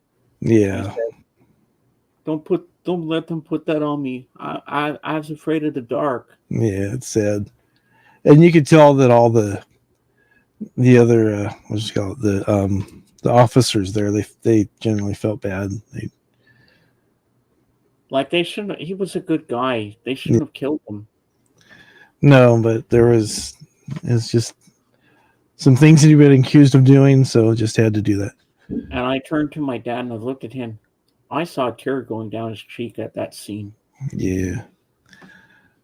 He yeah, said, don't let them put that on me. I was afraid of the dark." yeah, it's sad, and you could tell that all the other what's it called, the officers there, they generally felt bad. Like they shouldn't. He was a good guy. They Yeah, shouldn't have killed him. no, but there was it's just some things that he'd been accused of doing, so just had to do that. And I turned to my dad and I looked at him. I saw a tear going down his cheek at that scene. Yeah.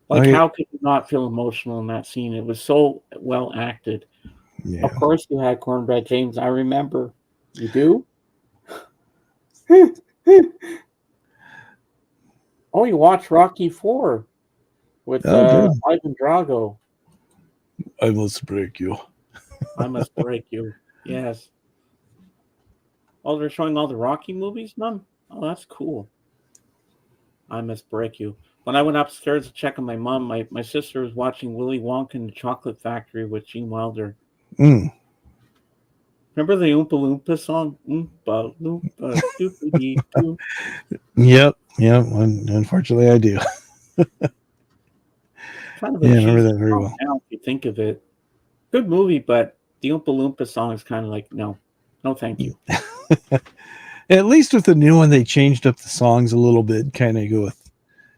Like, Okay. how could you not feel emotional in that scene? It was so well acted. Yeah. Of course, you had cornbread, James. I remember. You do? Oh, you watched Rocky 4 with Oh, good. Ivan Drago. I must break you. I must break you. Yes. Oh, they're showing all the Rocky movies, Mom? Oh, that's cool. I must break you. When I went upstairs to check on my mom, my sister was watching Willy Wonka and the Chocolate Factory with Gene Wilder. Mm. Remember the Oompa Loompa song? Oompa Loompa doopity doo. Yep. Yep. Unfortunately, I do. Kind of a Yeah, I remember cheesy that very song well. now if you think of it. Good movie, but the Oompa Loompa song is kind of like, no, no thank you. At least with the new one, they changed up the songs a little bit, kind of go with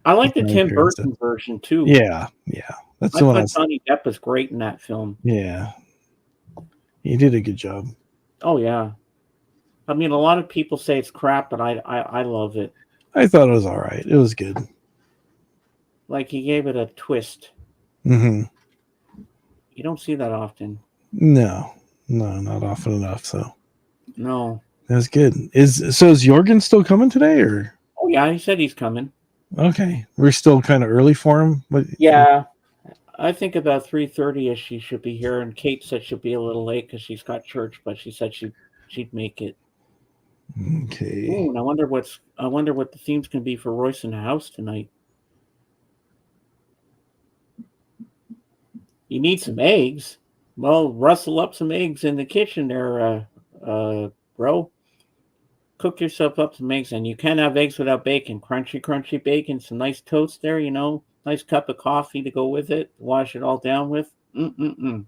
I the like the time Tim period stuff. Burton version too. Yeah. Yeah. That's I the one I thought was. Johnny Depp was great in that film. Yeah. He did a good job. Oh yeah. I mean, a lot of people say it's crap, but I love it. I thought it was all right. It was good. Like he gave it a twist. Hmm. You don't see that often. No. No, not often enough. So No. that's good. Is Jorgen still coming today, or Oh yeah, he said he's coming. okay? We're still kind of early for him. But Yeah, I think about 3:30 ish she should be here. And Kate said she'll be a little late because she's got church, but she said she'd make it. okay. Ooh, and I wonder what the theme's gonna be for Royce in the house tonight. You need some eggs. Well, rustle up some eggs in the kitchen there, bro. Cook yourself up some eggs, and you can't have eggs without bacon. Crunchy, crunchy bacon, some nice toast there, nice cup of coffee to go with it. Wash it all down with. Mm-mm-mm.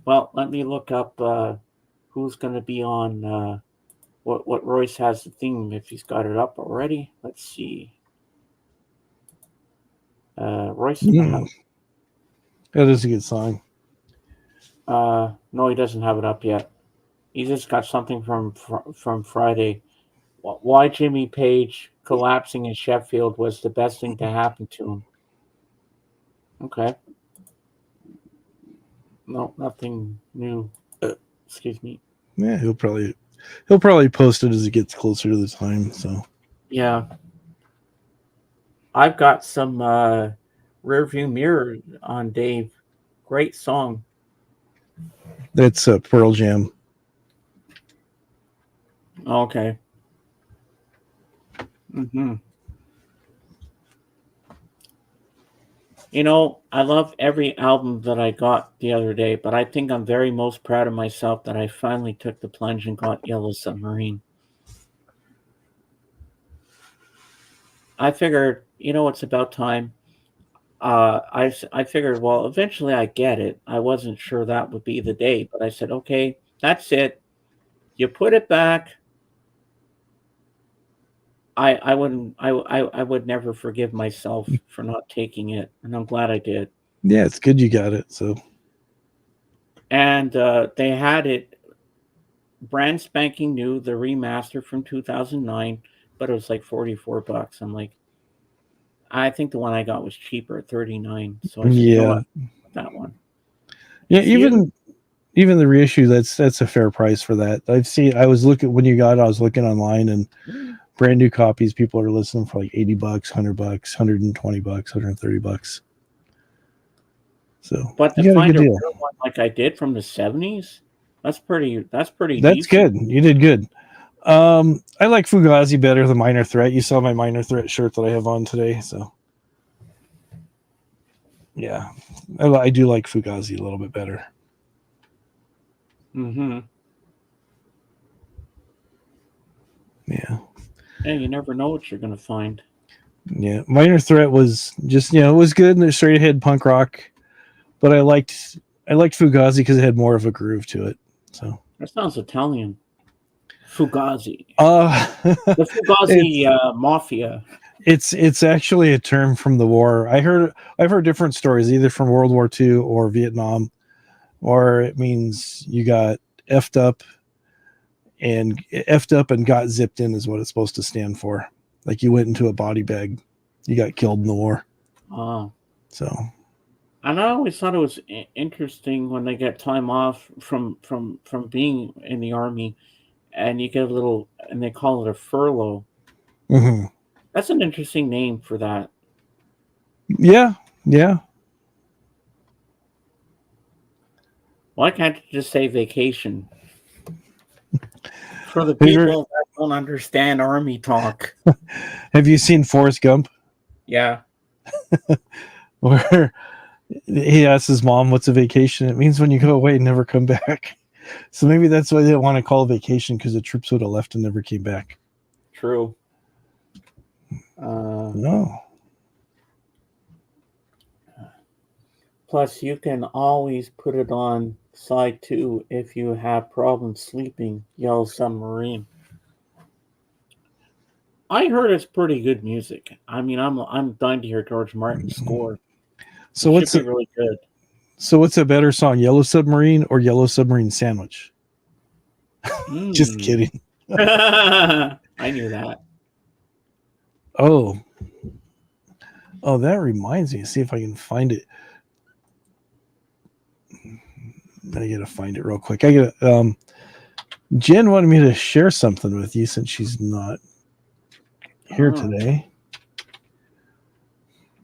Well, let me look up who's going to be on what Royce has the theme if he's got it up already. Let's see. Royce in the Mm, house. that is a good song. No, he doesn't have it up yet. He just got something from Friday. why Jimmy Page collapsing in Sheffield was the best thing to happen to him. Okay, no, nothing new. Excuse me. Yeah, he'll probably post it as it gets closer to the time. So Yeah, I've got some rear view mirror on Dave. Great song. that's Pearl Jam. Okay. Hmm. I love every album that I got the other day, but I think I'm very most proud of myself that I finally took the plunge and got Yellow Submarine. I figured, it's about time. I figured, well, eventually I get it. I wasn't sure that would be the day, but I said, okay, that's it. You put it back. I wouldn't. I would never forgive myself for not taking it, and I'm glad I did. Yeah, it's good you got it. So And they had it brand spanking new, the remaster from 2009, but it was like $44. I'm like, I think the one I got was cheaper at 39. So I said, you know yeah, what, that one. yeah. It's you. Even the reissue, that's a fair price for that. I've seen. I was looking when you got it. I was looking online, and brand new copies people are listening for like $80, $100, $120, $130. So But to you got a find good a deal. real one like I did from the 70s, that's pretty That's decent. good. You did good. I like Fugazi better than Minor Threat. You saw my Minor Threat shirt that I have on today, so yeah, I do like Fugazi a little bit better. Mm-hmm. Yeah, And you never know what you're gonna find. yeah. Minor Threat was just it was good and straight ahead punk rock, but I liked Fugazi because it had more of a groove to it. So That sounds Italian. Fugazi. uh The Fugazi it's Mafia. it's actually a term from the war. I've heard different stories either from World War II or Vietnam, or it means you got effed up and got zipped in is what it's supposed to stand for. Like you went into a body bag, you got killed in the war. Oh. So And I always thought it was interesting when they get time off from being in the army, and you get a little, and they call it a furlough. mhm. That's an interesting name for that. Yeah, yeah. Why can't you just say vacation? For the Have you, people that don't understand army talk. have you seen Forrest Gump Yeah, where he asks his mom, "What's a vacation?" It means when you go away and never come back. So maybe that's why they didn't want to call it vacation because the troops would have left and never came back. true. Uh, No. Plus, you can always put it on side two if you have problems sleeping. Yellow Submarine. I heard it's pretty good music. I mean, I'm dying to hear George Martin's score. So It should what's be really good. so what's a better song, Yellow Submarine or Yellow Submarine Sandwich? Just Mm. kidding. I knew that. Oh, oh, that reminds me. See if I can find it. I gotta find it real quick. I gotta. Jen wanted me to share something with you since she's not here Oh. today.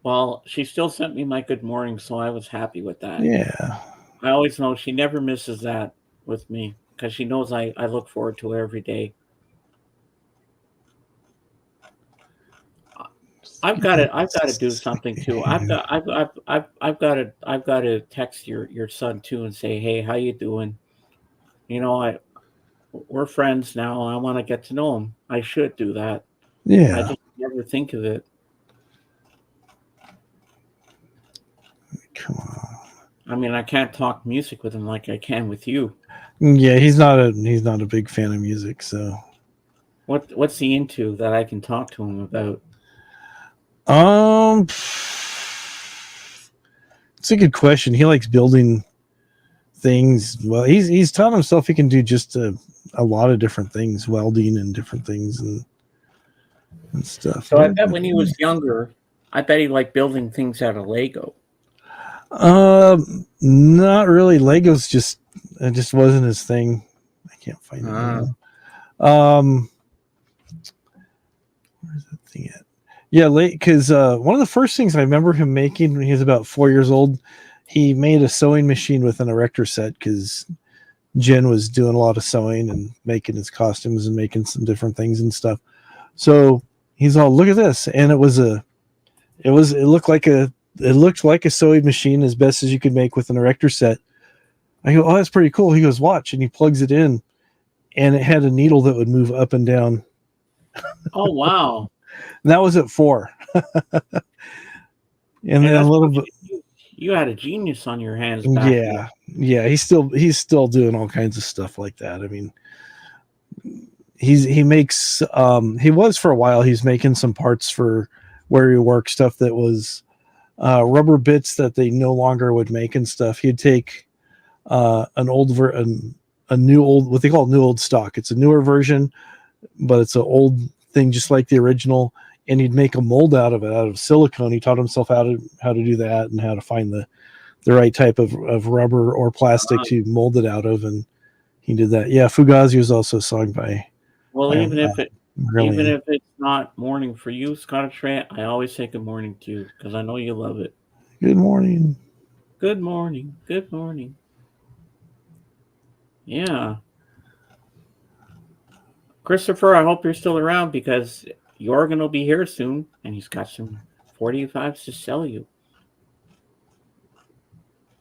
Well, she still sent me my good morning, so I was happy with that. Yeah, I always know she never misses that with me because she knows I look forward to it every day. I've got to do something too. I've got to text your son too and say, hey, how you doing? You know, we're friends now. I want to get to know him. I should do that. I yeah. just never think of it. Come on. I mean, I can't talk music with him like I can with you. Yeah, he's not a big fan of music, so What's he into that I can talk to him about? um, it's a good question. He likes building things. Well, he's taught himself he can do just a lot of different things, welding and different things, and and stuff. So I bet when he was younger, I bet he liked building things out of Lego. Not really. Legos just it just wasn't his thing. I can't find it Ah, now. Where's that thing at? Yeah, late because one of the first things I remember him making when he was about 4 years old, he made a sewing machine with an erector set because Jen was doing a lot of sewing and making his costumes and making some different things and stuff. So he's all, look at this, and it looked like a sewing machine as best as you could make with an erector set. I go, oh, that's pretty cool. He goes, watch, and he plugs it in, and it had a needle that would move up and down. oh wow! And that was at 4. And Hey, then a that's little bit, you had a genius on your hands back then. yeah. He's still doing all kinds of stuff like that. I mean, he makes he was for a while. He's making some parts for where he works, stuff that was rubber bits that they no longer would make and stuff. He'd take a new old what they call new old stock. It's a newer version, but it's an old thing just like the original. And he'd make a mold out of it, out of silicone. He taught himself how to do that and how to find the right type of rubber or plastic to mold it out of, and he did that. Yeah, Fugazi was also sung Well, by even Brilliant. if it's not morning for you, Scottish Ray, I always say good morning to you because I know you love it. Good morning. Good morning. Good morning. Yeah, Christopher, I hope you're still around because Jorgen will be here soon, and he's got some 45s to sell you.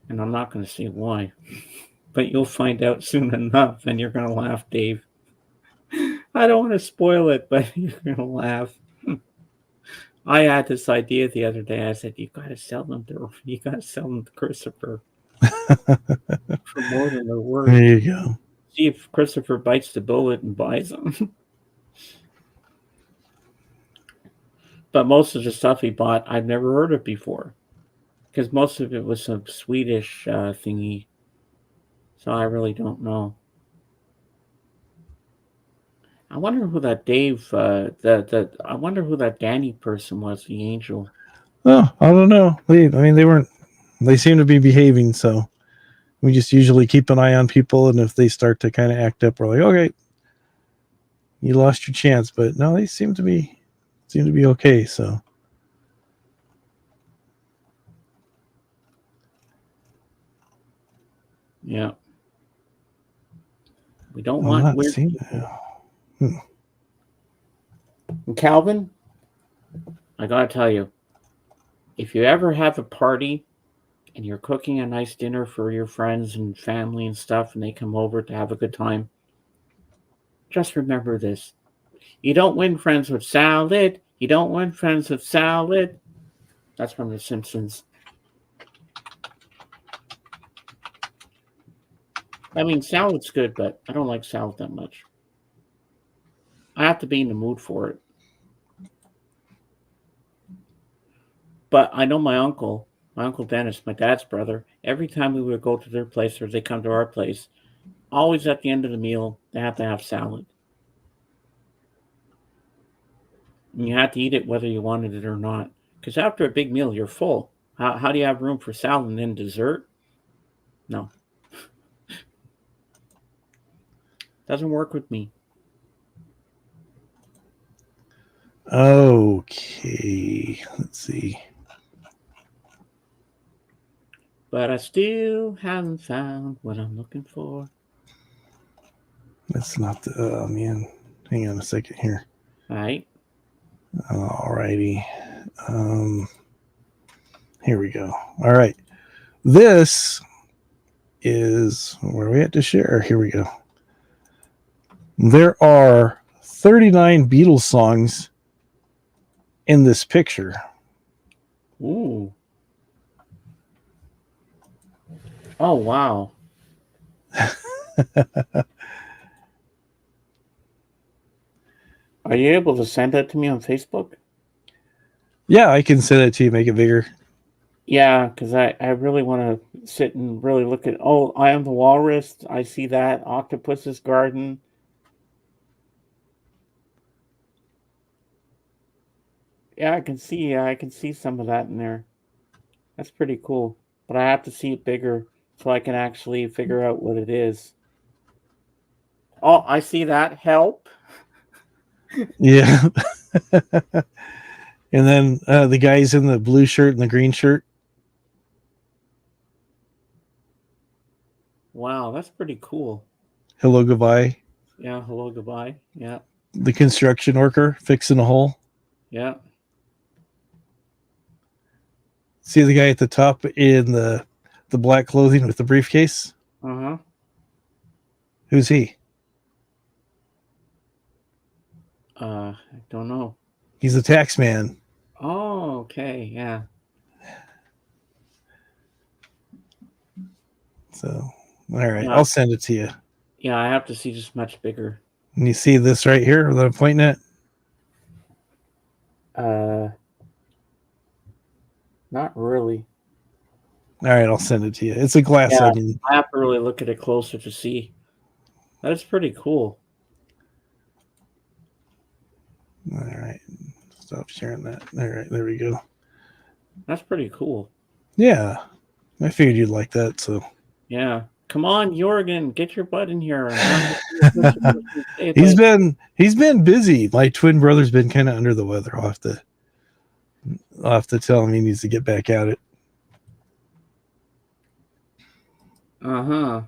And I'm not going to say why, but you'll find out soon enough, and you're going to laugh, Dave. I don't want to spoil it, but you're going to laugh. I had this idea the other day. I said, "You got to sell them to Christopher for more than they're worth. There you go. See if Christopher bites the bullet and buys them." But most of the stuff he bought, I've never heard of before because most of it was some Swedish thingy. So I really don't know. I wonder who that Dave, I wonder who that Danny person was, the angel. Oh, I don't know. They weren't. They seem to be behaving, so we just usually keep an eye on people, and if they start to kind of act up, we're like, okay, you lost your chance. But no, they seem to be okay. So Yeah, we don't I'm want not weird seeing. people. Hmm. And Calvin, I gotta tell you, if you ever have a party and you're cooking a nice dinner for your friends and family and stuff, and they come over to have a good time, just remember this: you don't win friends with salad. You don't win friends with salad. That's from The Simpsons. I mean, salad's good, but I don't like salad that much. I have to be in the mood for it. But I know my uncle Dennis, my dad's brother, every time we would go to their place or they come to our place, always at the end of the meal, they have to have salad. And you have to eat it whether you wanted it or not. Because after a big meal, you're full. How do you have room for salad and then dessert? No, doesn't work with me. Okay, let's see. But I still haven't found what I'm looking for. That's not the. Oh man, hang on a second here. Right? Alrighty. Um, Here we go. All right. This is where we had to share. Here we go. There are 39 Beatles songs in this picture. Ooh. Oh wow. Are you able to send that to me on Facebook? Yeah, I can send it to you, make it bigger. Yeah, because I really want to sit and really look at. Oh, I am the walrus. I see that octopus's garden. Yeah, I can see. I can see some of that in there. That's pretty cool. But I have to see it bigger so I can actually figure out what it is. Oh, I see that. Help. Yeah. And then the guys in the blue shirt and the green shirt. Wow, that's pretty cool. Hello, goodbye. Yeah, hello, goodbye. Yeah, The construction worker fixing a hole. yeah. See the guy at the top in the black clothing with the briefcase? Uh-huh. Who's he? I don't know. He's the tax man. Oh, okay, yeah. So, all right, Yeah, I'll send it to you. yeah, I have to see this much bigger. And you see this right here that I'm pointing at? Uh, Not really. All right, I'll send it to you. It's a glass Yeah, onion. I have to really look at it closer to see. That's pretty cool. All right, stop sharing that. All right, there we go. That's pretty cool. Yeah, I figured you'd like that. So Yeah. Come on, Jorgen, get your butt in here. I'm trying to say he's like, been busy. My twin brother's been kind of under the weather. I'll have to tell him he needs to get back at it. uh-huh.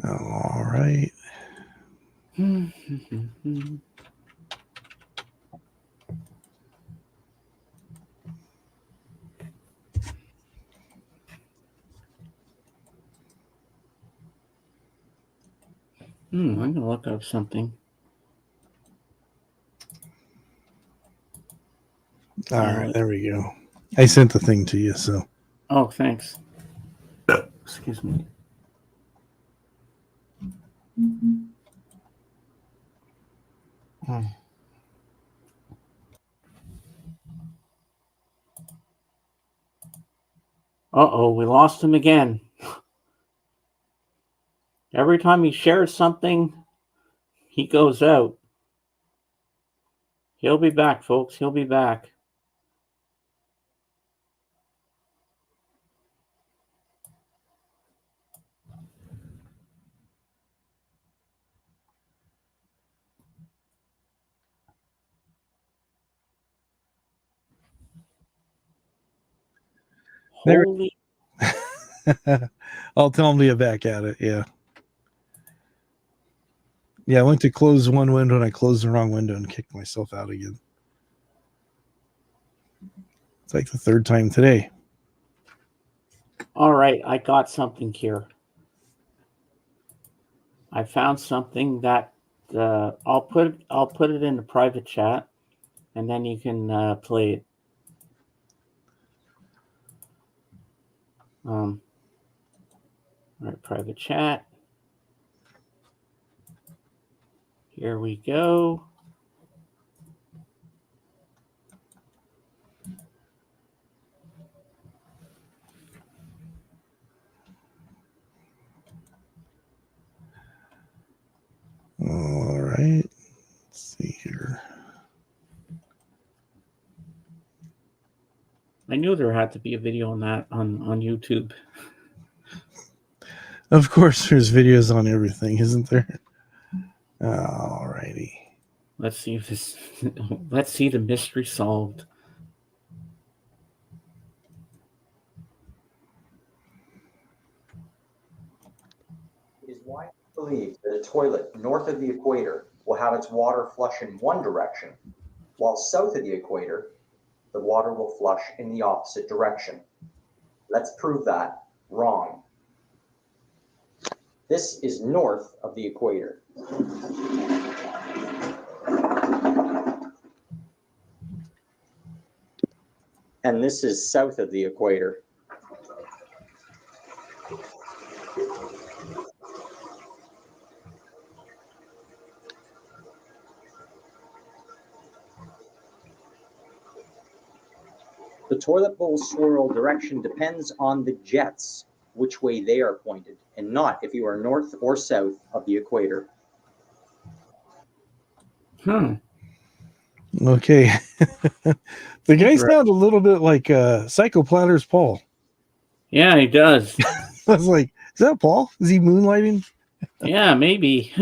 All right. I'm gonna look up something. All right, there we go. I sent the thing to you, so. Oh, thanks. Excuse me. Uh-oh, we lost him again. Every time he shares something, he goes out. He'll be back, folks. He'll be back. There. Holy. I'll tell him to get back at it. Yeah. Yeah, I went to close one window and I closed the wrong window and kicked myself out again. It's like the third time today. All right, I got something here. I found something that I'll put it in the private chat, and then you can play it. All right, private chat. Here we go. All right. Let's see here. I knew there had to be a video on that on YouTube. Of course, there's videos on everything, isn't there? All righty. Let's see if this. Let's see the mystery solved. It is widely believed that a toilet north of the equator will have its water flush in one direction, while south of the equator, the water will flush in the opposite direction. Let's prove that wrong. This is north of the equator. And this is south of the equator. The toilet bowl swirl direction depends on the jets, which way they are pointed, and not if you are north or south of the equator. Okay. The guy sounded a little bit like Psycho Platter's Paul. Yeah, he does. I was like, is that Paul? Is he moonlighting? Yeah, maybe.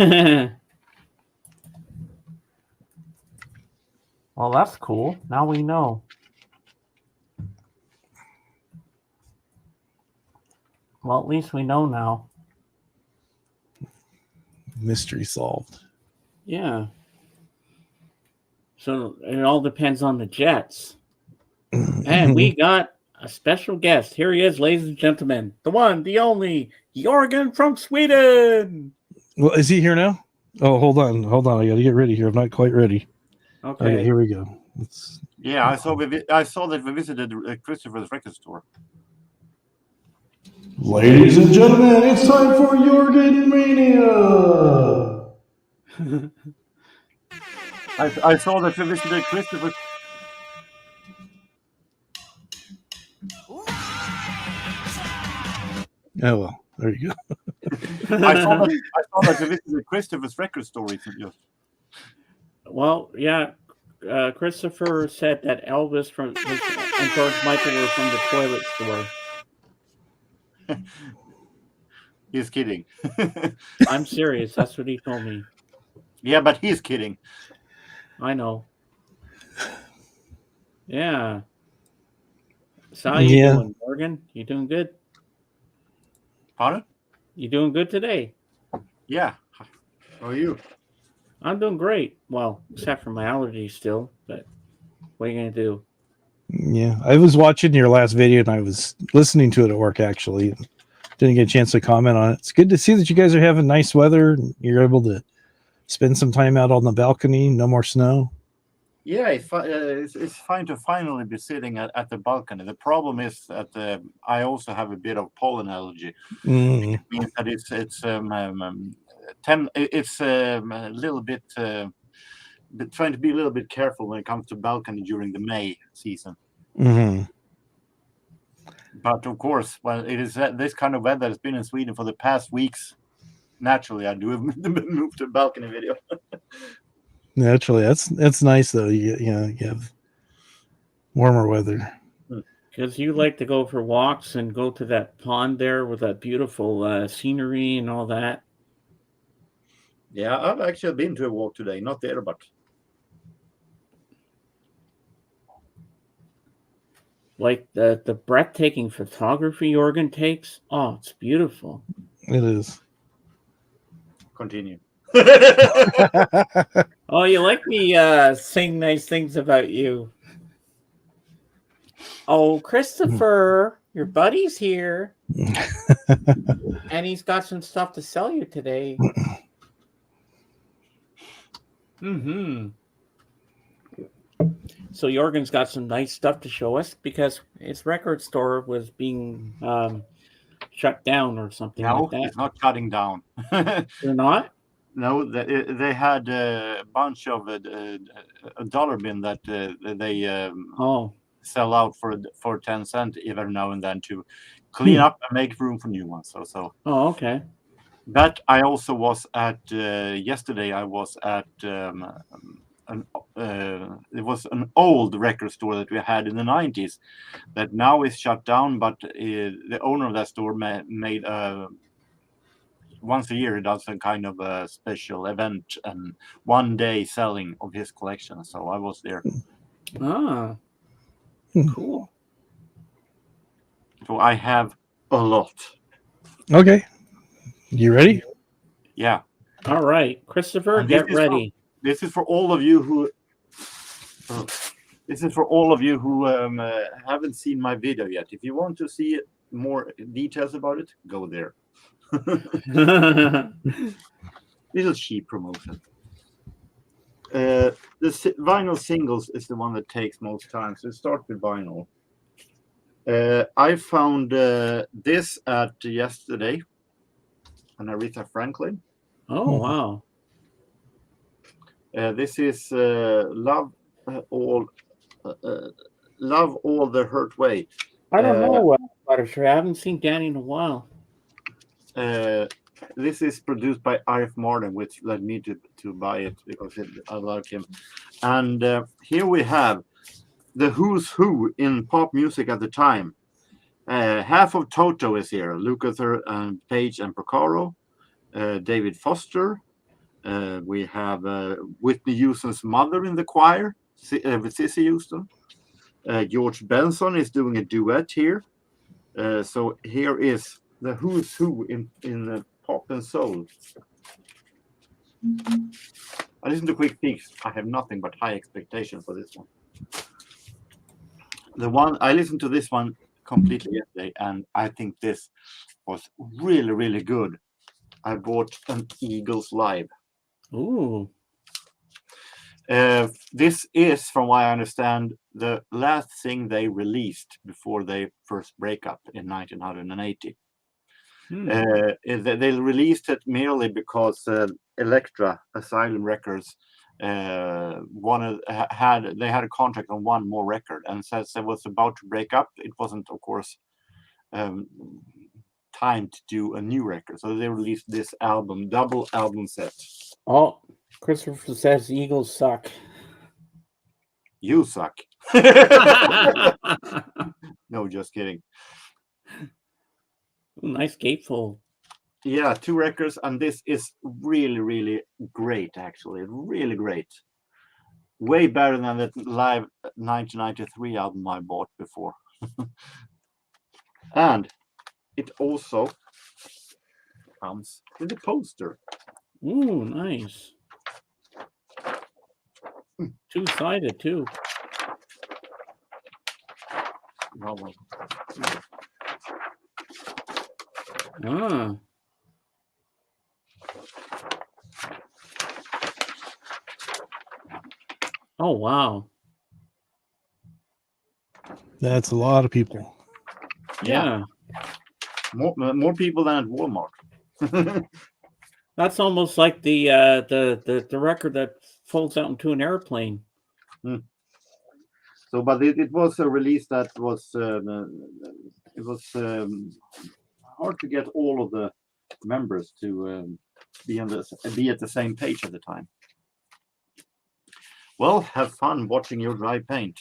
Well, that's cool. Now we know. Well, at least we know now. Mystery solved. Yeah. So it all depends on the jets. And we got a special guest. Here he is, ladies and gentlemen. The one, the only, Jorgen from Sweden. Well, is he here now? Oh, hold on. I got to get ready here. I'm not quite ready. Okay, here we go. Yeah, I saw that we visited Christopher's record store. Ladies and gentlemen, it's time for Jorgen Mania. I saw that we visited Christopher's. Oh well, there you go. I saw that we visited Christopher's record store recently. Well, yeah. Christopher said that Elvis and George Michael were from the toilet store. He's kidding. I'm serious. That's what he told me. Yeah, but he's kidding. I know. Yeah. So how you doing, Morgan? You doing good? Pardon? You doing good today? Yeah. How are you? I'm doing great. Well, except for my allergies still, but what are you going to do? Yeah, I was watching your last video and I was listening to it at work actually. Didn't get a chance to comment on it. It's good to see that you guys are having nice weather and you're able to spend some time out on the balcony. No more snow. Yeah, it's fine to finally be sitting at the balcony. The problem is that I also have a bit of pollen allergy. It means that it's a little bit trying to be a little bit careful when it comes to balcony during the May season. Mm-hmm. But of course, well, it is this kind of weather has been in Sweden for the past weeks. Naturally, I do have moved to balcony video. Naturally, that's nice though. You have warmer weather. Because you like to go for walks and go to that pond there with that beautiful scenery and all that. Yeah, I've actually been to a walk today. Not there, but Like the breathtaking photography Jorgen takes. Oh, it's beautiful. It is. Continue. Oh, you like me saying nice things about you. Oh, Christopher, your buddy's here. And he's got some stuff to sell you today. Mm-hmm. So Jorgen's got some nice stuff to show us because his record store was being shut down or something like that. No, it's not shutting down. They're not? No, they had a bunch of a dollar bin that they sell out for 10 cents every now and then to clean up and make room for new ones. So. Oh, okay. But I also was at yesterday. I was at it was an old record store that we had in the 90s that now is shut down. But the owner of that store made once a year he does a kind of a special event and one day selling of his collection. So I was there. Ah, cool. So I have a lot. Okay. You ready? Yeah. All right, Christopher, get ready. This is for all of you who. This is for all of you who haven't seen my video yet. If you want to see more details about it, go there. Little cheap promotion. The vinyl singles is the one that takes most time. So let's start with vinyl. I found this at yesterday. And Aretha Franklin. Oh, wow. This is Love All Love All the Hurt Way. I don't know, Butterfree. I haven't seen Danny in a while. This is produced by Arif Martin, which led me to buy it because I like him. And here we have the who's who in pop music at the time. Half of Toto is here: Lukather and Page and Procaro, David Foster. We have Whitney Houston's mother in the choir, with Cissy Houston. George Benson is doing a duet here. So here is the who's who in pop and soul. I listened to Quick Peaks. I have nothing but high expectations for this one. I listened to this one completely yesterday, and I think this was really, really good. I bought an Eagles Live. Ooh. This is, from what I understand, the last thing they released before their first breakup in 1980. They released it merely because Elektra, Asylum Records, had a contract on one more record, and since they was about to break up, it wasn't, of course, time to do a new record, so they released this album, double album set. Oh, Christopher says Eagles suck. You suck. No, just kidding. Nice gatefold. Yeah, 2 records, and this is really, really great, actually. Really great. Way better than the live 1993 album I bought before. And it also comes with a poster. Ooh, nice. Two-sided, too. Ah. Oh, wow. That's a lot of people. Yeah. More people than at Walmart. That's almost like the record that folds out into an airplane. So, but it was a release that was hard to get all of the members to be at the same page at the time. Well, have fun watching your dry paint.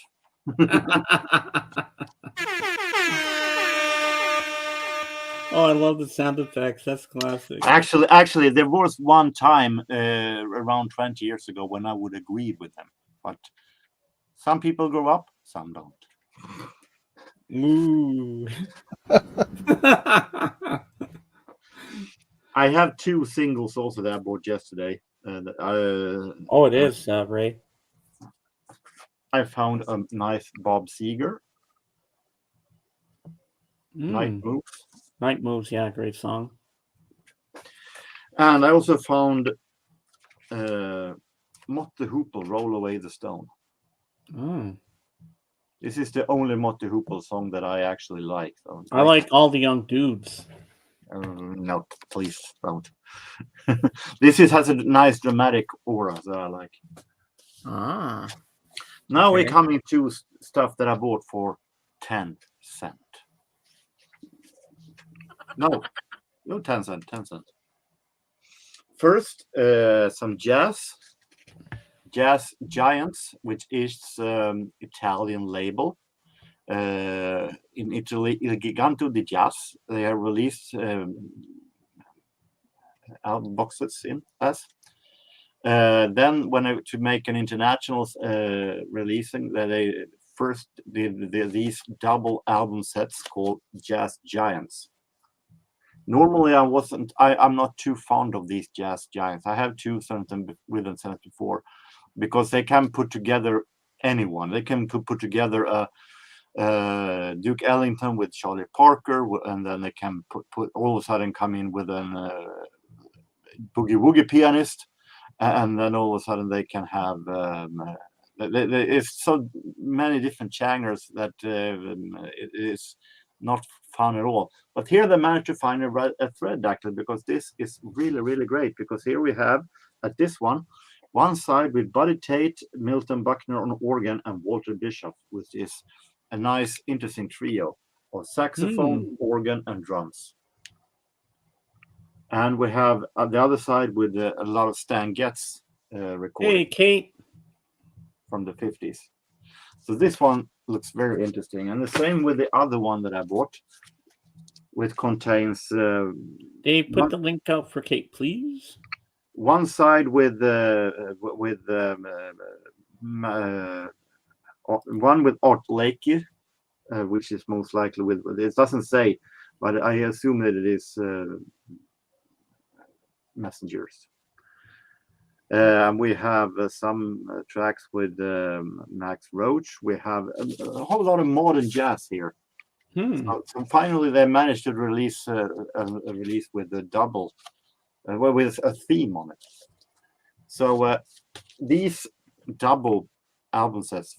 Oh, I love the sound effects. That's classic. Actually, there was one time around 20 years ago when I would agree with them, but some people grow up, some don't. Ooh. I have 2 singles also that I bought yesterday. Oh, it is, Ray. I found a nice Bob Seger. Night Moves. Night Moves, yeah, great song. And I also found Mott the Hoople, Roll Away the Stone. Oh. This is the only Mott the Hoople song that I actually like. So I like All the Young Dudes. No, please don't. This has a nice dramatic aura that I like. Ah. Now we're coming to stuff that I bought for 10 cents. No, 10 cents. 10 cents. First, some Jazz Giants, which is Italian label. In Italy, Il Giganto di Jazz. They have released album boxes in us. Then, to make an international releasing, they first did these double album sets called Jazz Giants. Normally, I'm not too fond of these Jazz Giants. I have 2 sent them with them sent before, because they can put together anyone. They can put together a Duke Ellington with Charlie Parker, and then they can put all of a sudden come in with an boogie woogie pianist, and then all of a sudden they can have it's so many different genres that it is not fun at all. But here they managed to find a thread, actually, because this is really, really great. Because here we have at this one One side with Buddy Tate, Milton Buckner on organ, and Walter Bishop, which is a nice, interesting trio of saxophone, organ, and drums. And we have the other side with a lot of Stan Getz recording. Hey, Kate. From the 50s. So this one looks very interesting. And the same with the other one that I bought, which contains... Dave, put the link out for Kate, please. One side with one with Art Blakey, which is most likely with... It doesn't say, but I assume that it is Messengers. We have some tracks with Max Roach. We have a whole lot of modern jazz here. So finally, they managed to release a release with a double, with a theme on it. So these double album sets,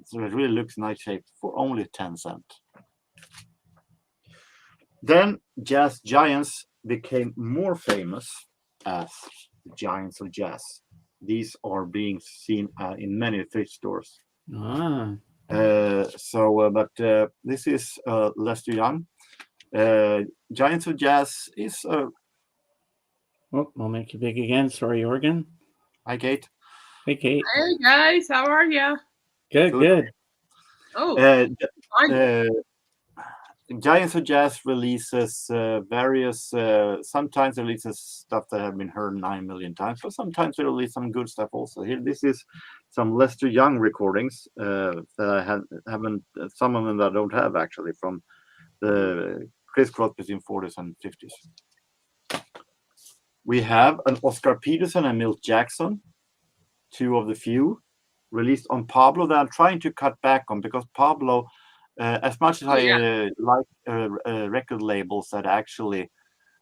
so it really looks nice shape for only 10 cents. Then jazz giants became more famous as Giants of Jazz. These are being seen in many thrift stores. But this is Lester Young. Giants of Jazz is... Oh, I'll make it big again. Sorry, Organ. Hi, Kate. Hey, Kate. Hey, guys. How are you? Good. Oh, Giants of Jazz releases various, sometimes releases stuff that have been heard 9 million times, but sometimes they release some good stuff also. Here, this is some Lester Young recordings that I haven't, some of them that I don't have actually, from the crisscross between 40s and 50s. We have an Oscar Peterson and Milt Jackson, two of the few, released on Pablo that I'm trying to cut back on, because Pablo, as much as I like record labels that actually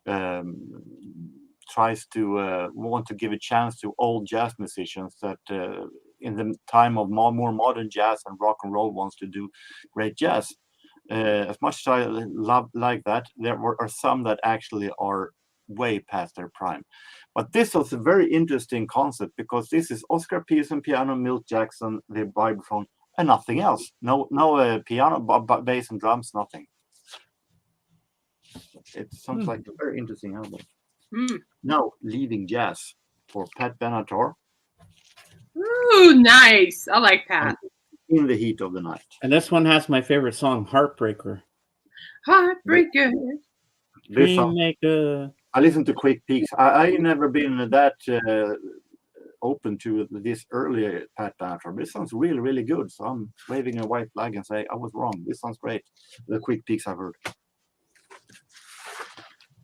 tries to want to give a chance to old jazz musicians that in the time of more modern jazz and rock and roll wants to do great jazz. As much as I love like that, there are some that actually are way past their prime. But this was a very interesting concept, because this is Oscar Peterson piano, Milt Jackson, the vibraphone, and nothing else. No piano, bass, and drums, nothing. It sounds like a very interesting album. Now, leaving jazz for Pat Benatar. Ooh, nice. I like Pat. In the Heat of the Night. And this one has my favorite song, Heartbreaker. Heartbreaker. Dreammaker. I listened to Quick Peaks. I never been that open to this early Pat Benatar. This sounds really, really good. So I'm waving a white flag and say I was wrong. This sounds great. The Quick Peaks I've heard.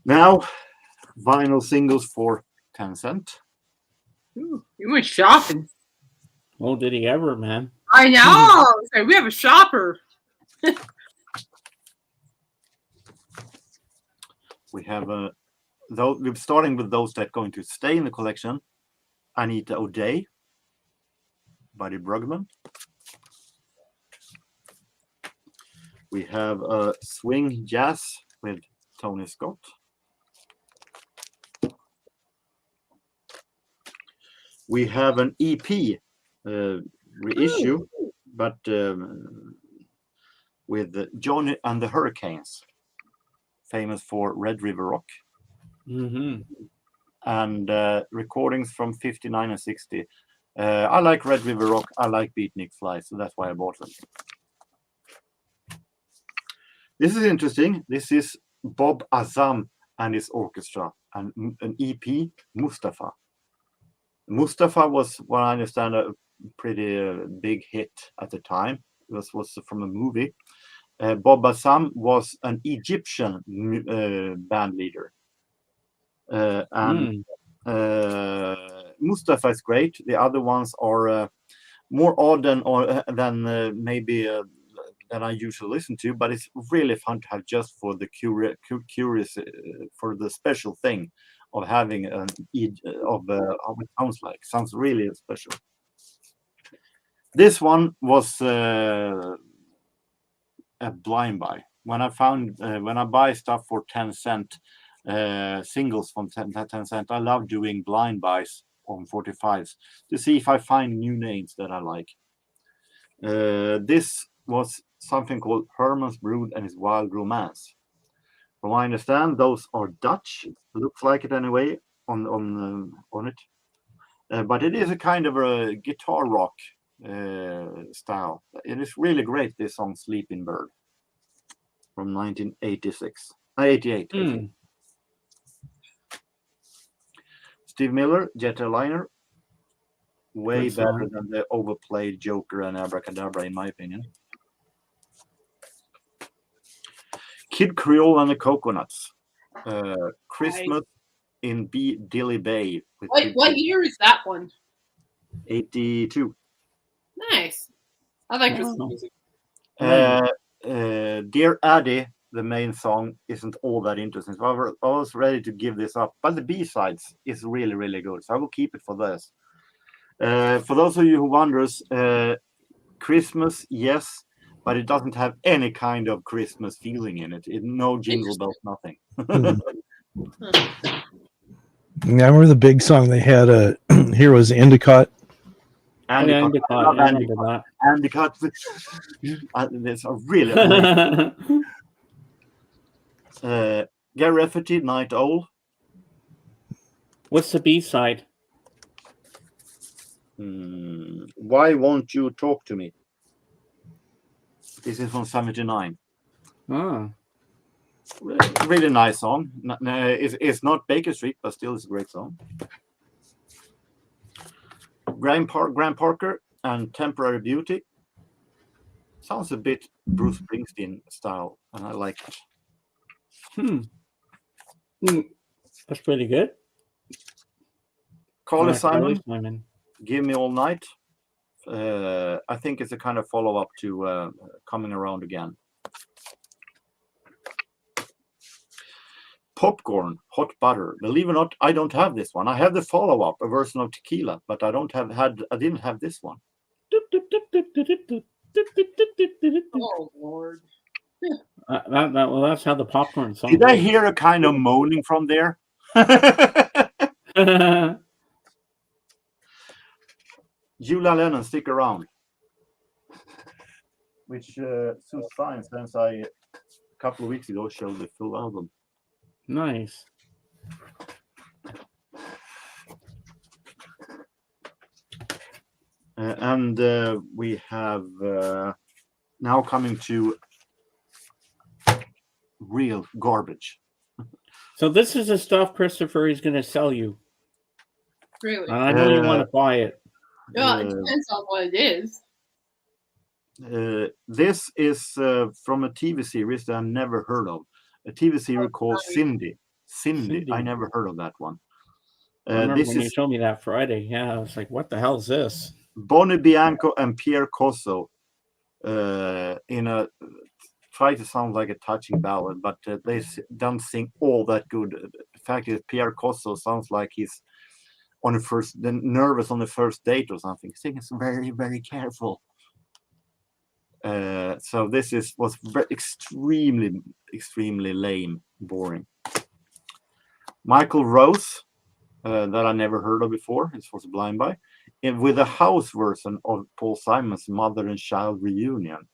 Now, vinyl singles for 10 cents. Ooh, you went shopping. Oh, did he ever, man? I know. So we have a shopper. We have we're starting with those that are going to stay in the collection. Anita O'Day, Buddy Brugman. We have Swing Jazz with Tony Scott. We have an EP reissue, but with Johnny and the Hurricanes, famous for Red River Rock. And recordings from 59 and 60. I like Red River Rock. I like Beatnik Fly, so that's why I bought them. This is interesting. This is Bob Azam and his orchestra, and an EP, Mustafa. Mustafa was, what I understand, a pretty big hit at the time. It was from a movie. Bob Azam was an Egyptian band leader. Mustafa is great. The other ones are more odd than maybe than I usually listen to, but it's really fun to have just for the curious for the special thing of having how it sounds like. Sounds really special. This one was a blind buy. When I buy stuff for 10 cents, singles from 10 cents, I love doing blind buys on 45s to see if I find new names that I like. This was something called Herman's Brood and His Wild Romance. From what I understand, those are Dutch. Looks like it anyway on it. But it is a kind of a guitar rock style. It is really great, this song Sleeping Bird from 1986. 88. Steve Miller, Jet Airliner. Way Good better song. than the overplayed Joker and Abracadabra, in my opinion. Kid Creole and the Coconuts. Christmas in B. Dilly Bay. With What year is that one? 82. Nice. I like Christmas Wow. music. Dear Addie, the main song, isn't all that interesting. So I was ready to give this up. But the B-sides is really, really good. So I will keep it for this. For those of you who wonders, Christmas, yes, but it doesn't have any kind of Christmas feeling in it. No jingle bells, nothing. I remember the big song they had. Here was Endicott. Andy Yeah, Cut. Endicott. I love I Andy remember Cut. Andy Cut. There's a really amazing. that. Gary Rafferty, Night Owl. What's the B side? Why won't you talk to me? This is from 79. Oh. Really nice song. It's not Baker Street, but still it's a great song. Graham Parker and Temporary Beauty. Sounds a bit Bruce Springsteen style, and I like it. That's pretty good. Carly Carly Simon, Simon. Give Me All Night. I think it's a kind of follow-up to Coming Around Again. Popcorn, Hot Butter. Believe it or not, I don't have this one. I have the follow-up, a version of Tequila, but I didn't have this one. Oh Lord. Well, that's how the popcorn song. Did I hear a kind of moaning from there? Julia Lennon, Stick Around. Which Sue Fine, since a couple of weeks ago, showed the full album. Nice. And we have now coming to real garbage. So this is the stuff Christopher is going to sell you. Really? I know you want to buy it. Yeah, it depends on what it is. This is from a TV series that I've never heard of. A TV series called Cindy. Cindy. I never heard of that one. I remember This when you is showed me that Friday. Yeah, I was like, what the hell is this? Bonnie Bianco and Pierre Cosso in a try to sound like a touching ballad, but they don't sing all that good. The fact is, Pierre Cosso sounds like he's on nervous on the first date or something. Singing very, very careful. So this was extremely, extremely lame, boring. Michael Rose, that I never heard of before. This was Blind By, with a house version of Paul Simon's Mother and Child Reunion.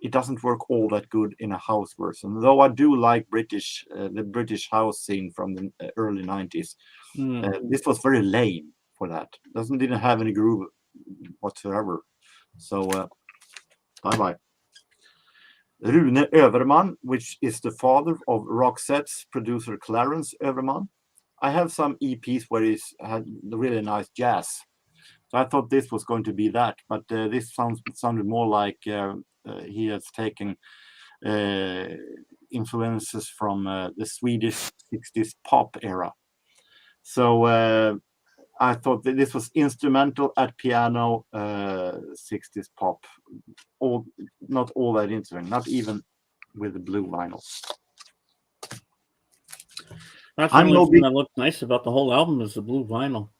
It doesn't work all that good in a house version, though I do like the British house scene from the early 90s. This was very lame for that. Didn't have any groove whatsoever. So bye-bye. Rune Överman, which is the father of Roxette's producer Clarence Överman. I have some EPs where he's had really nice jazz. So I thought this was going to be that, but this sounded more like he has taken influences from the Swedish 60s pop era. So I thought that this was instrumental at piano, 60s pop. Not all that interesting, not even with the blue vinyl. That's the only thing that looked nice about the whole album is the blue vinyl.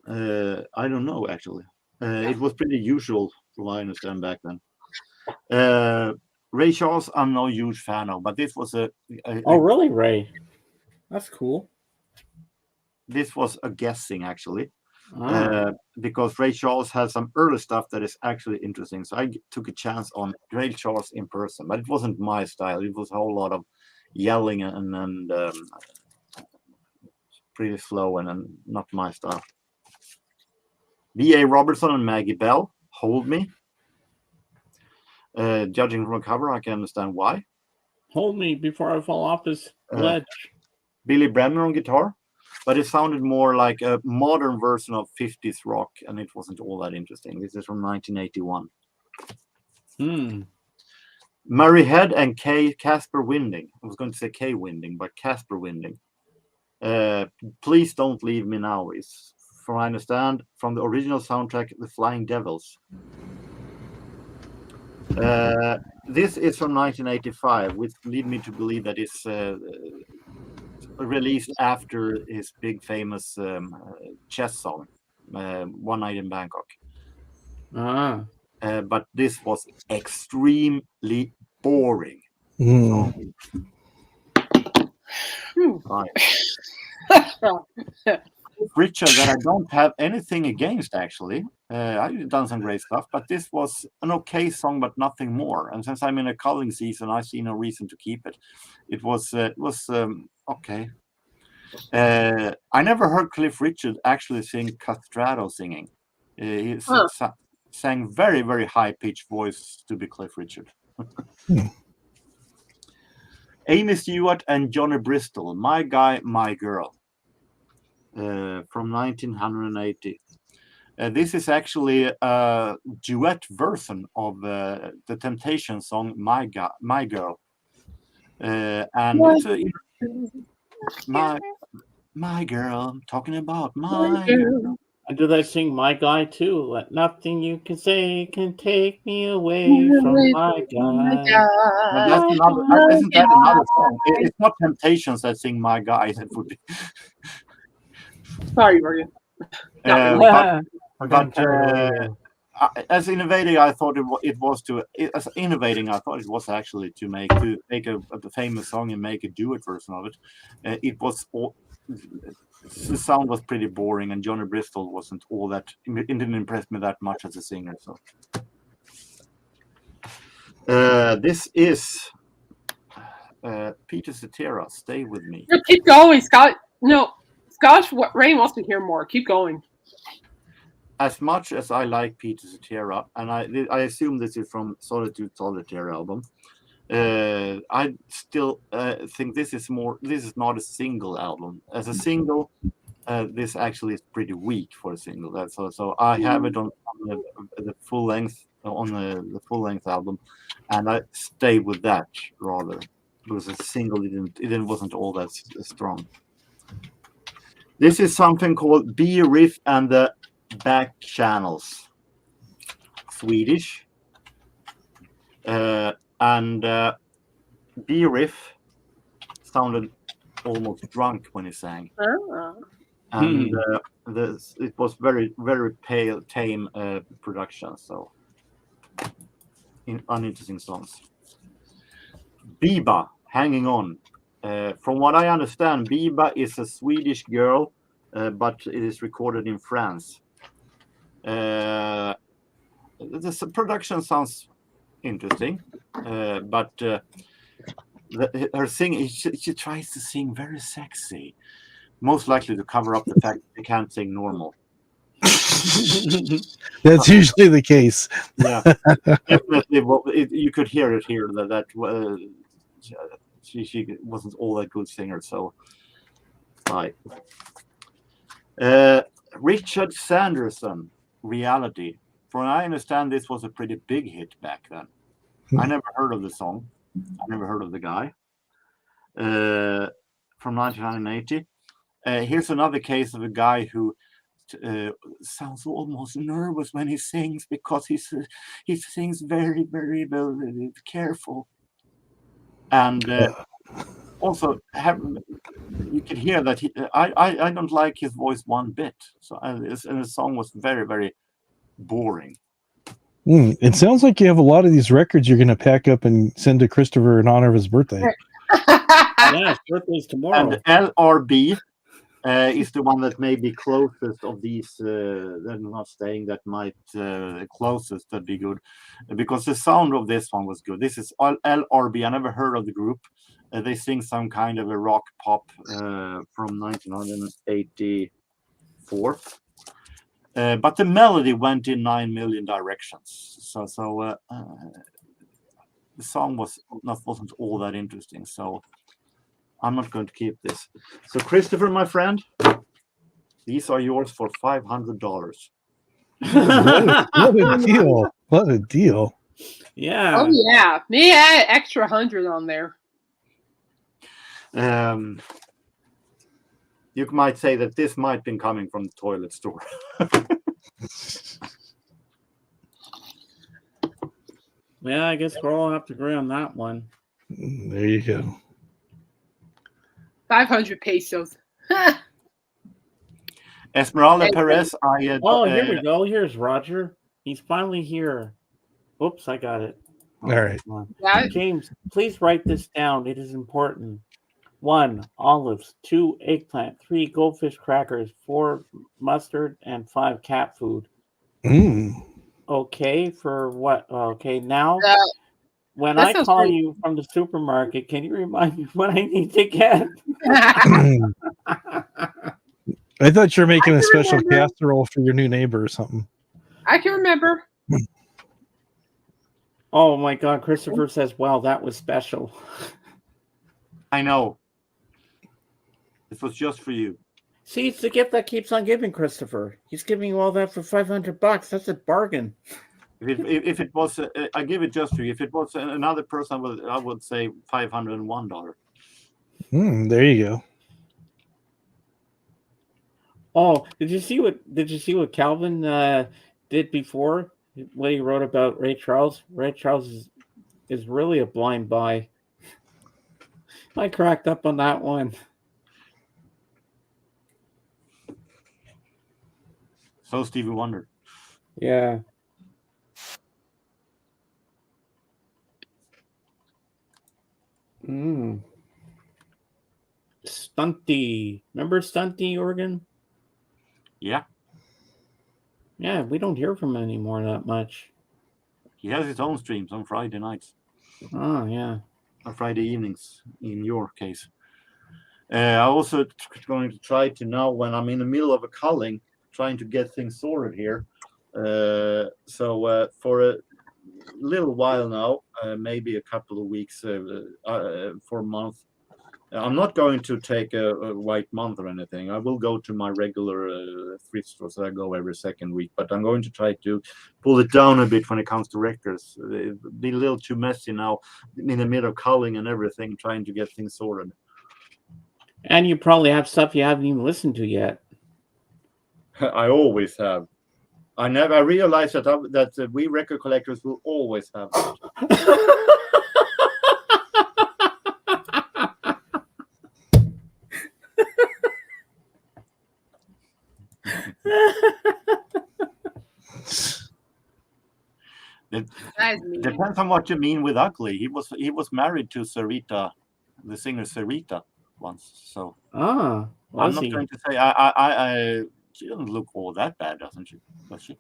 I don't know, actually. It was pretty usual from what I understand back then. Ray Charles, I'm no huge fan of, but this was Oh, really, Ray? That's cool. this was a guessing actually. Ah. Because Ray Charles has some early stuff that is actually interesting. So I took a chance on Ray Charles in person, but it wasn't my style. It was a whole lot of yelling and pretty slow and not my style. B.A. Robertson and Maggie Bell, Hold Me. Judging from a cover, I can understand why. Hold me before I fall off this ledge. Billy Bremner on guitar, but it sounded more like a modern version of 50s rock, and it wasn't all that interesting. This is from 1981. Murray Head and Casper Winding. I was going to say Kay Winding, but Casper Winding. Please Don't Leave Me Now is, from what I understand, from the original soundtrack, The Flying Devils. This is from 1985, which lead me to believe that it's released after his big famous chess song, One Night in Bangkok. But this was extremely boring. Right. Richard, that I don't have anything against, actually. I've done some great stuff, but this was an okay song, but nothing more. And since I'm in a culling season, I see no reason to keep it. It was okay. I never heard Cliff Richard actually sing castrato singing. He sang very, very high-pitched voice to be Cliff Richard. Amy Stewart and Johnny Bristol, My Guy, My Girl, from 1980. This is actually a duet version of the Temptation song My Girl. And it's my girl, I'm talking about my girl. And do they sing My Guy too? Like, nothing you can say can take me away from my guy. But that's another, isn't that another song? It's not Temptations that sing My Guy. It would be. Sorry, Morgan. As innovating, I thought it was actually to make a famous song and make a duet version of it. The sound was pretty boring, and Johnny Bristol wasn't all that. It didn't impress me that much as a singer. So this is Peter Cetera. Stay with me. No, keep going, Scott. No, Scott. Ray wants to hear more. Keep going. As much as I like Peter Cetera, and I assume this is from Solitude Solitaire album, I still think this is not a single album. As a single, this actually is pretty weak for a single. So I have it on the full length the full length album, and I stay with that rather, because a single it wasn't all that strong. This is something called B Riff and the Back Channels, Swedish, and B Riff sounded almost drunk when he sang, and it was very, very pale, tame production. So uninteresting songs. Biba, Hanging On. From what I understand, Biba is a Swedish girl, but it is recorded in France. The production sounds interesting, but her singing, she tries to sing very sexy, most likely to cover up the fact that she can't sing normal. That's usually the case. Yeah, definitely. You could hear it here that she wasn't all that good singer. So, right. Richard Sanderson, Reality. From what I understand, this was a pretty big hit back then. I never heard of the song. I never heard of the guy. From 1980. Here's another case of a guy who sounds almost nervous when he sings, because he sings very, very, very careful. And also, you can hear that I don't like his voice one bit. So and the song was very, very boring. It sounds like you have a lot of these records you're going to pack up and send to Christopher in honor of his birthday. Yeah, his birthday's tomorrow. And LRB, is the one that may be closest of these. They're not staying that might closest. That'd be good, because the sound of this one was good. This is LRB. I never heard of the group. They sing some kind of a rock pop from 1984. But the melody went in 9 million directions. So the song wasn't all that interesting. So I'm not going to keep this. So Christopher, my friend, these are yours for $500. What a deal! What a deal! Yeah. Oh yeah, me add extra 100 on there. You might say that this might be coming from the toilet store. Yeah, I guess we'll all have to agree on that one. There you go. 500 pesos. Esmeralda Perez, Oh, here we go. Here's Roger. He's finally here. Oops, I got it. All right. James, please write this down. It is important. 1 olives, 2 eggplant, 3 goldfish crackers, 4 mustard, and 5 cat food. Okay, for what? Okay, now when I call you from the supermarket, can you remind me what I need to get? I thought you were making a special casserole for your new neighbor or something. I can remember. Oh my God, Christopher says, wow, that was special. I know. This was just for you. See, it's the gift that keeps on giving, Christopher. He's giving you all that for $500. That's a bargain. If it was, I give it just for you. If it was another person, I would say $501. There you go. Oh, did you see what Calvin did before? What he wrote about Ray Charles? Ray Charles is really a blind buy. I cracked up on that one. So Stevie Wonder. Yeah. Stunty. Remember Stunty, Oregon? Yeah. Yeah, we don't hear from him anymore that much. He has his own streams on Friday nights. Oh, yeah. Or Friday evenings, in your case. I also going to try to now, when I'm in the middle of a culling, trying to get things sorted here. So for a little while now, maybe a couple of weeks, for a month, I'm not going to take a white month or anything. I will go to my regular thrift stores that I go every second week, but I'm going to try to pull it down a bit when it comes to records. It'd be a little too messy now in the middle of culling and everything, trying to get things sorted. And you probably have stuff you haven't even listened to yet. I always have. I realized that we record collectors will always have that. It depends on what you mean with ugly. He was married to Sarita, the singer Sarita, once. So I'm not going to say she doesn't look all that bad, doesn't she? Does she?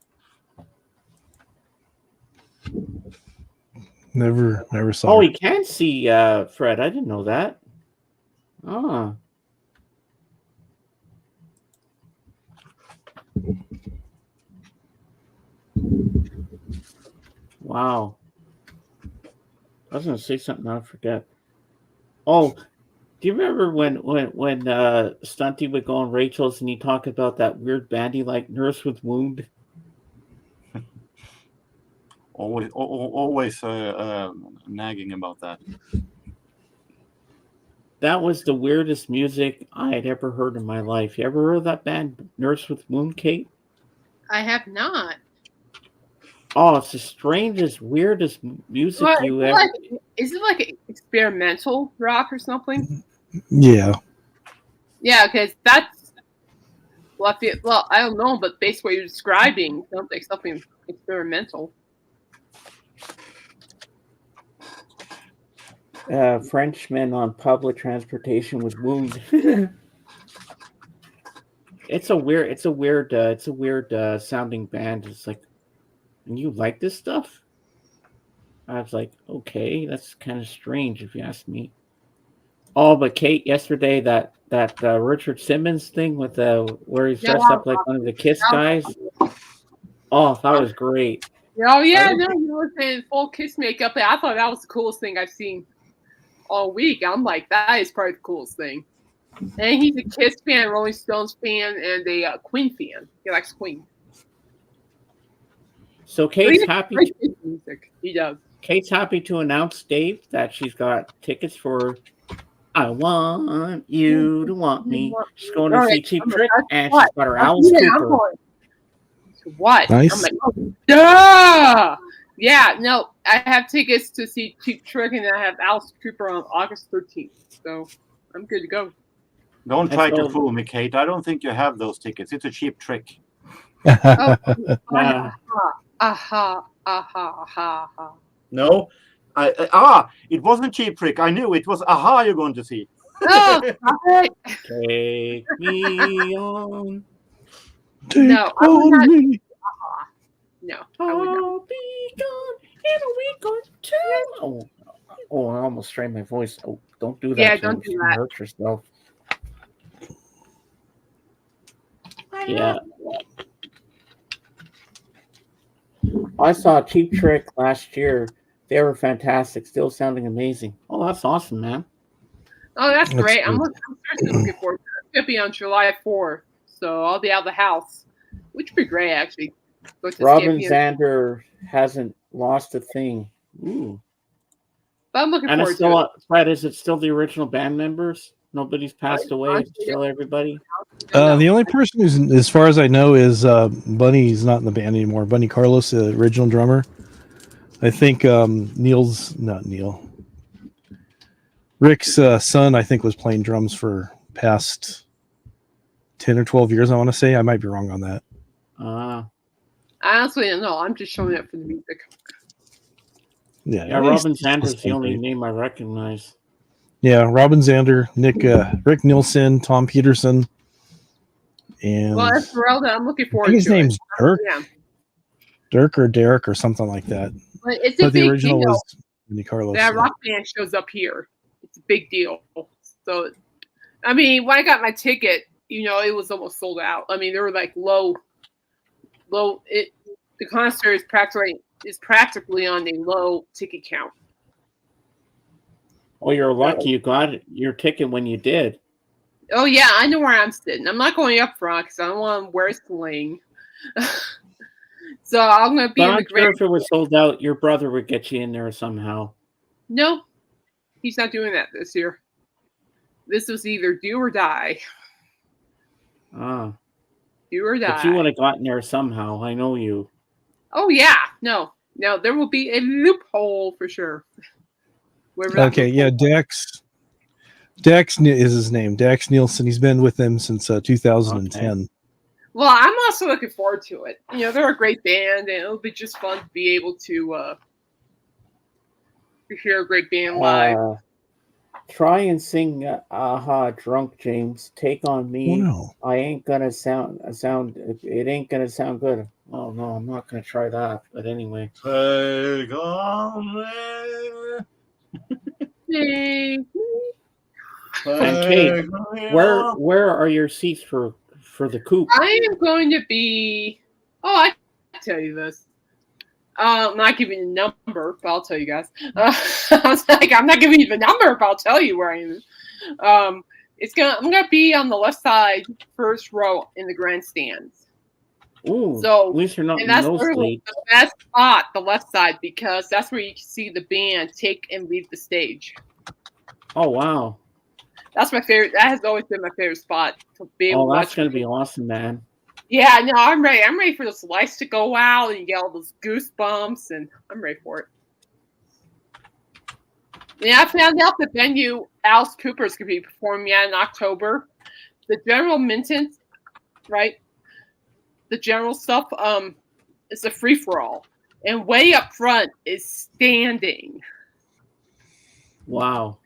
Never saw. Oh, he can see Fred. I didn't know that. Oh. Wow. I was going to say something I forget. Oh, do you remember when Stunty would go on Rachel's and he talked about that weird bandy like Nurse with Wound? Always nagging about that. That was the weirdest music I had ever heard in my life. You ever heard of that band, Nurse with Wound, Kate? I have not. Oh, it's the strangest, weirdest music you ever... Is it like experimental rock or something? Yeah. Yeah, because that's... Well, I don't know, but basically what you're describing sounds like something experimental. Frenchman on public transportation with wound. it's a weird sounding band. It's like, and you like this stuff? I was like, okay, that's kind of strange if you ask me. Oh, but Kate, yesterday that Richard Simmons thing with where he's Yeah, dressed up like one of the Kiss guys. Oh, that was great. oh yeah, I no, he was in full Kiss makeup. And I thought that was the coolest thing I've seen all week. I'm like, that is probably the coolest thing. And he's a Kiss fan, Rolling Stones fan, and a Queen fan. He likes Queen. So Kate's happy. Music. He does. Kate's happy to announce, Dave, that she's got tickets for "I Want You to Want Me." She's going to see Cheap Trick, and she's got her Alice Cooper. What? Nice. I'm like, oh, duh! Yeah, no, I have tickets to see Cheap Trick, and I have Alice Cooper on August 13th. So I'm good to go. Don't try to fool me, Kate. I don't think you have those tickets. It's a cheap trick. Oh, Nah. aha, aha, aha. No, it wasn't cheap trick. I knew it was Aha. You're going to see. Oh, stop it. Take me on. No, I would not. No, I would not. I'll be gone in a week or two. Oh, I almost strained my voice. Oh, don't do that. Yeah, don't do that. Hurt yourself. Yeah. I saw Cheap Trick last year. They were fantastic, still sounding amazing. Oh, that's awesome, man. Oh, that's great. I'm good. seriously looking forward to it. It's going to be on July 4th, so I'll be out of the house, which would be great, actually. Robin Zander hasn't lost a thing. Ooh. But I'm looking And forward it's still, to it. Fred, is it still the original band members? Nobody's passed away? It's still everybody? The only person who's, as far as I know, is Bunny's not in the band anymore. Bunny Carlos, the original drummer. I think Rick's son, I think, was playing drums for past 10 or 12 years, I want to say. I might be wrong on that. I honestly don't know. I'm just showing up for the music. Yeah, Robin Zander's the only name I recognize. Yeah, Robin Zander, Rick Nielsen, Tom Peterson, and well, Esmeralda, I'm looking forward to his name's Dirk. Yeah. Dirk or Derek or something like that. But it's a the big original deal. was Bunny Carlos. That rock band shows up here. It's a big deal. So, I mean, when I got my ticket, it was almost sold out. I mean, there were like low. The concert is practically on a low ticket count. Oh, you're lucky you got your ticket when you did. Oh yeah, I know where I'm sitting. I'm not going up front because I don't want to wear sling. So I'm going to be But in the I'm sure if it was sold out, your brother would get you in there somehow. No, he's not doing that this year. This was either do or die. Ah. Do or die. But you would have gotten there somehow. I know you. Oh yeah, no, there will be a loophole for sure. Okay, yeah, Dax is his name. Dax Nielsen. He's been with them since 2010. Okay. Well, I'm also looking forward to it. They're a great band, and it'll be just fun to be able to hear a great band live. Try and sing "Aha" drunk, James. Take on me. Oh, no. I ain't gonna sound. It ain't gonna sound good. Oh no, I'm not gonna try that. But anyway. Take on me. Take me. And Kate, where are your seats for the coupe? I am going to be. Oh, I can tell you this. I'm not giving you a number, but I'll tell you guys. I was like, I'm not giving you the number, but I'll tell you where I am. I'm gonna be on the left side, first row in the grandstands. Ooh, so at least you're not in that's those really the best spot, the left side, because that's where you can see the band take and leave the stage. Oh wow, that's my favorite. That has always been my favorite spot to be able to watch. That's gonna be awesome, man. Yeah, no, I'm ready. I'm ready for those lights to go out and you get all those goosebumps, and I'm ready for it. Yeah, I found out the venue Alice Cooper's going to be performing at in October. The General Minton's, right? The general stuff, it's a free for all, and way up front is standing. Wow.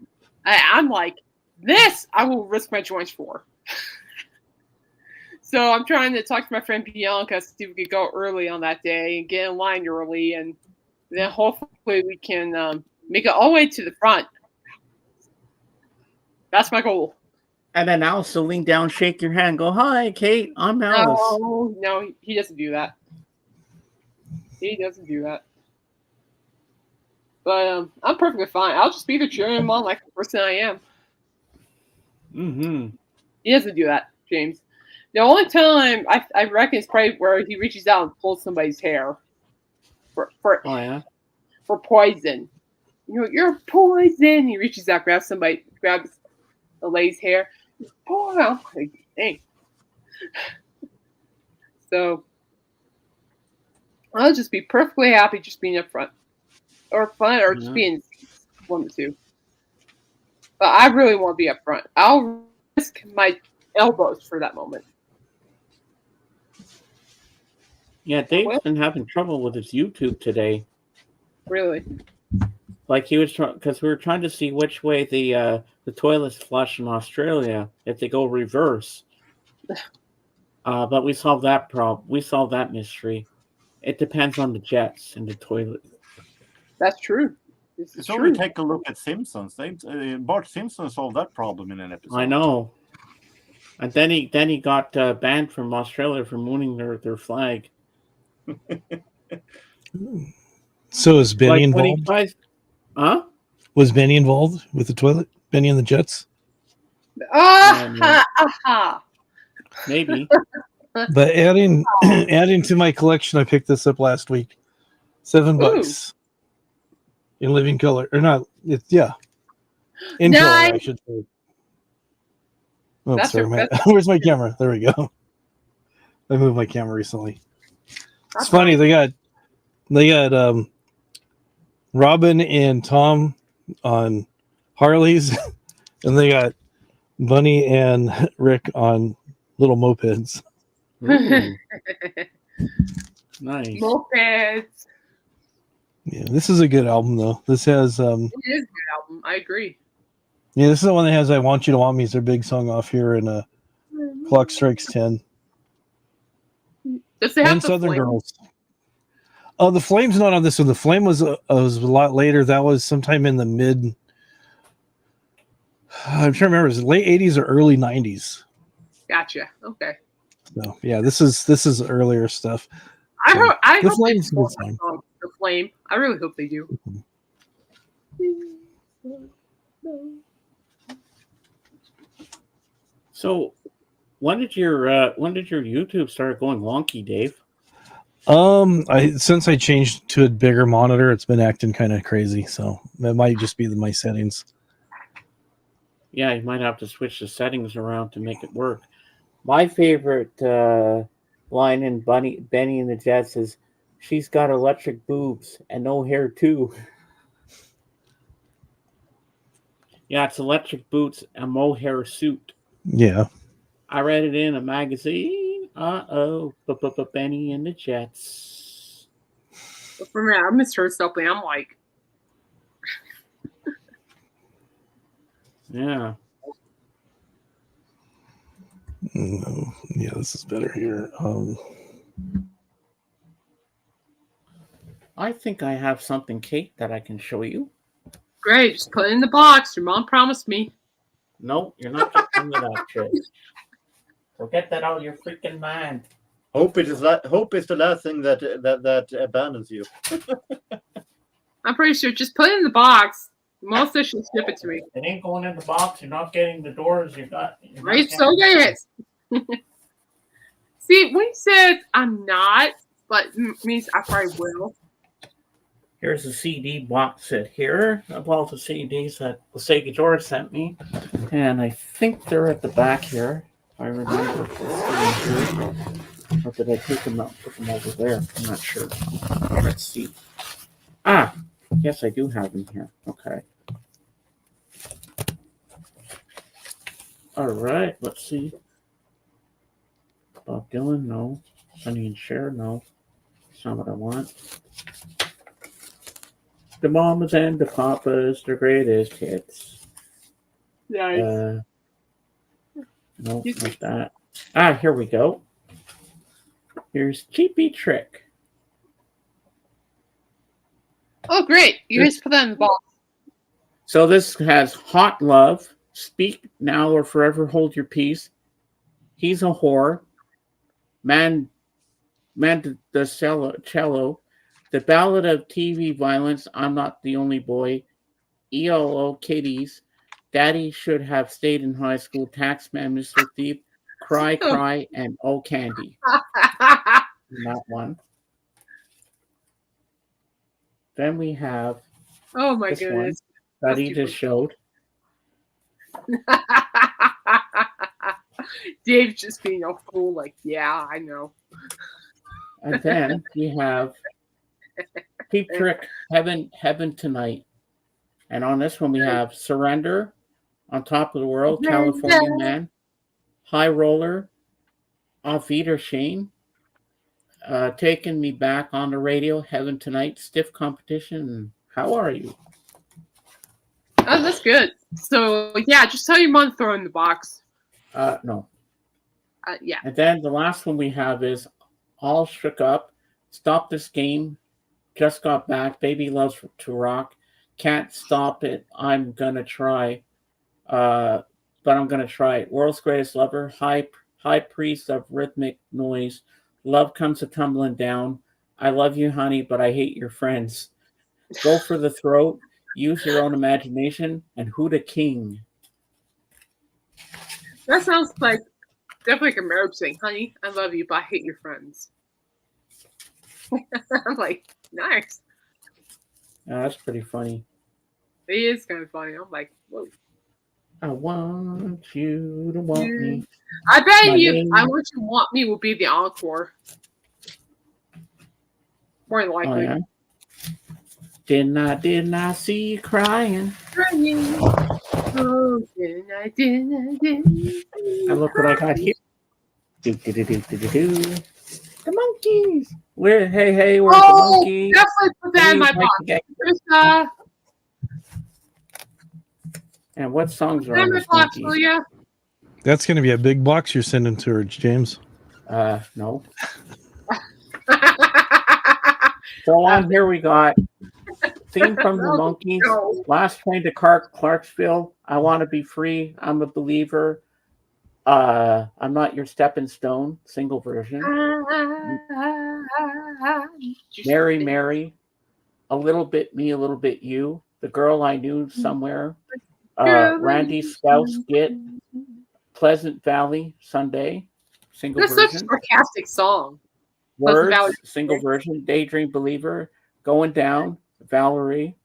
I'm like, this I will risk my joints for. So I'm trying to talk to my friend Bianca, see if we could go early on that day and get in line early, and then hopefully we can make it all the way to the front. That's my goal. And then Alice will lean down, shake your hand, go, "Hi, Kate, I'm Alice." No, he doesn't do that. He doesn't do that. But I'm perfectly fine. I'll just be there cheering him on like the person I am. Mm-hmm. He doesn't do that, James. The only time I reckon is probably where he reaches out and pulls somebody's hair for Oh, yeah? for poison. You're poison. He reaches out, grabs the lady's hair. Pull out. Like, dang. So I'll just be perfectly happy just being up front. Or fun, or just being one or two. But I really want to be up front. I'll risk my elbows for that moment. Yeah, Dave's been having trouble with his YouTube today. Really? Like he was trying, because we were trying to see which way the toilets flush in Australia if they go reverse. But we solved that problem. We solved that mystery. It depends on the jets and the toilet. That's true. This is It's true. only take a look at Simpsons. Bart Simpson solved that problem in an episode. I know. And then he got banned from Australia for mooning their flag. So is Benny Like when he involved? tries, huh? Was Benny involved with the toilet? Benny and the Jets? Maybe. But adding to my collection, I picked this up last week. $7 in living color, or not? In color, I should say. Oh, That's sorry, where's my camera? There we go. I moved my camera recently. It's funny. They got Robin and Tom on Harleys, and they got Bunny and Rick on little mopeds. Nice. Mopeds. Yeah, this is a good album though. This has It is a good album. I agree. Yeah, this is the one that has "I Want You to Want Me" is their big song off here, and "Clock Strikes 10." Does it have And the Southern flame? Girls. Oh, the Flame's not on this one. The Flame was a lot later. That was sometime in the mid. I'm trying to remember. It was late '80s or early '90s. Gotcha. Okay. So yeah, this is earlier stuff. I hope they Flame's a good score song. the Flame. I really hope they do. So, when did your YouTube start going wonky, Dave? Since I changed to a bigger monitor, it's been acting kind of crazy. So that might just be my settings. Yeah, you might have to switch the settings around to make it work. My favorite line in Benny and the Jets is, "She's got electric boobs and no hair too." Yeah, it's electric boots and mohair suit. Yeah. I read it in a magazine. Benny and the Jets. But for me, I misheard something. I'm like, yeah. No. Yeah, this is better here. I think I have something, Kate, that I can show you. great. Just put it in the box. Your mom promised me. No, you're not getting into that shit. So get that out of your freaking mind. Hope is the last thing that abandons you. I'm pretty sure. Just put it in the box. Melissa should ship it to me. It ain't going in the box. You're not getting the doors. Right, so get it. See, when he says I'm not, but means I probably will. Here's a CD box set here of all the CDs that the Sega George sent me. And I think they're at the back here. If I remember. Or did I take them out, put them over there? I'm not sure. Let's see. Ah, yes, I do have them here. Okay. All right, let's see. Bob Dylan, no. Sonny and Cher, no. That's not what I want. The Mamas and the Papas, the greatest hits. Nice. No, not that. Here we go. Here's Cheapy Trick. Oh, great. You guys put that in the box. So this has Hot Love, Speak Now or Forever Hold Your Peace, He's a Whore, Man the Cello, The Ballad of TV Violence, I'm Not the Only Boy, ELO Kitties, Daddy Should Have Stayed in High School, Taxman, Mr. Thief, Cry, Cry, and Oh Candy. Not one. Then we have Oh my this goodness. one that he just showed. Dave's just being all cool, like, yeah, I know. And then we have Cheap Trick, Heaven Tonight. And on this one we have Surrender, On Top of the World, California Man, High Roller, Auf Wiedersehen, Taking Me Back on the Radio, Heaven Tonight, Stiff Competition, and How Are You? Oh, that's good. So, yeah, just tell your mom to throw in the box. No. Yeah. And then the last one we have is All Shook Up, Stop This Game, Just Got Back, Baby Loves to Rock, Can't Stop It, I'm Gonna Try, but I'm Gonna Try, World's Greatest Lover, High Priest of Rhythmic Noise, Love Comes a Tumbling Down, I Love You Honey, but I Hate Your Friends, Go for the Throat, Use Your Own Imagination, and Who the King. That sounds like definitely like a marriage thing. Honey, I love you, but I hate your friends. I'm like, nice. That's pretty funny. It is kind of funny. I'm like, whoa. I want you to want me. I bet My you, name- I Want You Want Me will be the encore. More than likely. Oh, yeah? Didn't I see you crying? Oh, didn't. And look what I got here. Do. The monkeys. Where's the Oh, monkeys? definitely put that in my box. There's, and what songs are in on my this box, monkeys? will ya? That's going to be a big box you're sending to her, James. No. So on here we got theme from the monkeys. No. Last Train to Clarksville. I Want to Be Free. I'm a Believer. I'm Not Your Stepping Stone. Single version. Mary, Mary. A Little Bit Me, a Little Bit You. The Girl I Knew Somewhere. Randy Scouse Get. Pleasant Valley Sunday. Single That's such a version. sarcastic song. Pleasant Valley. Words, single version. Daydream Believer. Going Down, Valerie.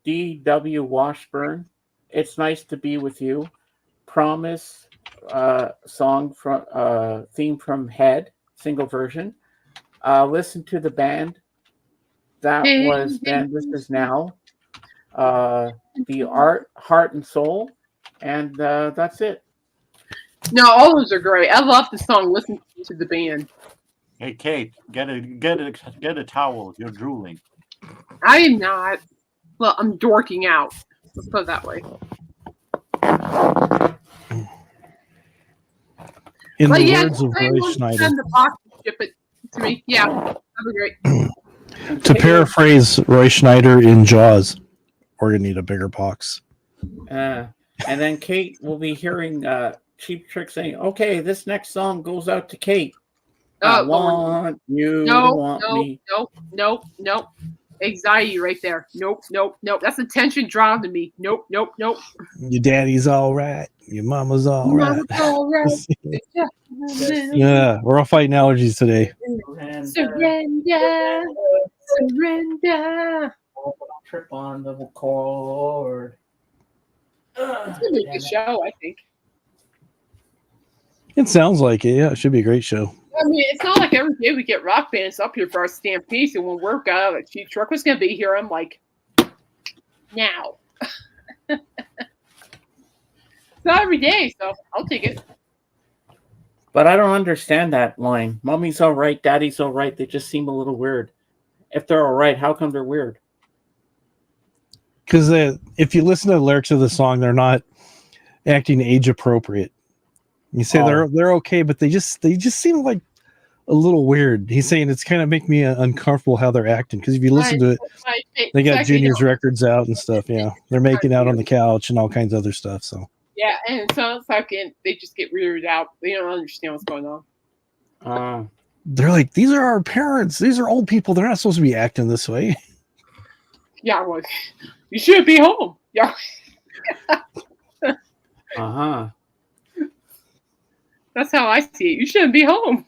D.W. Washburn. It's Nice to Be With You. Promise, song from theme from Head, single version. Listen to the Band. That was Then, This Is Now. The Heart and Soul. And that's it. No, all those are great. I love the song. Listen to the band. Hey, Kate, get a towel. You're drooling. I am not. Well, I'm dorking out. Let's put it that way. In But the yeah, words of I Roy want to Schneider, send the box and ship it to me. Yeah, that'd be great. to paraphrase Roy Schneider in Jaws, we're going to need a bigger box. And then Kate will be hearing Cheap Trick saying, okay, this next song goes out to Kate. I want you to want me. Nope. Anxiety right there. Nope. That's attention drawn to me. Nope. Your daddy's all right. Your mama's all right. Mama's all right. Yeah, we're all fighting allergies today. Surrender. Trip on the chord. It's gonna be a good show, I think. It sounds like it. Yeah, it should be a great show. I mean, it's not like every day we get rock bands up here for our stampede. So when we're got a Cheap Truck was going to be here, I'm like, now. It's not every day, so I'll take it. But I don't understand that line. Mommy's all right, daddy's all right. They just seem a little weird. If they're all right, how come they're weird? Because if you listen to the lyrics of the song, they're not acting age appropriate. You say they're okay, but they just seem like a little weird. He's saying it's kind of make me uncomfortable how they're acting, because if you listen to it, they got Junior's records out and stuff. Yeah, they're making out on the couch and all kinds of other stuff. So yeah, and so it's like they just get weirded out. They don't understand what's going on. They're like, these are our parents. These are old people. They're not supposed to be acting this way. Yeah, well, you should be home. Yeah. That's how I see it. You shouldn't be home.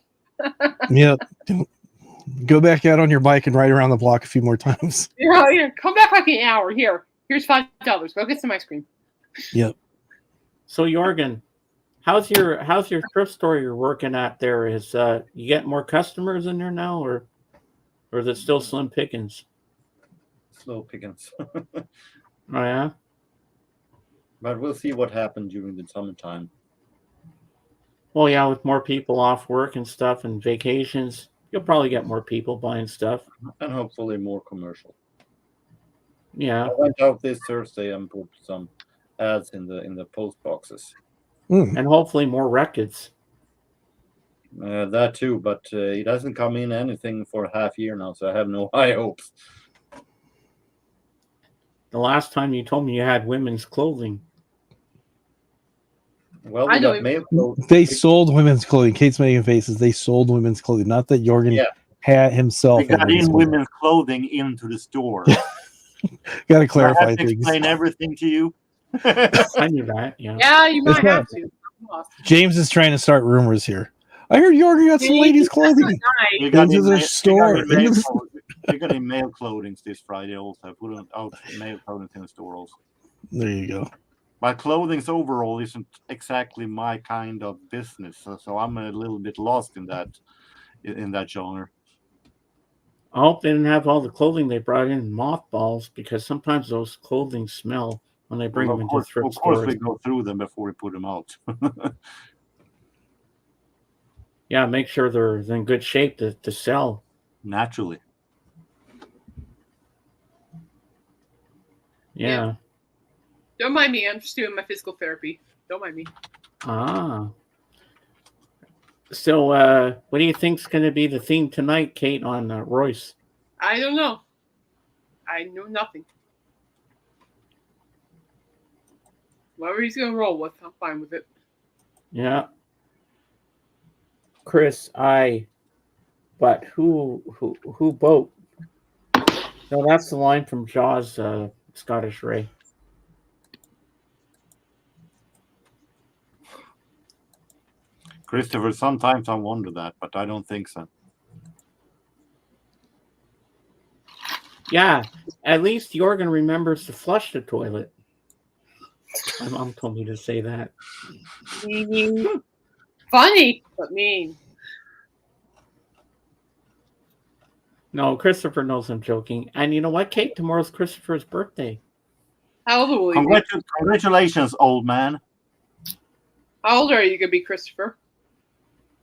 Yeah. Go back out on your bike and ride around the block a few more times. Yeah. Come back like an hour. Here's $5. Go get some ice cream. Yep. So Jorgen, how's your thrift store you're working at there? Is you get more customers in there now, or is it still slim pickings? Slow pickings. Oh yeah. But we'll see what happens during the summertime. Well, yeah, with more people off work and stuff and vacations, you'll probably get more people buying stuff. And hopefully more commercial. Yeah. I went out this Thursday and put some ads in the post boxes. And hopefully more records. That too, but it hasn't come in anything for a half year now, so I have no high hopes. The last time you told me you had women's clothing. Well, we got male clothing. They sold women's clothing. Kate's making faces. They sold women's clothing. Not that Jorgen had himself. We got in women's clothing into the store. Got to clarify things. Explain everything to you. I knew that. Yeah. Yeah, you might have to. James is trying to start rumors here. I heard Jorgen got some ladies' clothing. We got into the store. We got in male clothing this Friday also. I put out male clothing in the store also. There you go. My clothing's overall isn't exactly my kind of business, so I'm a little bit lost in that genre. I hope they didn't have all the clothing they brought in mothballs, because sometimes those clothing smell when they bring them into thrift stores. Of course, we go through them before we put them out. Yeah, make sure they're in good shape to sell. Naturally. Yeah. Don't mind me. I'm just doing my physical therapy. Don't mind me. So, what do you think's going to be the theme tonight, Kate, on Royce? I don't know. I know nothing. Whatever he's going to roll with, I'm fine with it. Yeah. Chris, but who boat? No, that's the line from Jaws, Scottish Ray. Christopher, sometimes I wonder that, but I don't think so. Yeah, at least Jorgen remembers to flush the toilet. My mom told me to say that. Funny, but mean. No, Christopher knows I'm joking. And you know what, Kate? Tomorrow's Christopher's birthday. How old will you be? Congratulations, old man. How old are you going to be, Christopher?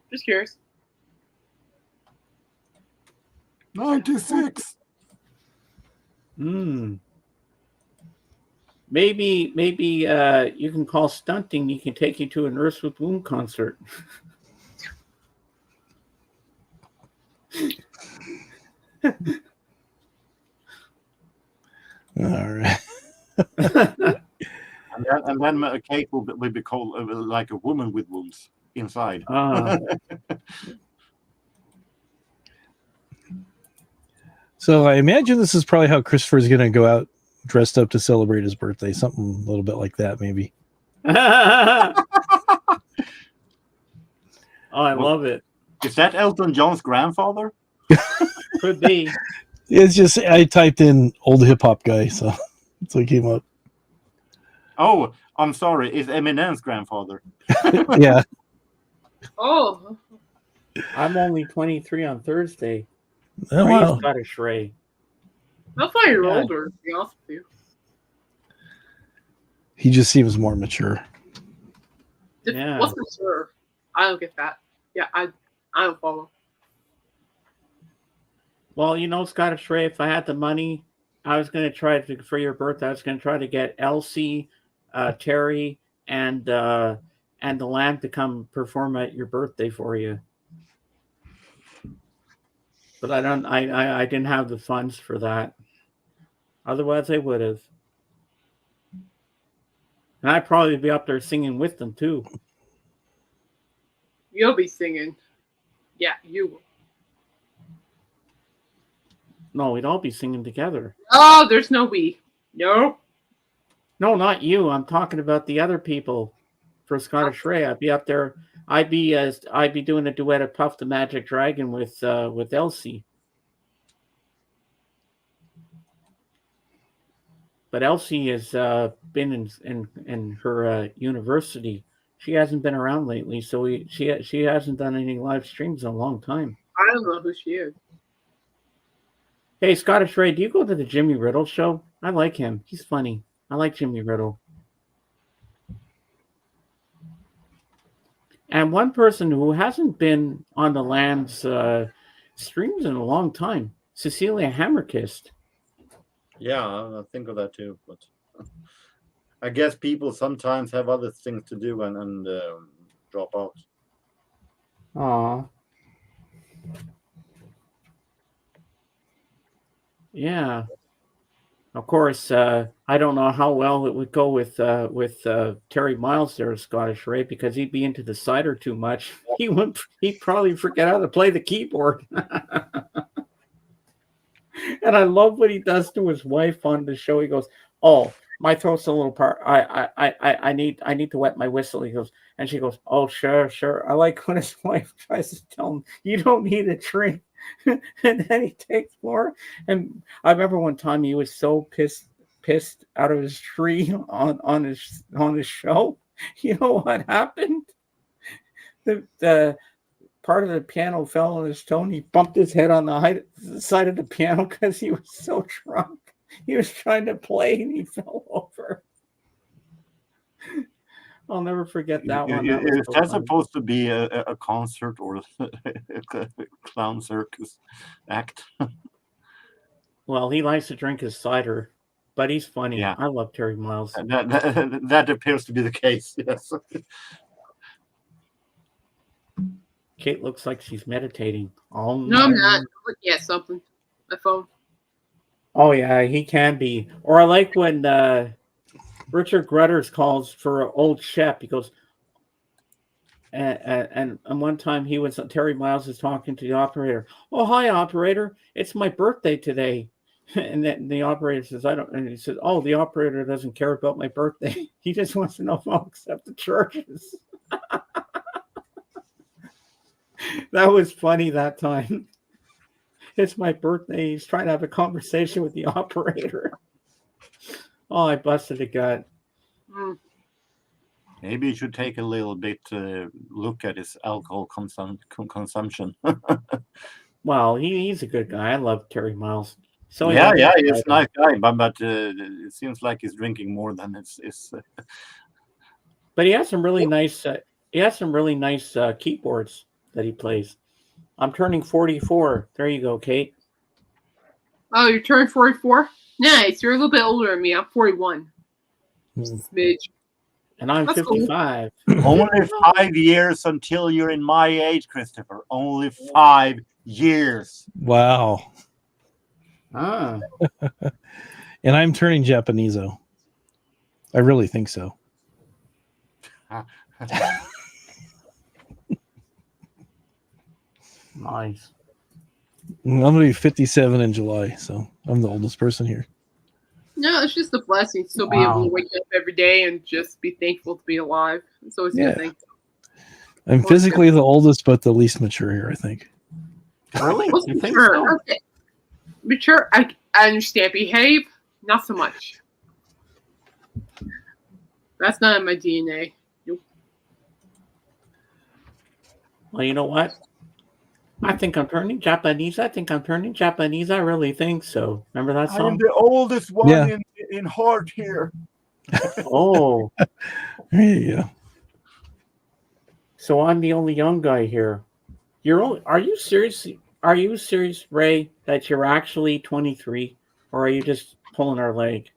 Just curious. 96. Maybe you can call stunting. He can take you to a Nurse with Womb concert. All right. and then Kate will be called like a woman with wombs inside. So I imagine this is probably how Christopher is going to go out dressed up to celebrate his birthday. Something a little bit like that, maybe. I love it. Is that Elton John's grandfather? Could be. It's just I typed in old hip hop guy, so that's what came up. Oh, I'm sorry. It's Eminem's grandfather. Yeah. Oh. I'm only 23 on Thursday. Oh, wow. Scottish Ray. I thought you were older, to be honest with you. He just seems more mature. Yeah. What's mature? I don't get that. Yeah, I don't follow. Well, you know, Scottish Ray, if I had the money, I was going to try for your birthday, I was going to try to get Elsie, Terry, and and the land to come perform at your birthday for you. But I didn't have the funds for that. Otherwise, I would have. And I'd probably be up there singing with them too. You'll be singing. Yeah, you will. No, we'd all be singing together. Oh, there's no we. No. No, not you. I'm talking about the other people for Scottish Ray. I'd be up there. I'd be doing a duet of Puff the Magic Dragon with Elsie. But Elsie has been in her university. She hasn't been around lately, so she hasn't done any live streams in a long time. I don't know who she is. Hey, Scottish Ray, do you go to the Jimmy Riddle show? I like him. He's funny. I like Jimmy Riddle. And one person who hasn't been on the Land's streams in a long time, Cecilia Hammerkist. Yeah, I think of that too. But I guess people sometimes have other things to do and drop out. Aw. Yeah. Of course, I don't know how well it would go with Terry Miles there, Scottish Ray, because he'd be into the cider too much. He'd probably forget how to play the keyboard. And I love what he does to his wife on the show. He goes, "Oh, my throat's a little part. I need to wet my whistle." He goes, and she goes, "Oh, sure." I like when his wife tries to tell him, "You don't need a drink," and then he takes more. And I remember one time he was so pissed out of his tree on his show. You know what happened? The part of the piano fell on his toe and he bumped his head on the side of the piano because he was so drunk. He was trying to play and he fell over. I'll never forget that one. Is that supposed to be a concert or a clown circus act? Well, he likes to drink his cider, but he's funny. Yeah. I love Terry Miles. That appears to be the case, yes. Kate looks like she's meditating. No, I'm not. I'm looking at something. My phone. Oh, yeah, he can be. Or I like when Richard Grutters calls for old Shep. He goes, and one time Terry Miles is talking to the operator. "Oh, hi, operator. It's my birthday today." And then the operator says, "I don't," and he says, "Oh, the operator doesn't care about my birthday. He just wants to know if I'll accept the charges." That was funny that time. It's my birthday. He's trying to have a conversation with the operator. Oh, I busted a gut. Maybe you should take a little bit look at his alcohol consumption. Well, he's a good guy. I love Terry Miles. So yeah, he's a nice guy, but it seems like he's drinking more than it's. But he has some really nice. He has some really nice keyboards that he plays. I'm turning 44. There you go, Kate. Oh, you're turning 44? Nice. You're a little bit older than me. I'm 41. Smidge. And I'm That's 55. Cool. Only 5 years until you're in my age, Christopher. Only 5 years. Wow. Ah. And I'm turning Japaneso. I really think so. Nice. I'm going to be 57 in July, so I'm the oldest person here. No, it's just a blessing to still be able to wake up every day and just be thankful to be alive. It's always a good thing. I'm physically the oldest, but the least mature here, I think. Really? You think so? Okay. Mature, I understand. Behave, not so much. That's not in my DNA. Nope. Well, you know what? I think I'm turning Japanese. I really think so. Remember that song? I'm the oldest one in heart here. Oh. There you go. So I'm the only young guy here. Are you serious? Are you serious, Ray, that you're actually 23? Or are you just pulling our leg?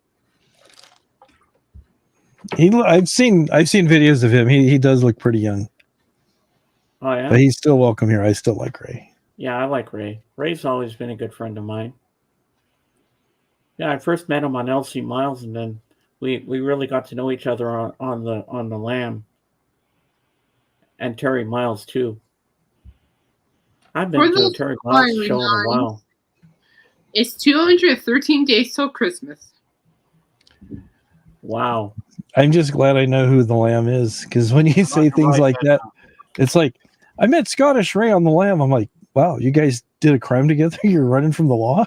I've seen videos of him. He does look pretty young, Oh yeah, but he's still welcome here. I still like Ray. yeah. I like Ray. Ray's always been a good friend of mine. Yeah, I first met him on LC Miles, and then we really got to know each other on the Lamb, and Terry Miles too. I've For been to a those Terry Miles inquiring show in a minds, while. it's 213 days till Christmas. Wow. I'm just glad I know who the Lamb is, because when you say things like that, it's like I met Scottish Ray on the Lamb. I'm like, wow, you guys did a crime together. You're running from the law.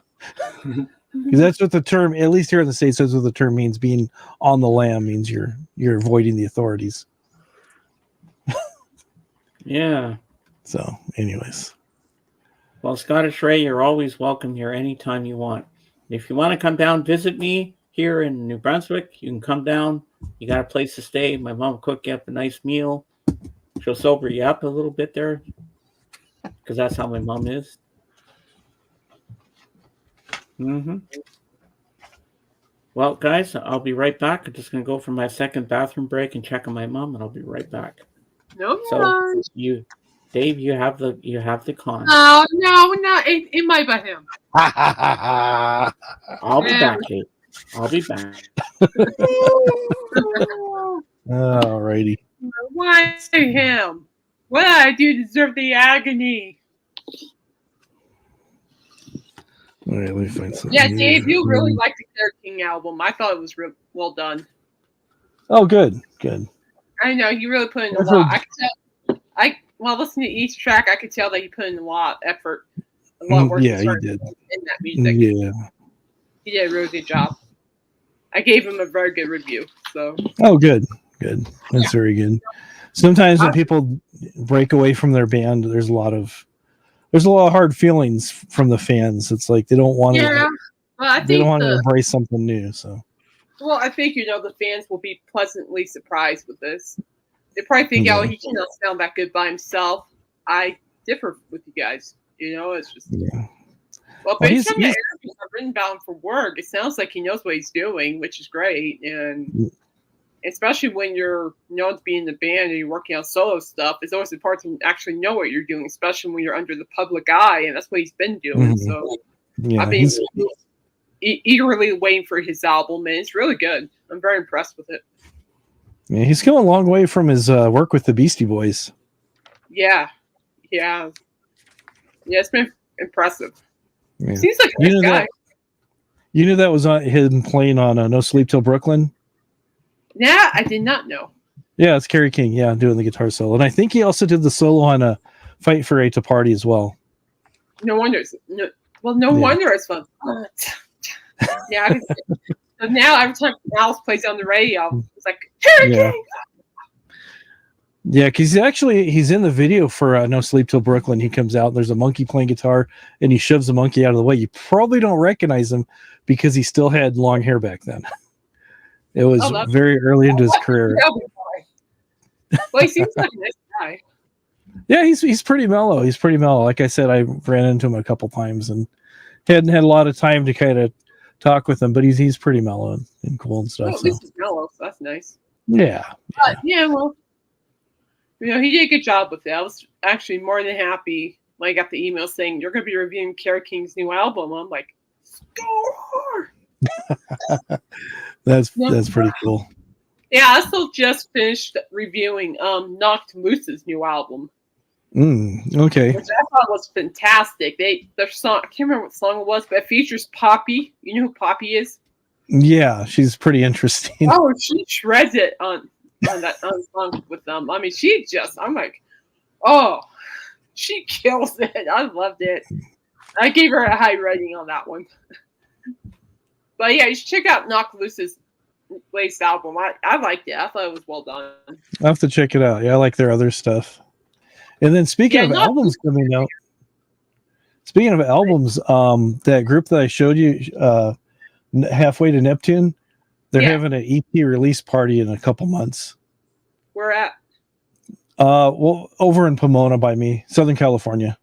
Because that's what the term, at least here in the States, that's what the term means. Being on the lam means you're avoiding the authorities. Yeah. So, anyways. Well, Scottish Ray, you're always welcome here anytime you want. If you want to come down visit me here in New Brunswick, you can come down. You got a place to stay. My mom will cook you up a nice meal. She'll sober you up a little bit there, because that's how my mom is. Mm-hmm. Well, guys, I'll be right back. I'm just going to go for my second bathroom break and check on my mom, and I'll be right back. No, So Dave, you have the con. no, it might be him. I'll be back, Dave. I'll be back. Alrighty. Why him? What did I do to deserve the agony? All right, let me find something. Yeah, Dave, you really liked the Kerry King album. I thought it was real well done. Oh, good. I know you really put in a lot. I could tell. While listening to each track, I could tell that you put in a lot of effort, a lot of work. Yeah, you did. In that music. Yeah. He did a really good job. I gave him a very good review. So. Oh, good. That's very good. Sometimes when people break away from their band, there's a lot of hard feelings from the fans. It's like they don't want to. Yeah, well, they don't want to embrace something new. So. Well, I think the fans will be pleasantly surprised with this. They probably think, oh, he cannot sound that good by himself. I differ with you guys. It's just. Yeah. Well, based on the interviews I've written about him for work, it sounds like he knows what he's doing, which is great. And especially when you're known to be in the band and you're working on solo stuff, it's always important to actually know what you're doing, especially when you're under the public eye. And that's what he's been doing. Mm-hmm. So I've been eagerly waiting for his album, and it's really good. I'm very impressed with it. Yeah, he's come a long way from his work with the Beastie Boys. Yeah. It's been impressive. Yeah. Seems like a nice guy. You knew that was him playing on No Sleep Till Brooklyn? Yeah, I did not know. Yeah, it's Kerry King. Yeah, doing the guitar solo, and I think he also did the solo on a Fight for A to Party as well. No wonder. Wonder it's fun. Yeah. So now every time Alice plays on the radio, it's like Kerry King. Yeah, because he's in the video for No Sleep Till Brooklyn. He comes out, there's a monkey playing guitar, and he shoves the monkey out of the way. You probably don't recognize him because he still had long hair back then. It was very early into his career. Well, he seems like a nice guy. Yeah, he's pretty mellow. He's pretty mellow. Like I said, I ran into him a couple times and hadn't had a lot of time to kind of talk with him, but he's pretty mellow and cool and stuff. At least he's mellow, so that's nice. Yeah. But, well, he did a good job with it. I was actually more than happy when I got the email saying you're going to be reviewing Kerry King's new album. I'm like, score! That's pretty cool. Yeah, I also just finished reviewing Knocked Moose's new album. Okay. Which I thought was fantastic. Their song, I can't remember what song it was, but it features Poppy. You know who Poppy is? Yeah, she's pretty interesting. Oh, she shreds it on that song with them. I mean, I'm like, oh, she kills it. I loved it. I gave her a high rating on that one. But yeah, you should check out Knock Loose's latest album. I liked it. I thought it was well done. I'll have to check it out. Yeah, I like their other stuff. And then speaking of albums coming out, that group that I showed you, Halfway to Neptune, they're having an EP release party in a couple months. Where at? Well, over in Pomona by me, Southern California.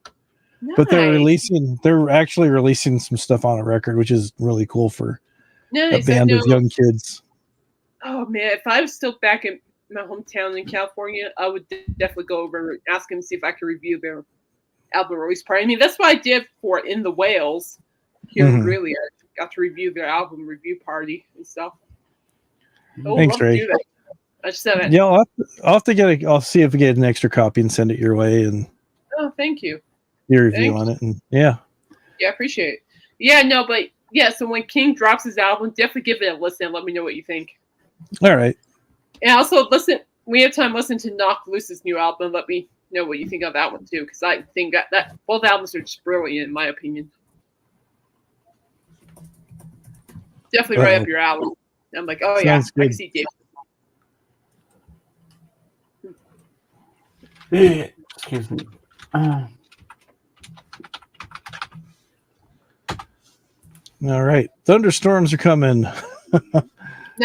Nice. But they're actually releasing some stuff on a record, which is really cool for a band of young kids. Oh man, if I was still back in my hometown in California, I would definitely go over and ask him to see if I could review their album release party. I mean, that's what I did for In the Wales here in Mhm. Greeley. I got to review their album review party and stuff. Oh, Thanks, love to Ray. do that. I just said it. Yeah, I'll have to get I'll see if we get an extra copy and send it your way and Oh, thank you. your review Thank on it. And yeah. Yeah, I appreciate it. Yeah, no, but yeah, so when King drops his album, definitely give it a listen and let me know what you think. All right. And also listen, we have time, listen to Knock Loose's new album. Let me know what you think of that one too, because I think that both albums are just brilliant in my opinion. Definitely right up your alley. I'm like, oh yeah, Sounds I can good. see Dave. Excuse me. All right. Thunderstorms are coming. Now,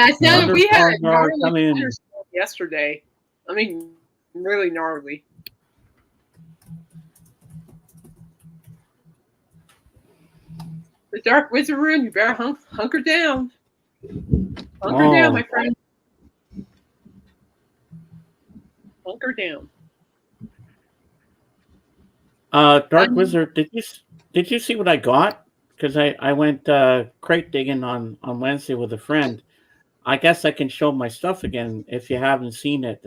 it's not that we had a Thunderstorms are gnarly coming. thunderstorm yesterday. I mean, really gnarly. The Dark Wizard Room, you better hunker down. Hunker down, my friend. Hunker down. Dark Wizard, did you see what I got? Because I went crate digging on Wednesday with a friend. I guess I can show my stuff again if you haven't seen it.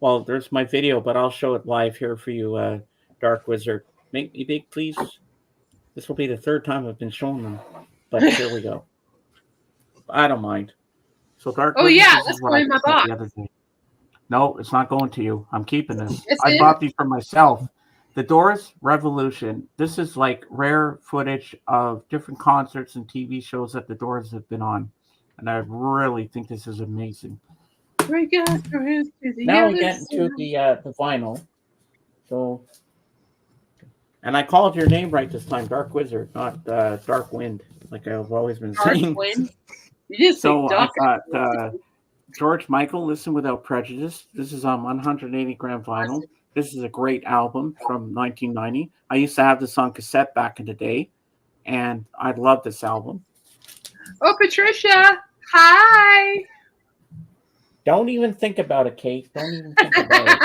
Well, there's my video, but I'll show it live here for you, Dark Wizard. Make me big, please. This will be the third time I've been showing them, but here we go. I don't mind. So Dark Oh Wizard, yeah, this that's is what going I in my got box. the other day. No, it's not going to you. I'm keeping this. Yes, I it bought these for myself. The Doors Revolution. This is like rare footage of different concerts and TV shows that the Doors have been on. And I really think this is amazing. We got to the Now we other get into side. the vinyl. So, and I called your name right this time, Dark Wizard, not Dark Wind, like I've always been Dark saying. Wind. You just say So I Dark. got George Michael, Listen Without Prejudice. This is on 180 gram vinyl. This is a great album from 1990. I used to have this on cassette back in the day, and I love this album. Oh, Patricia. Hi. Don't even think about it, Kate. Don't even think about it.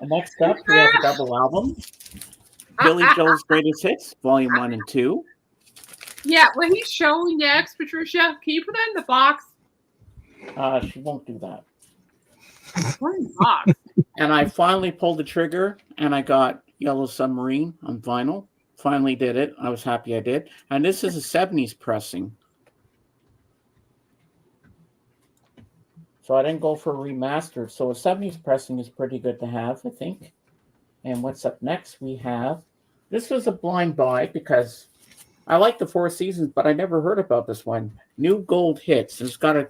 And next up, we have a double album. Billy Joel's Greatest Hits, Volume 1 and 2. Yeah, when he's showing next, Patricia, can you put that in the box? She won't do that. Put it in the box. And I finally pulled the trigger, and I got Yellow Submarine on vinyl. Finally did it. I was happy I did. And this is a 70s pressing. So I didn't go for a remastered. So a 70s pressing is pretty good to have, I think. And what's up next? We have, this was a blind buy because I like the Four Seasons, but I never heard about this one. New Gold Hits. It's got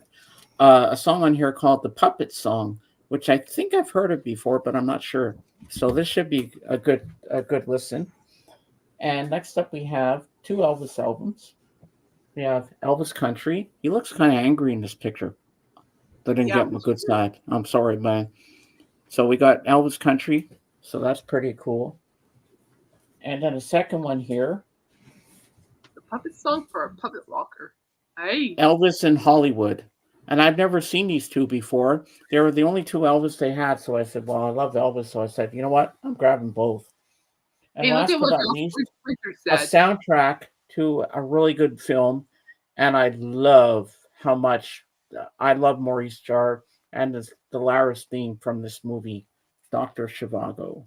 a song on here called The Puppet Song, which I think I've heard of before, but I'm not sure. So this should be a good listen. And next up we have two Elvis albums. We have Elvis Country. He looks kind of angry in this picture. They didn't get him a good side. I'm sorry, man. So we got Elvis Country. So that's pretty cool. And then a second one here. The puppet song for a puppet walker. Hey. Elvis in Hollywood. And I've never seen these two before. They were the only two Elvis they had. So I said, well, I love Elvis. So I said, you know what? I'm grabbing both. And Hey, last but not least, a soundtrack to a really good film. And I love how much I love Maurice Jarre and the Laris theme from this movie, Dr. Zhivago.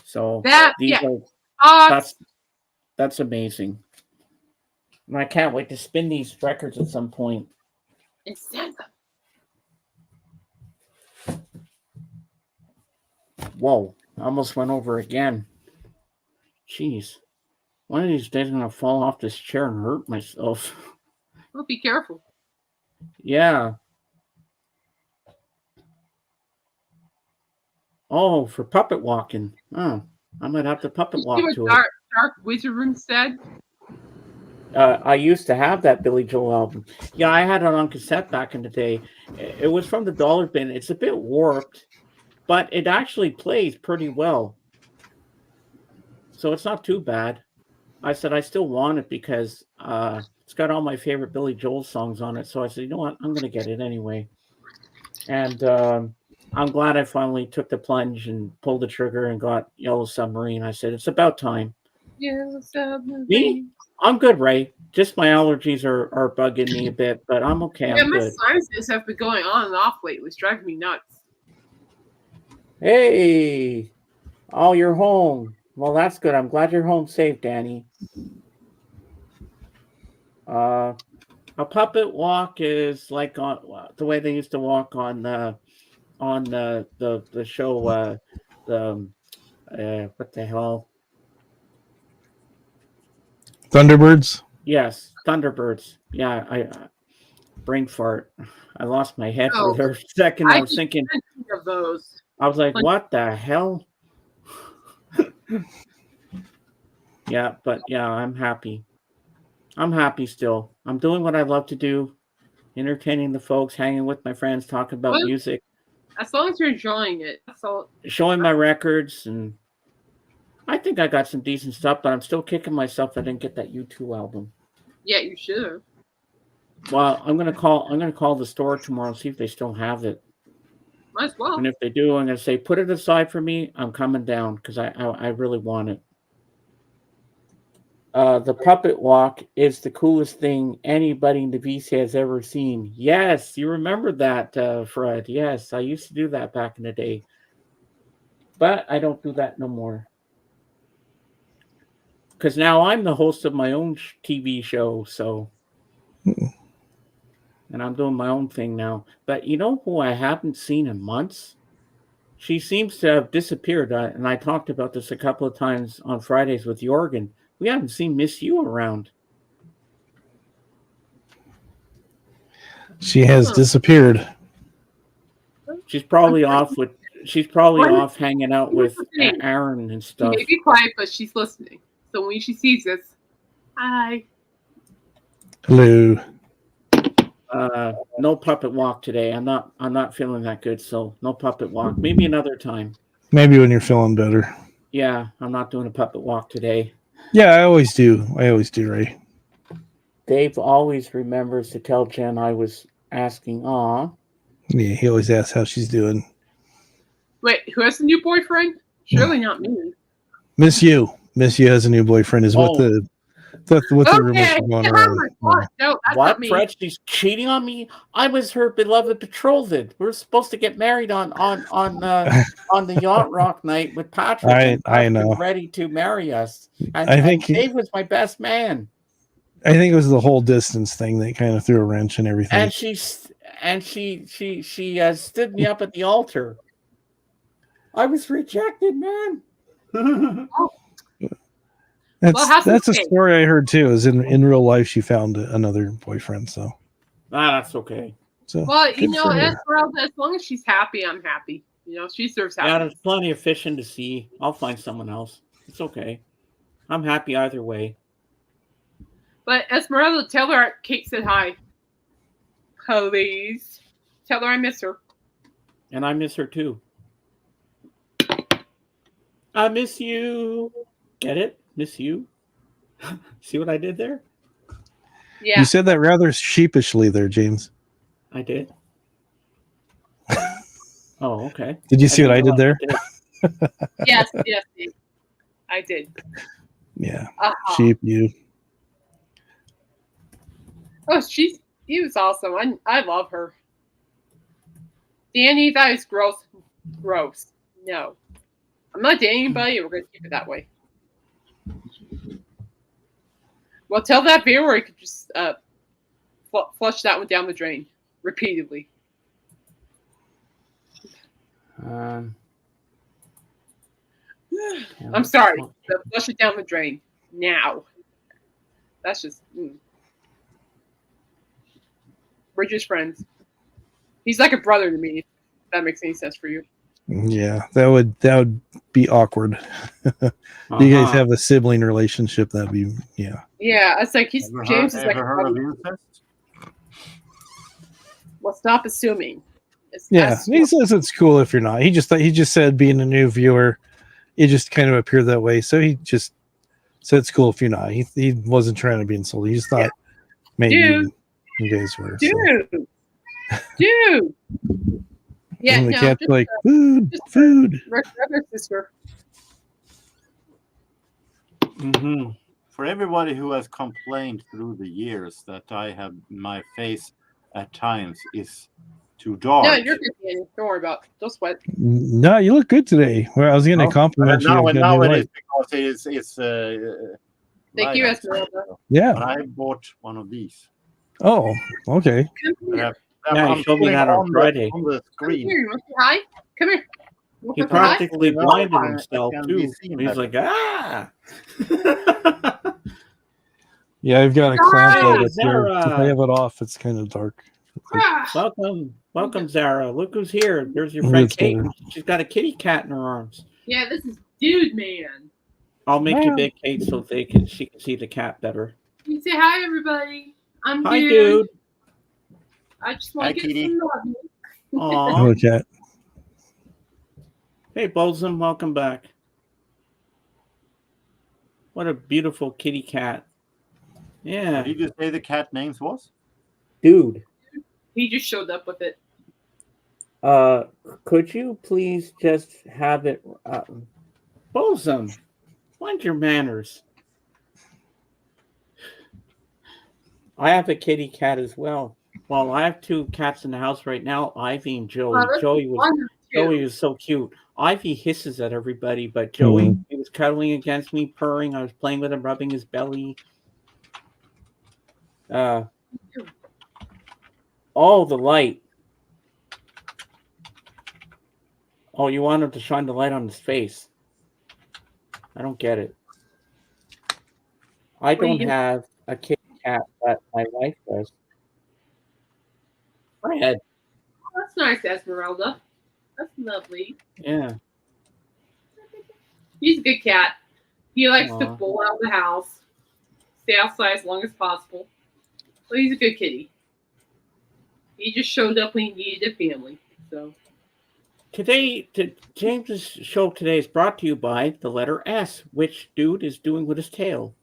So that's amazing. And I can't wait to spin these records at some point. And send them. Whoa, I almost went over again. Jeez. One of these days I'm going to fall off this chair and hurt myself. Well, be careful. Yeah. Oh, for puppet walking. Oh, I might have to puppet walk to it. Dark Wizard Room said? I used to have that Billy Joel album. Yeah, I had it on cassette back in the day. It was from the Dollar Bin. It's a bit warped, but it actually plays pretty well. So it's not too bad. I said I still want it because It's got all my favorite Billy Joel songs on it. So I said, you know what? I'm going to get it anyway. And I'm glad I finally took the plunge and pulled the trigger and got Yellow Submarine. I said, it's about time. Yellow Submarine. Me? I'm good, Ray. Just my allergies are bugging me a bit, but I'm okay. Yeah, I'm my good. sinuses have been going on and off lately. It's driving me nuts. Hey, oh, you're home. Well, that's good. I'm glad you're home safe, Danny. A puppet walk is like on the way they used to walk on the show. The what the hell? Thunderbirds. Yes, Thunderbirds. Yeah, I brain fart. I lost my head Oh, for a second. I was keep thinking of those. I was like, what the hell? Yeah, but yeah, I'm happy. I'm happy still. I'm doing what I love to do, entertaining the folks, hanging with my friends, talking about Well, music, as long as you're enjoying it, that's all. showing my records, and I think I got some decent stuff, but I'm still kicking myself I didn't get that U2 album. Yeah, you should have. Well, I'm gonna call the store tomorrow and see if they still have it. Might as well. And if they do, I'm gonna say, put it aside for me. I'm coming down because I really want it. The puppet walk is the coolest thing anybody in the VC has ever seen. Yes, you remember that, Fred. Yes, I used to do that back in the day. But I don't do that no more. Because now I'm the host of my own TV show, so. And I'm doing my own thing now. But you know who I haven't seen in months? She seems to have disappeared. And I talked about this a couple of times on Fridays with Jorgen. We haven't seen Miss You around. She has disappeared. She's probably off hanging out with Aaron and She stuff. may be quiet, but she's listening. So when she sees this, hi. Hello. No puppet walk today. I'm not feeling that good, so no puppet walk. Maybe another time. Maybe when you're feeling better. Yeah, I'm not doing a puppet walk today. Yeah, I always do, Ray. Dave always remembers to tell Jen I was asking, aw. Yeah, he always asks how she's doing. Wait, who has a new boyfriend? Surely not me. Miss You has a new boyfriend. Is what the rumors are going around. No, that's what, not me. Fred? She's cheating on me. I was her beloved betrothed. We're supposed to get married on the yacht rock night with Patrick. I know. Ready to marry us. And, I think Dave was my best man. I think it was the whole distance thing that kind of threw a wrench in everything. And she stood me up at the altar. I was rejected, man. That's a story I heard too. Is in real life she found another boyfriend. So that's okay. So well, you know, as long as she's happy, I'm happy. You know, she deserves happy. Yeah, there's plenty of fish in the sea. I'll find someone else. It's okay. I'm happy either way. But Esmeralda, tell her Kate said hi. Please. Tell her I miss her. And I miss her too. I miss you. Get it? Miss you. See what I did there? Yeah. You said that rather sheepishly there, James. I did. Oh, okay. Did you see what I did there? Yes, I did. Yeah. Sheep you. Oh, she was awesome. I love her. Danny, that is gross. Gross. No. I'm not dating anybody. We're going to keep it that way. Well, tell that viewer he could just flush that one down the drain repeatedly. I'm sorry. Flush it down the drain now. That's just. We're just friends. He's like a brother to me. If that makes any sense for you. Yeah, that would be awkward. You guys have a sibling relationship. That'd be Yeah, it's like James is like a brother. Well, stop assuming. He says it's cool if you're not. He just said being a new viewer, it just kind of appeared that way. So he just said it's cool if you're not. He wasn't trying to be insulting. He just thought maybe Dude. you guys were. So. Dude. Yeah, And the no, cat's just, like, food, just food. regular sister. Mm-hmm. For everybody who has complained through the years that I have my face at times is too dark. No, you're good, Danny. Don't worry about it. Don't sweat. No, you look good today. Well, I was going to compliment you. Now, on now new it light. is because it's Thank light you, outside, Esmeralda. so- Yeah. But I bought one of these. Oh, okay. Come But here. Yeah, he showed me that on Friday. on the Come screen. here. You want to say hi? Come here. You He want to say hi? practically No, blinded I himself can be too. seen He's better. like, ah. Yeah, I've got a clamp Hey, light up here. Zara. If I have it off, it's kind of dark. Ah, Welcome, Zara. Look who's here. There's your Maybe friend it's Kate. better. She's got a kitty cat in her arms. yeah, this is Dude Man. I'll make you Wow. big, Kate, so she can see the cat better. You say hi, everybody. I'm Hi, Dude. dude. I just Hi, want to get kitty. some love. Aw. Hello, cat. Hey, Bolzum, welcome back. What a beautiful kitty cat. Yeah, What did you say the cat names was? dude. He just showed up with it. Could you please just have it? Bolzum, mind your manners. I have a kitty cat as well. Well, I have two cats in the house right now, Ivy and Joey. Oh, Joey was so cute. Ivy hisses at everybody, but Joey, he was cuddling against me, purring. I was playing with him, rubbing his belly. Oh, the light. Oh, you want him to shine the light on his face. I don't get it. I don't have a kitty cat, but my wife does. Fred. Oh, that's nice, Esmeralda. That's lovely. Yeah. He's a good cat. He likes to Aw. bowl out of the house, stay outside as long as possible. So he's a good kitty. He just showed up when he needed a family. So James's show today is brought to you by the letter S, which dude is doing with his tail.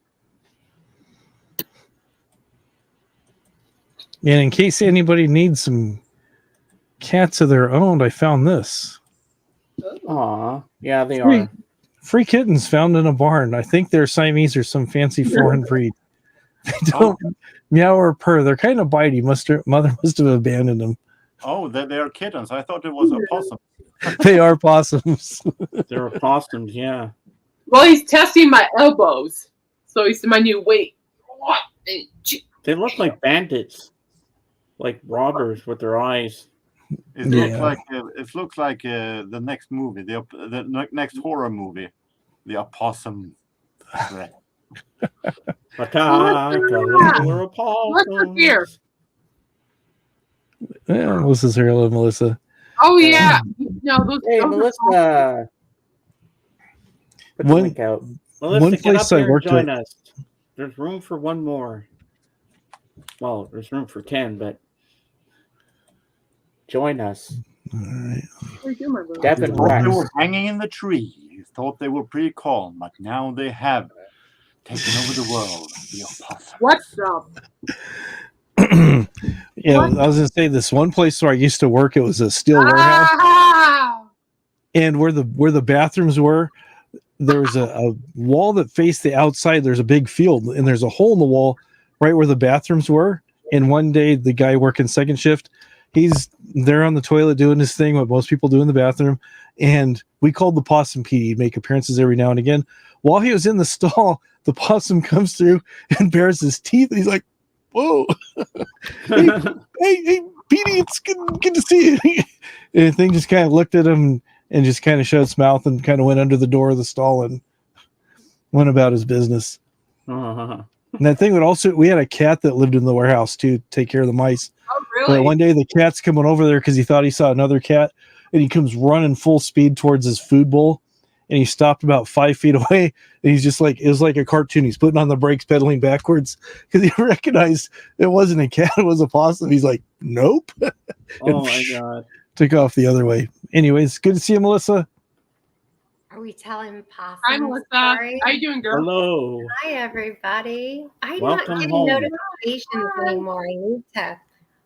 And in case anybody needs some cats of their own, I found this. Aw, yeah, they are. Free kittens found in a barn. I think they're Siamese or some fancy foreign breed. They don't meow or purr. They're kind of bitey. Mother must have abandoned them. Oh, they are kittens. I thought it was a possum. They are possums. They're opossums, yeah. well, he's testing my elbows. So he's my new weight. They look like bandits, like robbers with their eyes. It looks like the next movie, the next horror movie, the opossum threat. We're What's here? Yeah, Melissa's here. Hello, Melissa. Oh yeah. No, those Hey, those Melissa. Put the One- link out. Melissa, one get place up I here and worked join at- us. There's room for one more. Well, there's room for 10, but join us. All right. What are you doing, my brother? Devin Thought they Rex. were hanging in the tree. Thought they were pretty calm, but now they have taken over the world. The opossum. What's up? Yeah, I was gonna say this one place where I used to work. It was a steel warehouse, Ah! and where the bathrooms were, there was a wall that faced the outside. There's a big field, and there's a hole in the wall right where the bathrooms were. And one day, the guy working second shift, he's there on the toilet doing his thing, what most people do in the bathroom. And we called the possum PD to make appearances every now and again. While he was in the stall, the possum comes through and bares his teeth. He's like, "Whoa, hey, Petey, it's good to see you." And the thing just kind of looked at him and just kind of shut its mouth and kind of went under the door of the stall and went about his business. And that thing would also, we had a cat that lived in the warehouse too, take care of the mice. Oh, But really? one day the cat's coming over there because he thought he saw another cat, and he comes running full speed towards his food bowl. And he stopped about 5 feet away, and he's just like, it was like a cartoon. He's putting on the brakes, pedaling backwards because he recognized it wasn't a cat, it was a possum. He's like, "Nope." Oh my god. Took off the other way. Anyways, good to see you, Melissa. Are we telling Hi, possum Melissa. stories? How you doing, girl? Hello. Hi, everybody. I'm Welcome not getting home. notifications anymore. I need to.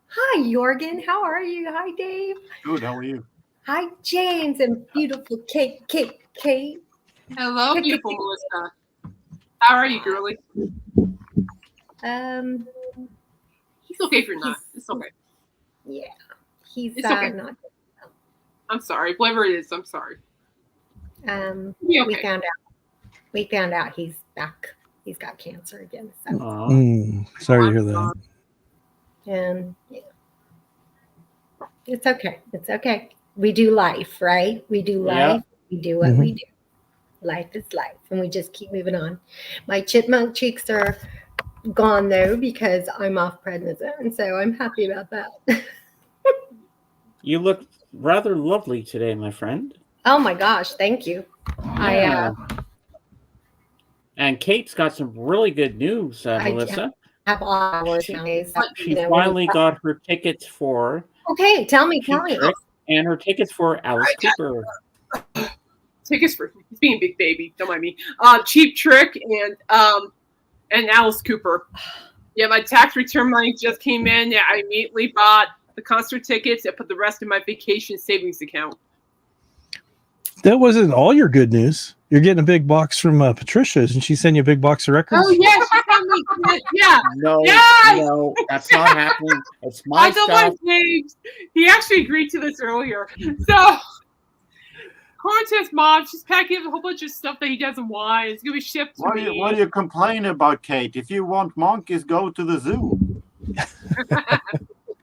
Hi, Jorgen. How are you? Hi, Dave. Good. How are you? Hi, James and beautiful Kate. Hello, Kate, beautiful Melissa. How are you, girly? He's okay if you're not. It's okay. Yeah, he's It's okay. not. I'm sorry. Whatever it is, I'm sorry. We okay. We found out he's back. He's got cancer again. So, Aw. Sorry to hear that. and yeah, it's okay. It's okay. We do life, right? We do Yeah. life. We do what we do. Life is life, and we just keep moving on. My chipmunk cheeks are gone though because I'm off prednisone, so I'm happy about that. You look rather lovely today, my friend. Oh my gosh, thank you. Yeah. And Kate's got some really good news, Melissa. I have hours nowadays. She finally got her tickets for Okay, tell me. Cheap Trick and her tickets for Alice Cooper. Tickets for he's being a big baby. Don't mind me. Cheap Trick and Alice Cooper. Yeah, my tax return money just came in. Yeah, I immediately bought the concert tickets and put the rest in my vacation savings account. That wasn't all your good news. You're getting a big box from Patricia. Isn't she sending you a big box of records? Oh yeah, she sent me. Yeah. No, Yes! no, that's not happening. It's my I told stuff. my James. He actually agreed to this earlier. So, Contest mom, she's packing a whole bunch of stuff that he doesn't want. It's gonna be shipped to me. What do you complain about, Kate? If you want monkeys, go to the zoo.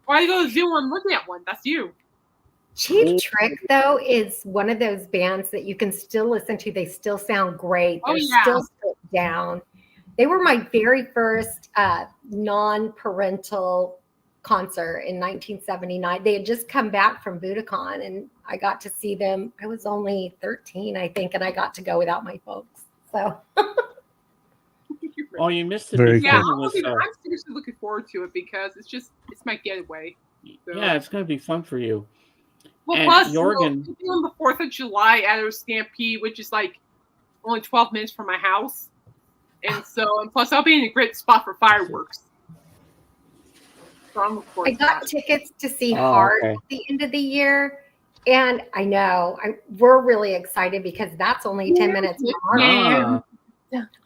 Why do you go to the zoo and look at one? That's you. Cheap Trick, though, is one of those bands that you can still listen to. They still sound great. They're still stripped down. They were my very first non-parental concert in 1979. They had just come back from Budokan, and I got to see them. I was only 13, I think, and I got to go without my folks. So. Oh, you missed it. Very Yeah, cool. I'm seriously looking forward to it because it's my getaway. So. Yeah, it's going to be fun for you. Well, and plus, Jorgen, on the 4th of July at a Stampede, which is like only 12 minutes from my house. And plus, I'll be in a great spot for fireworks. So I got tickets to see Heart at the end of the year. And I know we're really excited because that's only 10 minutes from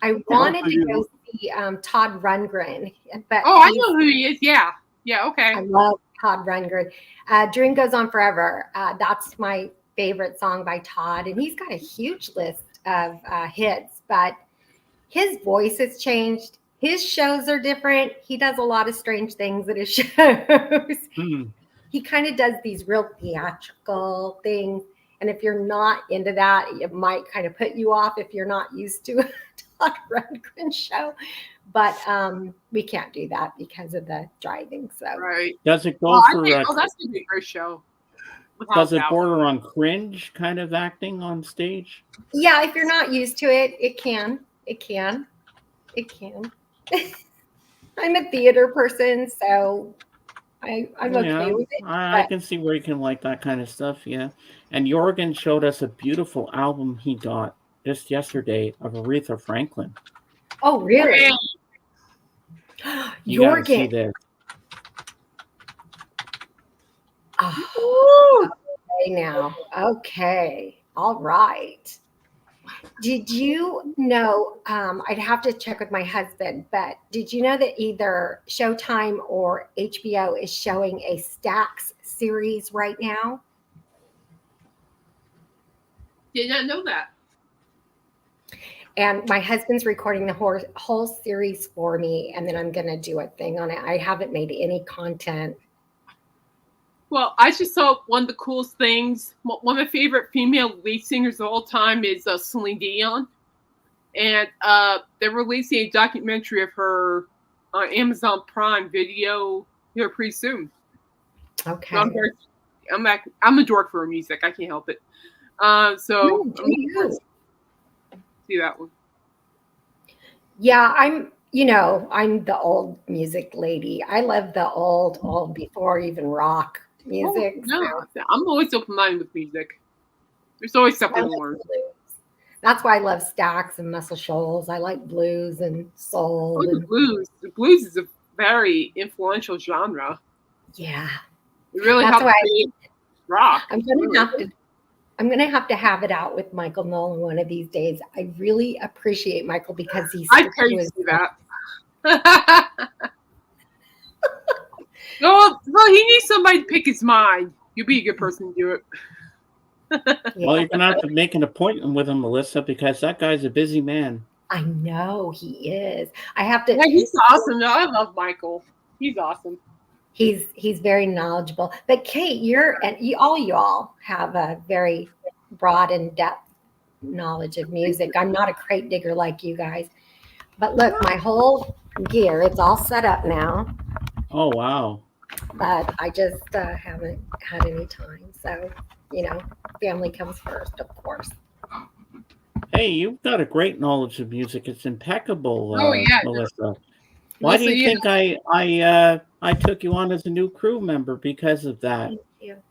I wanted to go see Todd Rundgren. But I know who he is. Yeah. Yeah, okay. I love Todd Rundgren. Dream Goes On Forever. That's my favorite song by Todd. And he's got a huge list of hits, but his voice has changed. His shows are different. He does a lot of strange things at his shows. He kind of does these real theatrical things. And if you're not into that, it might kind of put you off if you're not used to a Todd Rundgren show. But we can't do that because of the driving. So does it go for? that's gonna be a great show. Does it border on cringe kind of acting on stage? Yeah, if you're not used to it, it can. I'm a theater person, so I'm okay with it. I can see where you can like that kind of stuff. Yeah, and Jorgen showed us a beautiful album he got just yesterday of Aretha Franklin. Oh, really? You gotta see this. Okay, now. Okay. All right. Did you know, I'd have to check with my husband, but did you know that either Showtime or HBO is showing a Stax series right now? Did not know that. And my husband's recording the whole series for me, and then I'm going to do a thing on it. I haven't made any content. Well, I just saw one of the coolest things. One of my favorite female lead singers of all time is Celine Dion. And they're releasing a documentary of her on Amazon Prime Video here pretty soon. Okay. I'm a dork for her music. I can't help it. So see that one. Yeah, I'm the old music lady. I love the old before even rock music. I'm always open-minded with music. There's always something to learn. That's why I love Stax and Muscle Shoals. I like blues and soul. Oh, the And blues. The blues is a very influential genre. yeah, It really that's helped why create rock. I'm gonna really. have to. I'm gonna have it out with Michael Nolan one of these days. I really appreciate Michael because he's I tell you to see that. Well, he needs somebody to pick his mind. You'll be a good person to do it. Well, you're gonna have to make an appointment with him, Melissa, because that guy's a busy man. I know he is. I have to. Yeah, he's awesome. I love Michael. He's awesome. He's very knowledgeable. But Kate, all you all have a very broad and depth knowledge of music. I'm not a crate digger like you guys. But look, my whole gear, it's all set up now. Oh wow. But I just haven't had any time. So, family comes first, of course. Hey, you've got a great knowledge of music. It's impeccable, Oh, yeah. Melissa. Why do you think I took you on as a new crew member? Because of that.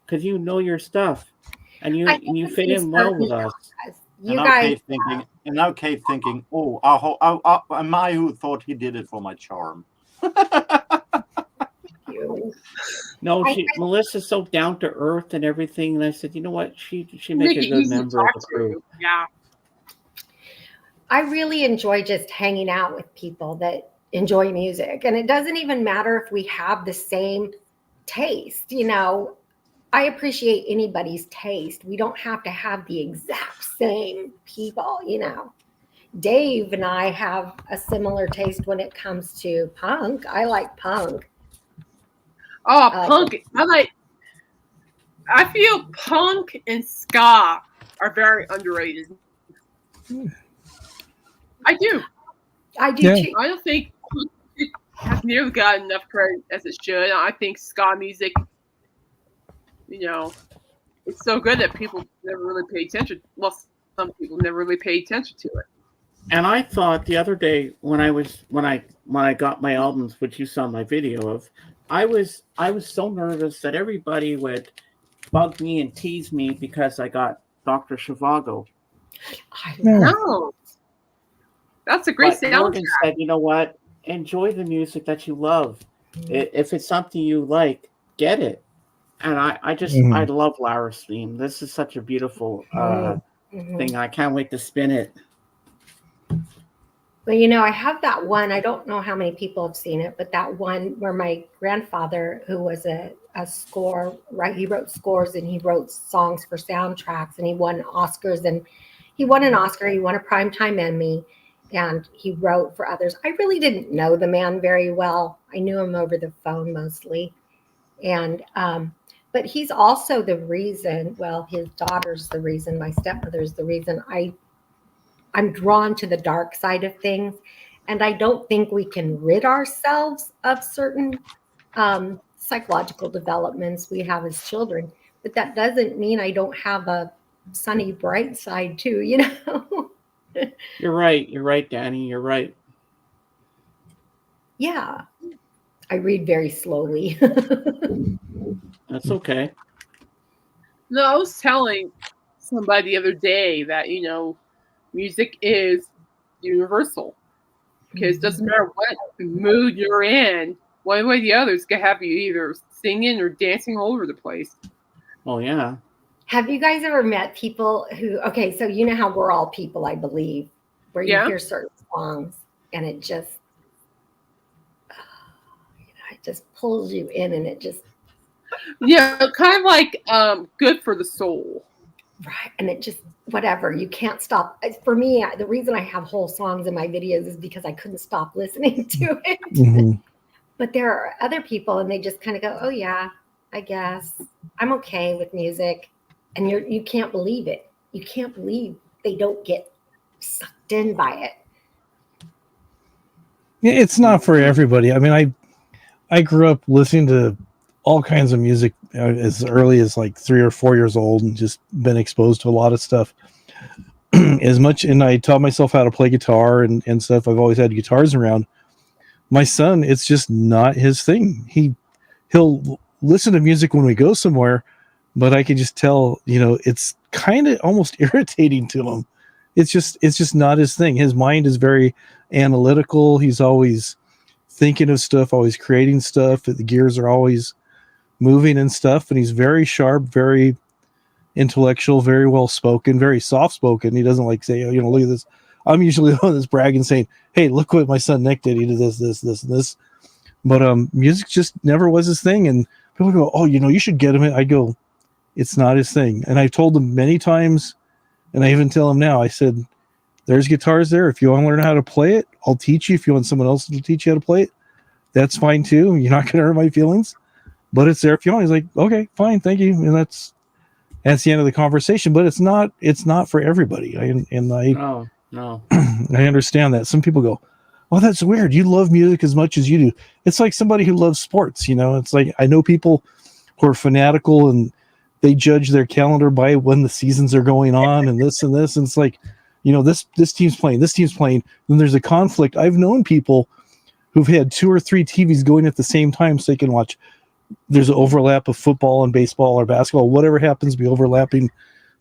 Because you know your stuff, and you fit in well with us. You guys, now Kate thinking, oh, am I who thought he did it for my charm? No, Melissa's so down to earth and everything, and I said, you know what, she make a good member of the crew. Yeah. I really enjoy just hanging out with people that enjoy music, and it doesn't even matter if we have the same taste. I appreciate anybody's taste. We don't have to have the exact same people. Dave and I have a similar taste when it comes to punk. I like punk. Oh, punk! I feel punk and ska are very underrated. I do. I do too. I don't think it has nearly got enough credit as it should. I think ska music, it's so good that people never really pay attention. Well, some people never really pay attention to it. And I thought the other day when I got my albums, which you saw my video of, I was so nervous that everybody would bug me and tease me because I got Dr. Zhivago. I know. That's a great soundtrack. Morgan said, you know what? Enjoy the music that you love. If it's something you like, get it. And I love Lara's theme. This is such a beautiful thing. I can't wait to spin it. Well, I have that one. I don't know how many people have seen it, but that one where my grandfather, who was a score, right? He wrote scores and he wrote songs for soundtracks, and he won Oscars, and he won an Oscar. He won a Primetime Emmy, and he wrote for others. I really didn't know the man very well. I knew him over the phone mostly. And, but he's also the reason, well, his daughter's the reason, my stepmother's the reason I'm drawn to the dark side of things. And I don't think we can rid ourselves of certain psychological developments we have as children. But that doesn't mean I don't have a sunny, bright side too, You're right, Danny. You're right. Yeah. I read very slowly. That's okay. No, I was telling somebody the other day that, music is universal, because it doesn't matter what mood you're in, one way or the other, it's going to have you either singing or dancing all over the place. Oh, yeah. Have you guys ever met people who, okay, so you know how we're all people, I believe, where you hear certain songs and it just, it just pulls you in, and it just. Yeah, kind of like good for the soul. Right. And it just, whatever, you can't stop. For me, the reason I have whole songs in my videos is because I couldn't stop listening to it. Mm-hmm. But there are other people, and they just kind of go, oh yeah, I guess I'm okay with music. And you can't believe it. You can't believe they don't get sucked in by it. Yeah, it's not for everybody. I mean, I grew up listening to all kinds of music as early as like 3 or 4 years old, and just been exposed to a lot of stuff. And I taught myself how to play guitar and stuff. I've always had guitars around. My son, it's just not his thing. He'll listen to music when we go somewhere, but I can just tell, it's kind of almost irritating to him. it's just not his thing. His mind is very analytical. He's always thinking of stuff, always creating stuff. The gears are always moving and stuff, and he's very sharp, very intellectual, very well spoken, very soft spoken. He doesn't like say, you know, look at this. I'm usually the one that's bragging, saying, "Hey, look what my son Nick did. He did this, this, this, and this." But music just never was his thing. And people go, "Oh, you know, you should get him." I go, "It's not his thing." And I've told him many times, and I even tell him now. I said, "There's guitars there. If you want to learn how to play it, I'll teach you. If you want someone else to teach you how to play it, that's fine too. You're not going to hurt my feelings, but it's there if you want." He's like, "Okay, fine, thank you." And that's the end of the conversation. But it's not for everybody. I No. I understand that. Some people go, "Oh, that's weird. You love music as much as you do." It's like somebody who loves sports. You know, it's like I know people who are fanatical and they judge their calendar by when the seasons are going on and this and this. And it's like, you know, this team's playing, this team's playing. Then there's a conflict. I've known people who've had 2 or 3 TVs going at the same time so they can watch. There's an overlap of football and baseball or basketball, whatever happens to be overlapping.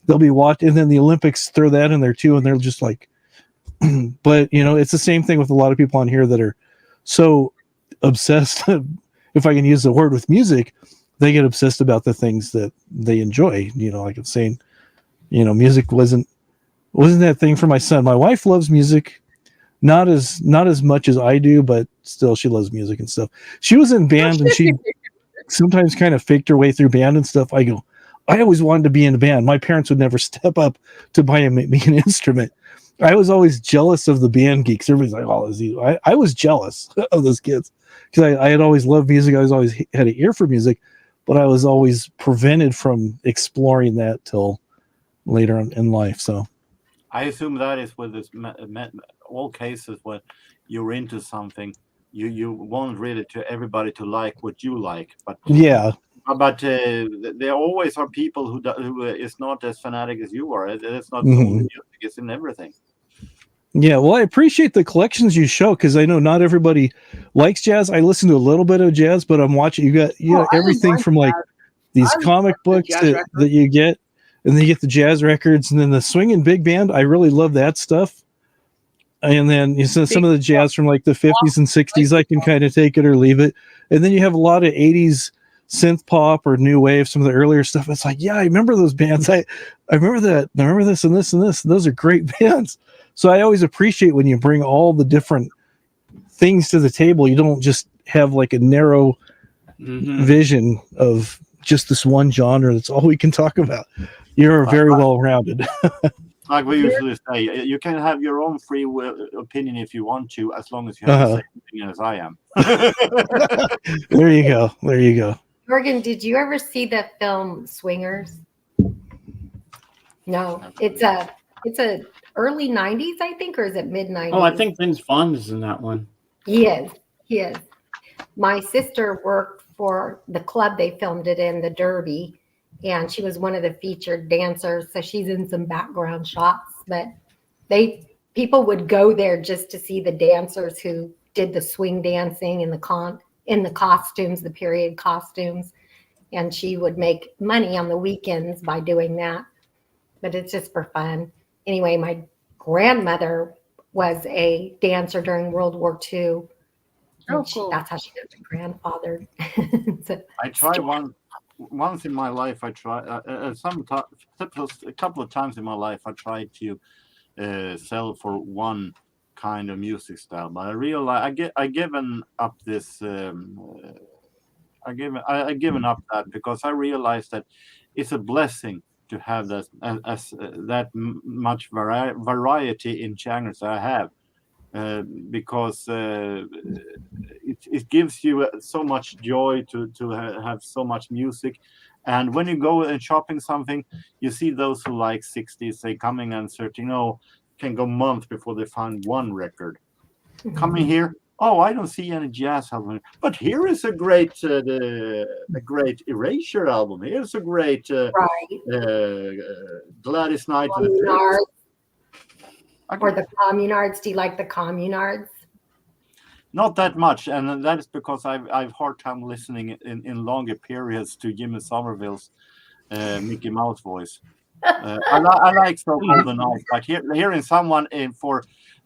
They'll be watching, and then the Olympics throw that in there too, and they're just like, but you know, it's the same thing with a lot of people on here that are so obsessed, if I can use the word, with music. They get obsessed about the things that they enjoy. You know, like I'm saying, you know, music wasn't that thing for my son. My wife loves music, not as much as I do, but still she loves music and stuff. She was in band and she sometimes kind of faked her way through band and stuff. I always wanted to be in a band. My parents would never step up to buy me an instrument. I was always jealous of the band geeks. Everybody's like, "Oh, is he?" I was jealous of those kids because I had always loved music. I was always had an ear for music, but I was always prevented from exploring that till later in life. So I assume that is with this all cases when you're into something, you want really to everybody to like what you like, but yeah. There always are people who is not as fanatic as you are. It's not Mhm. only music; it's in everything. Yeah, well, I appreciate the collections you show because I know not everybody likes jazz. I listen to a little bit of jazz, but I'm watching. You got I everything like from like jazz. these I comic love the books jazz that records. you get, and then you get the jazz records, and then the swing and big band. I really love that stuff. And then you said some of the jazz from like the 50s and 60s. I can kind of take it or leave it. And then you have a lot of 80s synth pop or new wave, some of the earlier stuff. It's like, yeah, I remember those bands. I remember that. I remember this and this and this. Those are great bands. So I always appreciate when you bring all the different things to the table. You don't just have like a narrow vision of just this one genre. That's all we can talk about. You're very well rounded. Like we usually say, you can have your own free opinion if you want to, as long as you have the same opinion as I am. There you go. There you go. Morgan, did you ever see the film Swingers? No, it's a early 90s, I think, or is it mid 90s? Oh, I think Vince Vaughn is in that one. He is. My sister worked for the club they filmed it in, the Derby, and she was one of the featured dancers. So she's in some background shots, but people would go there just to see the dancers who did the swing dancing in the costumes, the period costumes, and she would make money on the weekends by doing that. But it's just for fun. Anyway, my grandmother was a dancer during World War II. Oh, cool. That's how she got my grandfather. I tried once in my life. I tried a couple of times in my life. I tried to sell for one kind of music style, but I realized I given up this. I given up that because I realized that it's a blessing to have that much variety in genres I have. Because it gives you so much joy to have so much music. And when you go and shopping something, you see those who like 60s, they coming and searching, can go months before they find one record. Coming here, I don't see any jazz album, but here is a great great Erasure album. Here's a great Gladys Knight and the Pips. Or the Communards. Do you like the Communards? Not that much, and that is because I've hard time listening in longer periods to Jimmy Somerville's Mickey Mouse voice. I like So Cold and Ice, but hearing someone for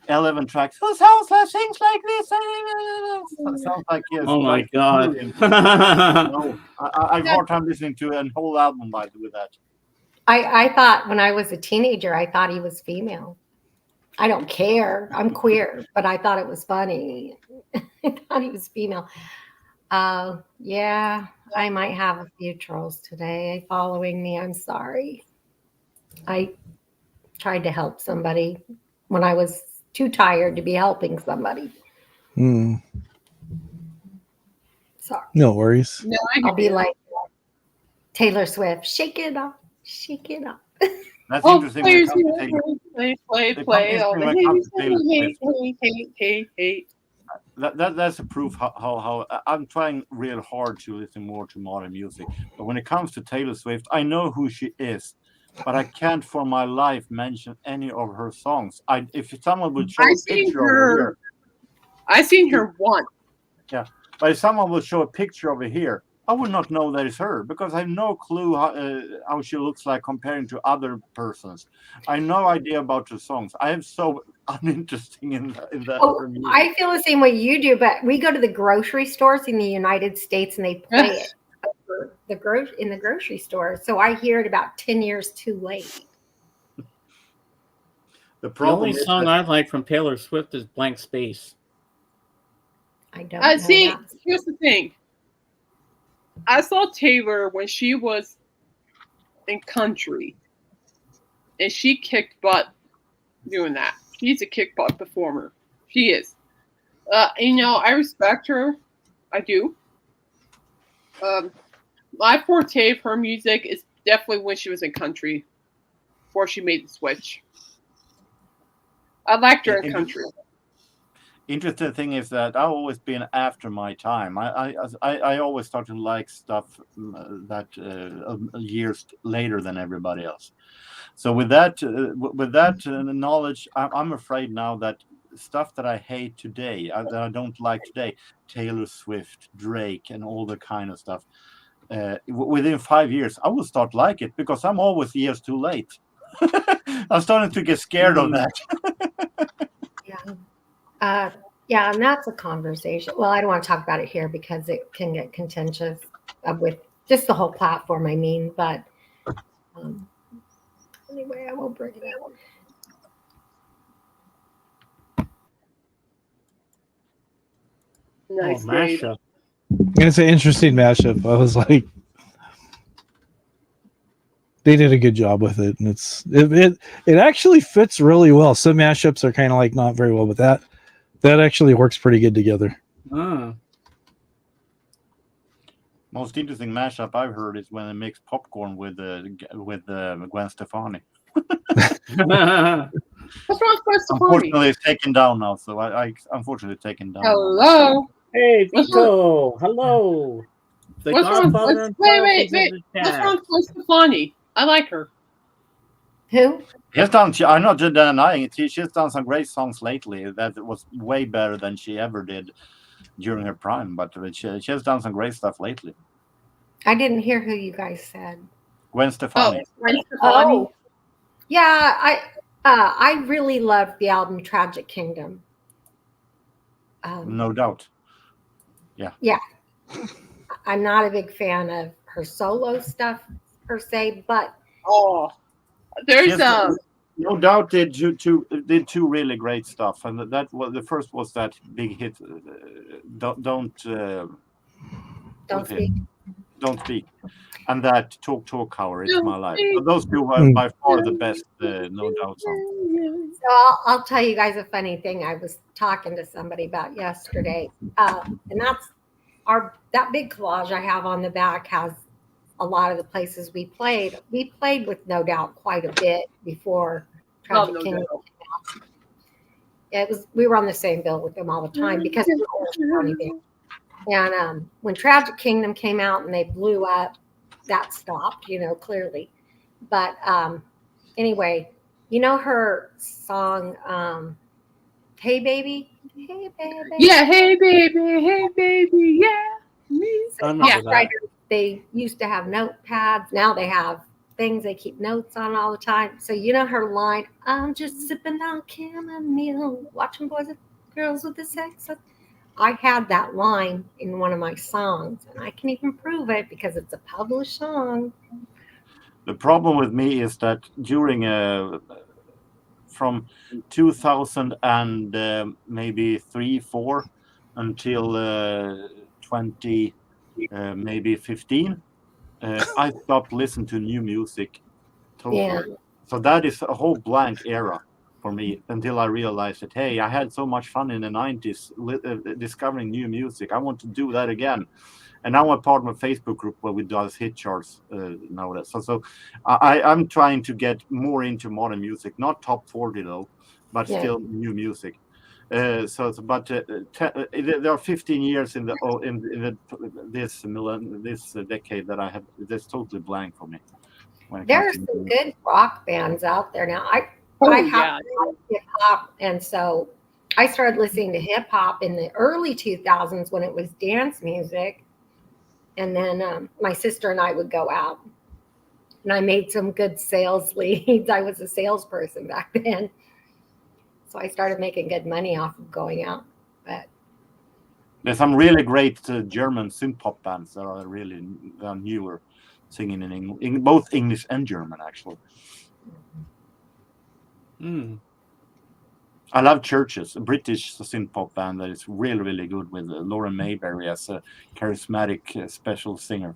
11 tracks who sounds like sings like this sounds like yes, Oh my like God. no, I've hard time listening to a whole album with that. I thought when I was a teenager, I thought he was female. I don't care. I'm queer, but I thought it was funny. I thought he was female. Yeah, I might have a few trolls today following me. I'm sorry. I tried to help somebody when I was too tired to be helping somebody. Hmm. Sorry. No worries. No, I'll be like Taylor Swift. Shake it up. Shake it up. That's Oh, interesting when it comes to Taylor. play. All the Interesting when it comes to Taylor hate. That's a proof how I'm trying real hard to listen more to modern music. But when it comes to Taylor Swift, I know who she is, but I can't for my life mention any of her songs. If someone would show a picture of her here, I seen her once. yeah, but if someone would show a picture of her here, I would not know that it's her because I have no clue how she looks like comparing to other persons. I have no idea about the songs. I am so uninteresting in that. Oh, I feel the same way you do, but we go to the grocery stores in the United States and they play it over in the grocery store. So I hear it about 10 years too late. The The problem only is song that I like from Taylor Swift is Blank Space. I don't know See, that. here's the thing. I saw Taylor when she was in country, and she kicked butt doing that. She's a kick butt performer. She is. I respect her. I do. My forte of her music is definitely when she was in country, before she made the switch. I liked her in country. interesting thing is that I've always been after my time. I always start to like stuff that years later than everybody else. So with that knowledge, I'm afraid now that stuff that I hate today, that I don't like today, Taylor Swift, Drake, and all the kind of stuff. Within 5 years, I will start like it because I'm always years too late. I'm starting to get scared of that. Yeah, and that's a conversation. Well, I don't want to talk about it here because it can get contentious with just the whole platform. I mean, but anyway, I won't bring it up. Nice mashup. It's an interesting mashup. I was like, they did a good job with it, and it actually fits really well. Some mashups are kind of like not very well, but that actually works pretty good together. Most interesting mashup I've heard is when they mix popcorn with Gwen Stefani. What's wrong with Gwen Stefani? Unfortunately, it's taken down now. So I unfortunately taken down. Hello. Hey, Vito. Hello. The What's wrong? Godfather himself Wait. is in the What's chat. wrong with Gwen Stefani? I like her. Who? I'm not denying it. She's done some great songs lately. That was way better than she ever did during her prime. But she has done some great stuff lately. I didn't hear who you guys said. Gwen Stefani. Gwen Stefani. Oh, yeah. I really loved the album Tragic Kingdom. No doubt. Yeah. I'm not a big fan of her solo stuff per se, but There's No doubt did two really great stuff, and that was the first was that big hit. Don't Speak. Don't speak, and that talk hour. It's my life. So those two are by far the best, no doubt. Songs. So I'll tell you guys a funny thing I was talking to somebody about yesterday, and that's that big collage I have on the back has a lot of the places we played. We played with No Doubt quite a bit before Tragic Kingdom came out. We were on the same bill with them all the time because we were Orange County band. And when Tragic Kingdom came out and they blew up, that stopped, clearly. But anyway, her song, Hey Baby? Hey Baby. Yeah, hey baby, yeah. So, Yeah, writers, they used to have notepads. Now they have things they keep notes on all the time. So you know her line, I'm just sipping on chamomile, watching boys and girls with the sex. I had that line in one of my songs, and I can even prove it because it's a published song. The problem with me is that during from 2000 and maybe 3-4 until 20 maybe 15, I stopped listening to new music totally. Yeah. So that is a whole blank era for me until I realized that, hey, I had so much fun in the 90s discovering new music. I want to do that again. And now I'm part of a Facebook group where we do hit charts nowadays. So I'm trying to get more into modern music, not top 40 though, but still new music. There are 15 years in this decade that I have. That's totally blank for me. There are some good rock bands out there now. I have hip hop, and so I started listening to hip hop in the early 2000s when it was dance music, and then my sister and I would go out, and I made some good sales leads. I was a salesperson back then, so I started making good money off of going out. But there's some really great German synth pop bands that are really newer, singing in both English and German, actually. I love Churches, a British synth pop band that is really, really good with Lauren Mayberry as a charismatic special singer.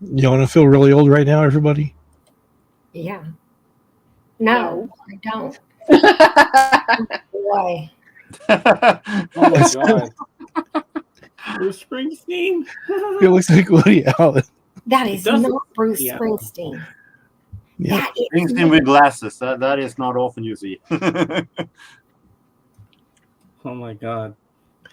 You want to feel really old right now, everybody? Yeah. No, I don't. Boy. Oh my God. Bruce Springsteen? It looks like Woody Allen. That is not Bruce Springsteen. Yeah. Springsteen with glasses. That is not often you see. Oh my God.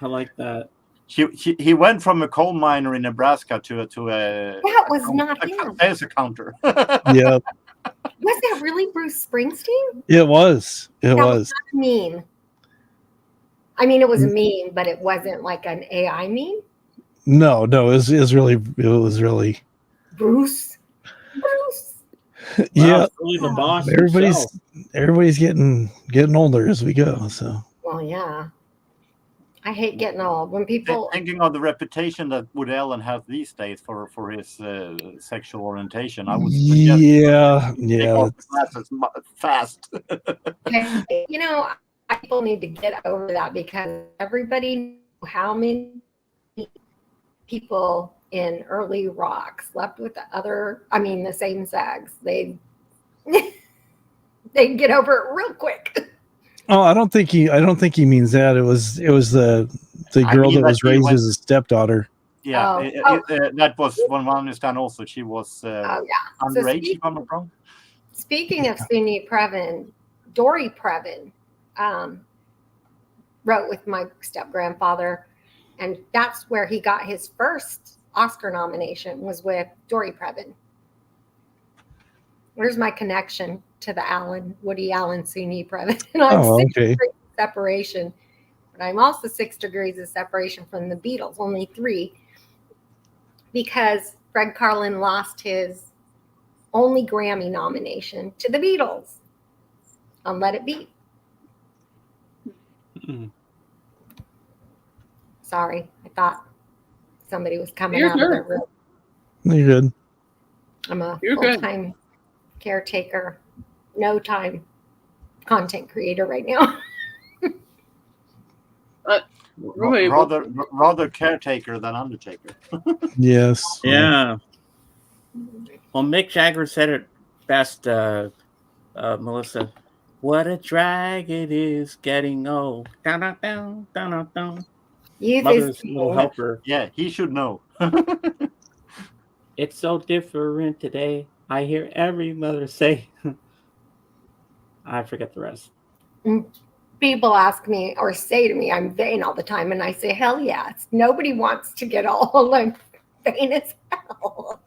I like that. He went from a coal miner in Nebraska to a that was not him. As a counter. Yeah. Was that really Bruce Springsteen? It was. It that was. Not meme. I mean, it was a meme, but it wasn't like an AI meme. No, it was really Bruce. Yeah, really the boss. Everybody's getting older as we go. So. Well, yeah. I hate getting old. When people thinking of the reputation that Woody Allen has these days for his sexual orientation, I would suggest fast. You know, people need to get over that because everybody knows how many people in early rock slept with the same sex. They get over it real quick. Oh, I don't think he means that. It was the girl that was raised as a stepdaughter. Yeah, that was one I understand. Also, she was underage. If I'm not wrong. Speaking of Suni Previn, Dory Previn wrote with my step grandfather, and that's where he got his first Oscar nomination. Was with Dory Previn. Where's my connection to the Woody Allen, Suni Previn? I'm 6 degrees of separation, but I'm also 6 degrees of separation from the Beatles, only 3, because Fred Karlin lost his only Grammy nomination to the Beatles on Let It Be. Sorry, I thought somebody was coming out of their room. You're good. I'm a full-time caretaker, no time content creator right now. Rather caretaker than undertaker. Yes. Yeah. Well, Mick Jagger said it best, Melissa. What a drag it is getting old. Down, down, down, down, down. Mother's little helper. Yeah, he should know. It's so different today. I hear every mother say. I forget the rest. People ask me or say to me, I'm vain all the time. And I say, hell yes. Nobody wants to get old. I'm vain as hell.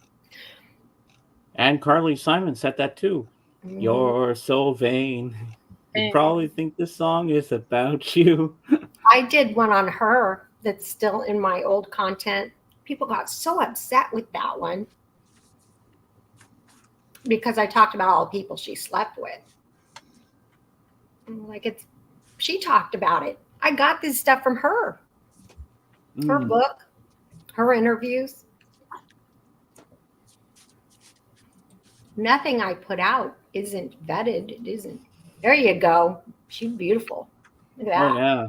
And Carly Simon said that too. Mm-hmm. You're so vain. You probably think this song is about you. I did one on her that's still in my old content. People got so upset with that one. because I talked about all the people she slept with. I'm like, she talked about it. I got this stuff from her. Her book, her interviews. Nothing I put out isn't vetted. It isn't. There you go. She's beautiful. Look at that. Oh yeah.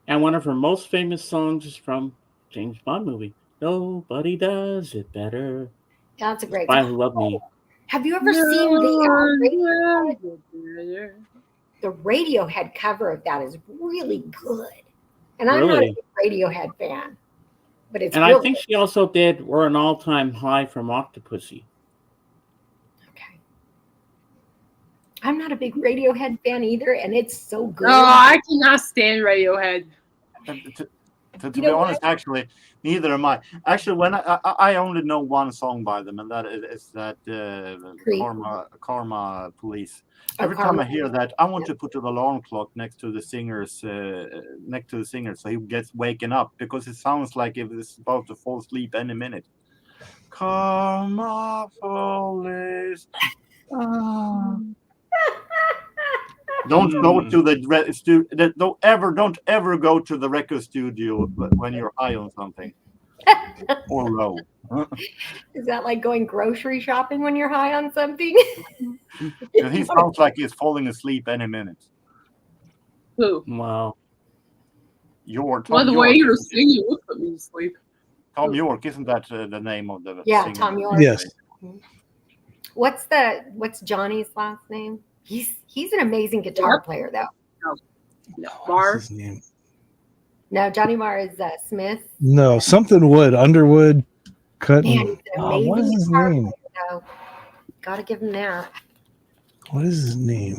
And one of her most famous songs is from James Bond movie. Nobody does it better. Yeah, that's a great Spy song. Who Loved Me. Have you ever seen the Radiohead cover of that is really good. And I'm not a Really? big Radiohead fan, but it's And really I think she also did We're an All-Time High from Octopussy. okay. I'm not a big Radiohead fan either, and it's so good. Oh, I cannot stand Radiohead. To be honest, actually, neither am I. Actually, when I only know one song by them, and that is that Creep. Karma Police. Oh, Every time Karma. I hear that, I want to put an alarm clock next to the singer, so he gets waken up, because it sounds like if it's about to fall asleep any minute. Karma Police. Don't go to don't ever go to the record studio when you're high on something or low. Is that like going grocery shopping when you're high on something? He sounds like he's falling asleep any minute. Who? Wow. Well, the way you were singing would put me to sleep. Tom York, isn't that the name of the Yeah, singer? Tom York. Yes. What's Johnny's last name? He's an amazing guitar player, though. No, What's Marv. his name? No, Johnny Marr is Smith. No, something Wood, Underwood, Man, Cutting. he's an amazing What is his guitar name? player, though. Gotta give him that. What is his name?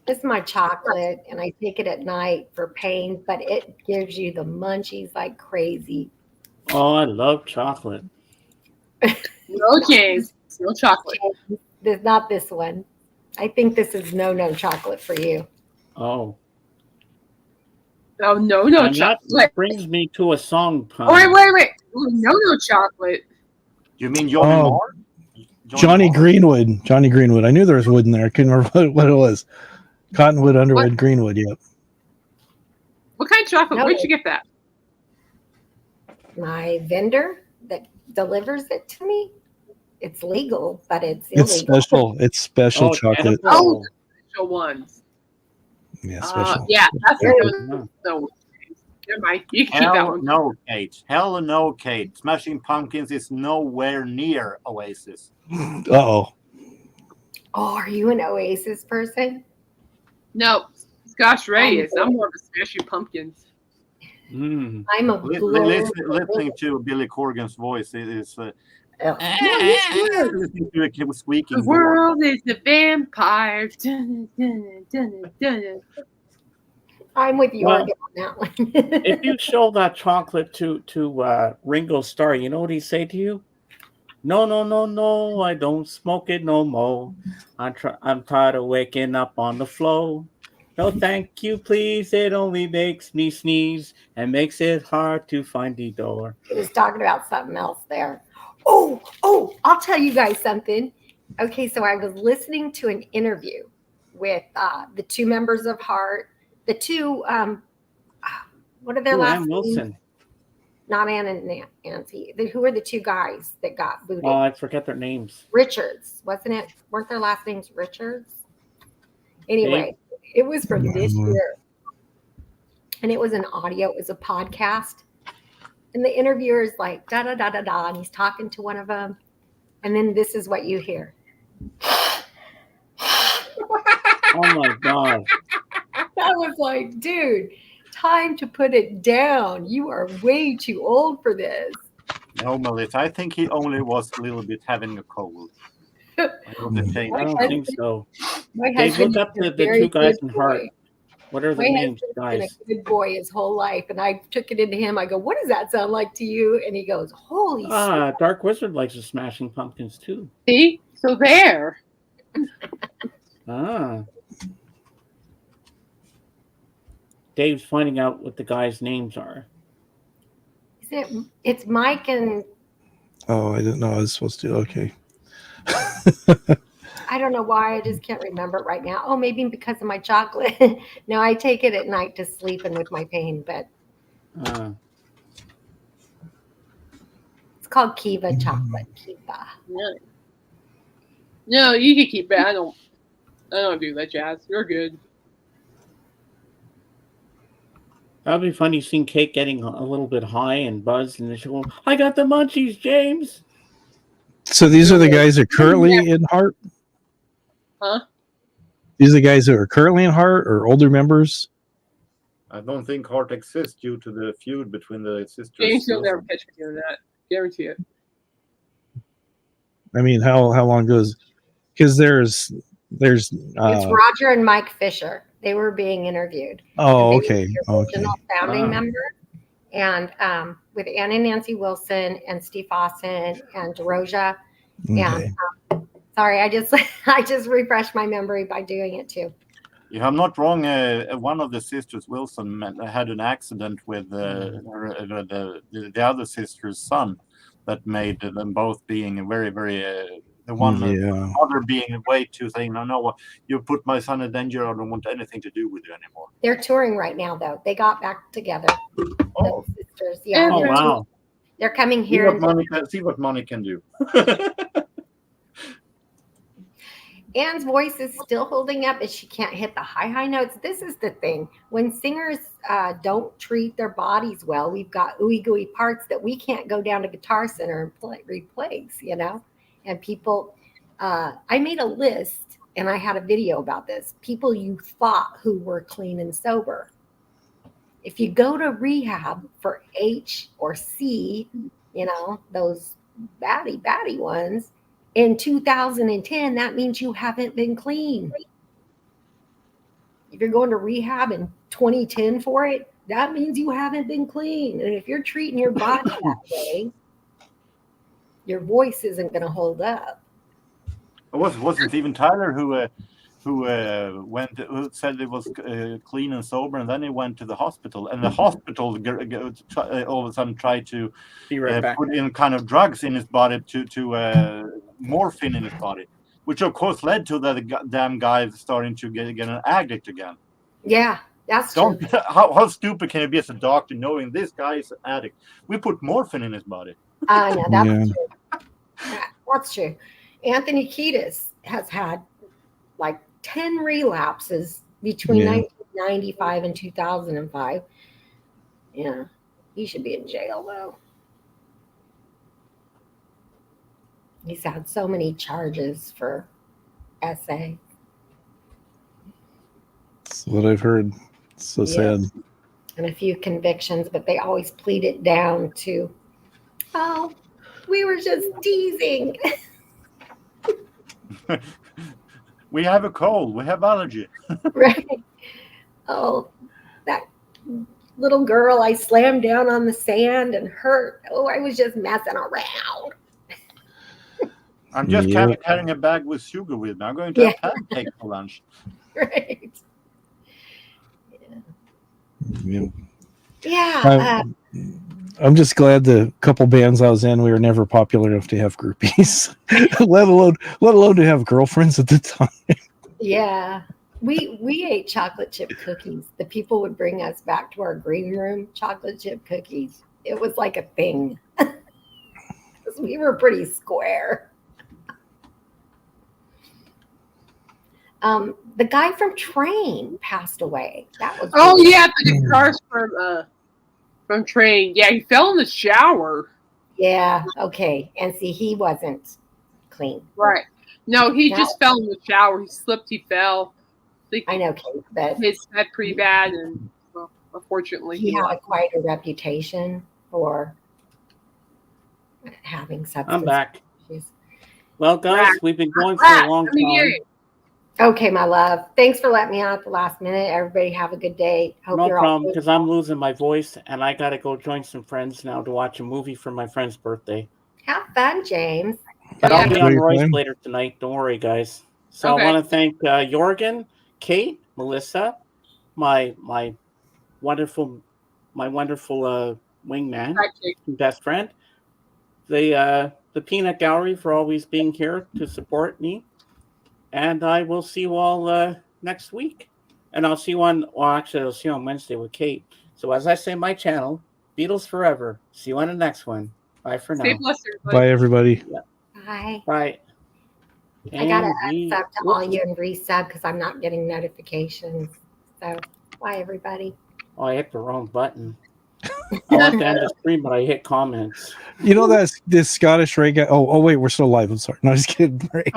This is my chocolate, and I take it at night for pain, but it gives you the munchies like crazy. Oh, I love chocolate. No James. No chocolate. Not this one. I think this is no chocolate for you. Oh. Oh, no And that chocolate. brings me to a song pun. Oh, wait. Oh, no chocolate. You mean Johnny Oh, Marr? Johnny Marr. Greenwood. Johnny Greenwood. I knew there was wood in there. I couldn't remember what it was. Cottonwood, Underwood, Greenwood. Yep. What kind of chocolate? No. Where'd you get that? My vendor that delivers it to me, it's legal, but it's illegal. It's special. It's special Oh, chocolate. edible. Oh, special ones. Yeah, special. Yeah, that's Very no. Never mind. You can keep that Hell one. no, Kate. Hell no, Kate. Smashing Pumpkins is nowhere near Oasis. Uh-oh. Oh, are you an Oasis person? No, Scotch Ray is. I'm more of a Smashing Pumpkins. Mm. I'm a Listening to Billy Corgan's voice is listening to a squeaking The door. world is a vampire. Dun, dun, dun, dun, dun. I'm with you Well, on that one. If you show that chocolate to Ringo Starr, you know what he'd say to you? No, I don't smoke it no more. I'm tired of waking up on the floor. No, thank you, please. It only makes me sneeze and makes it hard to find the door. He was talking about something else there. Oh, I'll tell you guys something. Okay, so I was listening to an interview with the two members of Heart, the two, what are their Ooh, last Ann names? Wilson. Not Ann and Nancy. Who are the two guys that got booted? Oh, I forget their names. Richards, wasn't it? Weren't their last names Richards? Anyway, it was from this year. And it was an audio, it was a podcast. And the interviewer is like, da da da da da, and he's talking to one of them. And then this is what you hear. Oh my God. I was like, dude, time to put it down. You are way too old for this. No, Melissa, I think he only was a little bit having a cold. I don't think so. My Dave, husband look up is a the very two guys good in Heart. boy. What are the My names, husband's been guys? a good boy his whole life, and I took it into him. I go, "What does that sound like to you?" And he goes, "Holy Ah, Dark Wizard likes the Smashing Pumpkins too. See? So there. Ah. Dave's finding out what the guys' names are. It's Mike and Oh, I didn't know I was supposed to. Okay. I don't know why. I just can't remember it right now. Oh, maybe because of my chocolate. No, I take it at night to sleep and with my pain, but Uh, it's called Kiva chocolate. Kiva. Yeah. No, you can keep it. I don't do that, Jazz. You're good. that'd be funny seeing Kate getting a little bit high and buzzed, and then she'll go, "I got the munchies, James." So these are the guys that are currently in Heart? Huh? These are the guys that are currently in Heart or older members? I don't think Heart exists due to the feud between the sisters. James will never catch me doing that. Guarantee it. I mean, how long goes? Because there's It's Roger and Mike Fisher. They were being interviewed. oh, And they okay, were the original founding Wow. member. And with Ann and Nancy Wilson and Steve Austin and DeRoja. okay. And sorry, I just refreshed my memory by doing it too. If I'm not wrong, one of the sisters, Wilson, had an accident with the other sister's son that made them both being very, very. The one other being way too saying, no, you put my son in danger. I don't want anything to do with you anymore. They're touring right now, though. They got back together. Oh. The sisters, yeah. Oh wow! They're coming See here. what money can do. Ann's voice is still holding up, and she can't hit the high notes. This is the thing. When singers don't treat their bodies well, we've got ooey gooey parts that we can't go down to Guitar Center and replace, And people, I made a list, and I had a video about this. People you thought who were clean and sober. If you go to rehab for H or C, those batty ones, in 2010, that means you haven't been clean. If you're going to rehab in 2010 for it, that means you haven't been clean. And if you're treating your body that way, your voice isn't going to hold up. Wasn't even Tyler who said it was clean and sober, and then he went to the hospital, and the hospital all of a sudden tried to put in kind of drugs in his body to morphine in his body, which of course led to the damn guy starting to get an addict again. Yeah, that's true. How stupid can it be as a doctor knowing this guy is an addict? We put morphine in his body. I know that's true. That's true. Anthony Kiedis has had like 10 relapses between 1995 and 2005. Yeah, he should be in jail though. He's had so many charges for SA. That's what I've heard. It's so sad. And a few convictions, but they always plead it down to, oh, we were just teasing. We have a cold. We have allergy. Right. Oh, that little girl I slammed down on the sand and hurt. Oh, I was just messing around. I'm just carrying a bag with sugar with me. I'm going to have pancakes for lunch. Right. Yeah. I'm just glad the couple bands I was in, we were never popular enough to have groupies, let alone to have girlfriends at the time. Yeah. We ate chocolate chip cookies. The people would bring us back to our green room chocolate chip cookies. It was like a thing. Because we were pretty square. The guy from Train passed away. That was the guitarist from Train. Yeah, he fell in the shower. Yeah, okay. And see, he wasn't clean. Right. No, he just fell in the shower. He slipped, he fell. I know, Kate, but his head pretty bad, and well, unfortunately he had quite a reputation for having substance I'm back. issues. Well, guys, we've been going for a long time. Okay, my love. Thanks for letting me out at the last minute. Everybody have a good day. Hope No you're problem, because I'm losing my voice, and I got to go join some friends now to watch a movie for my friend's birthday. Have fun, James. But I'll be on Royce later tonight. Don't worry, guys. So Okay. I want to thank Jorgen, Kate, Melissa, my wonderful wingman, best friend. They the Peanut Gallery for always being here to support me. And I will see you all next week. And I'll see you actually, I'll see you on Wednesday with Kate. So as I say in my channel, Beatles forever. See you on the next one. Bye for Stay now. blessed, everybody. Bye, everybody. Bye. Bye. I gotta And unsub to all you and resub because I'm not getting notifications. So bye everybody. Oh, I hit the wrong button. I want to end the stream, but I hit comments. You know that's this Scottish reggae. Oh, wait, we're still live. I'm sorry. No, just kidding. Right.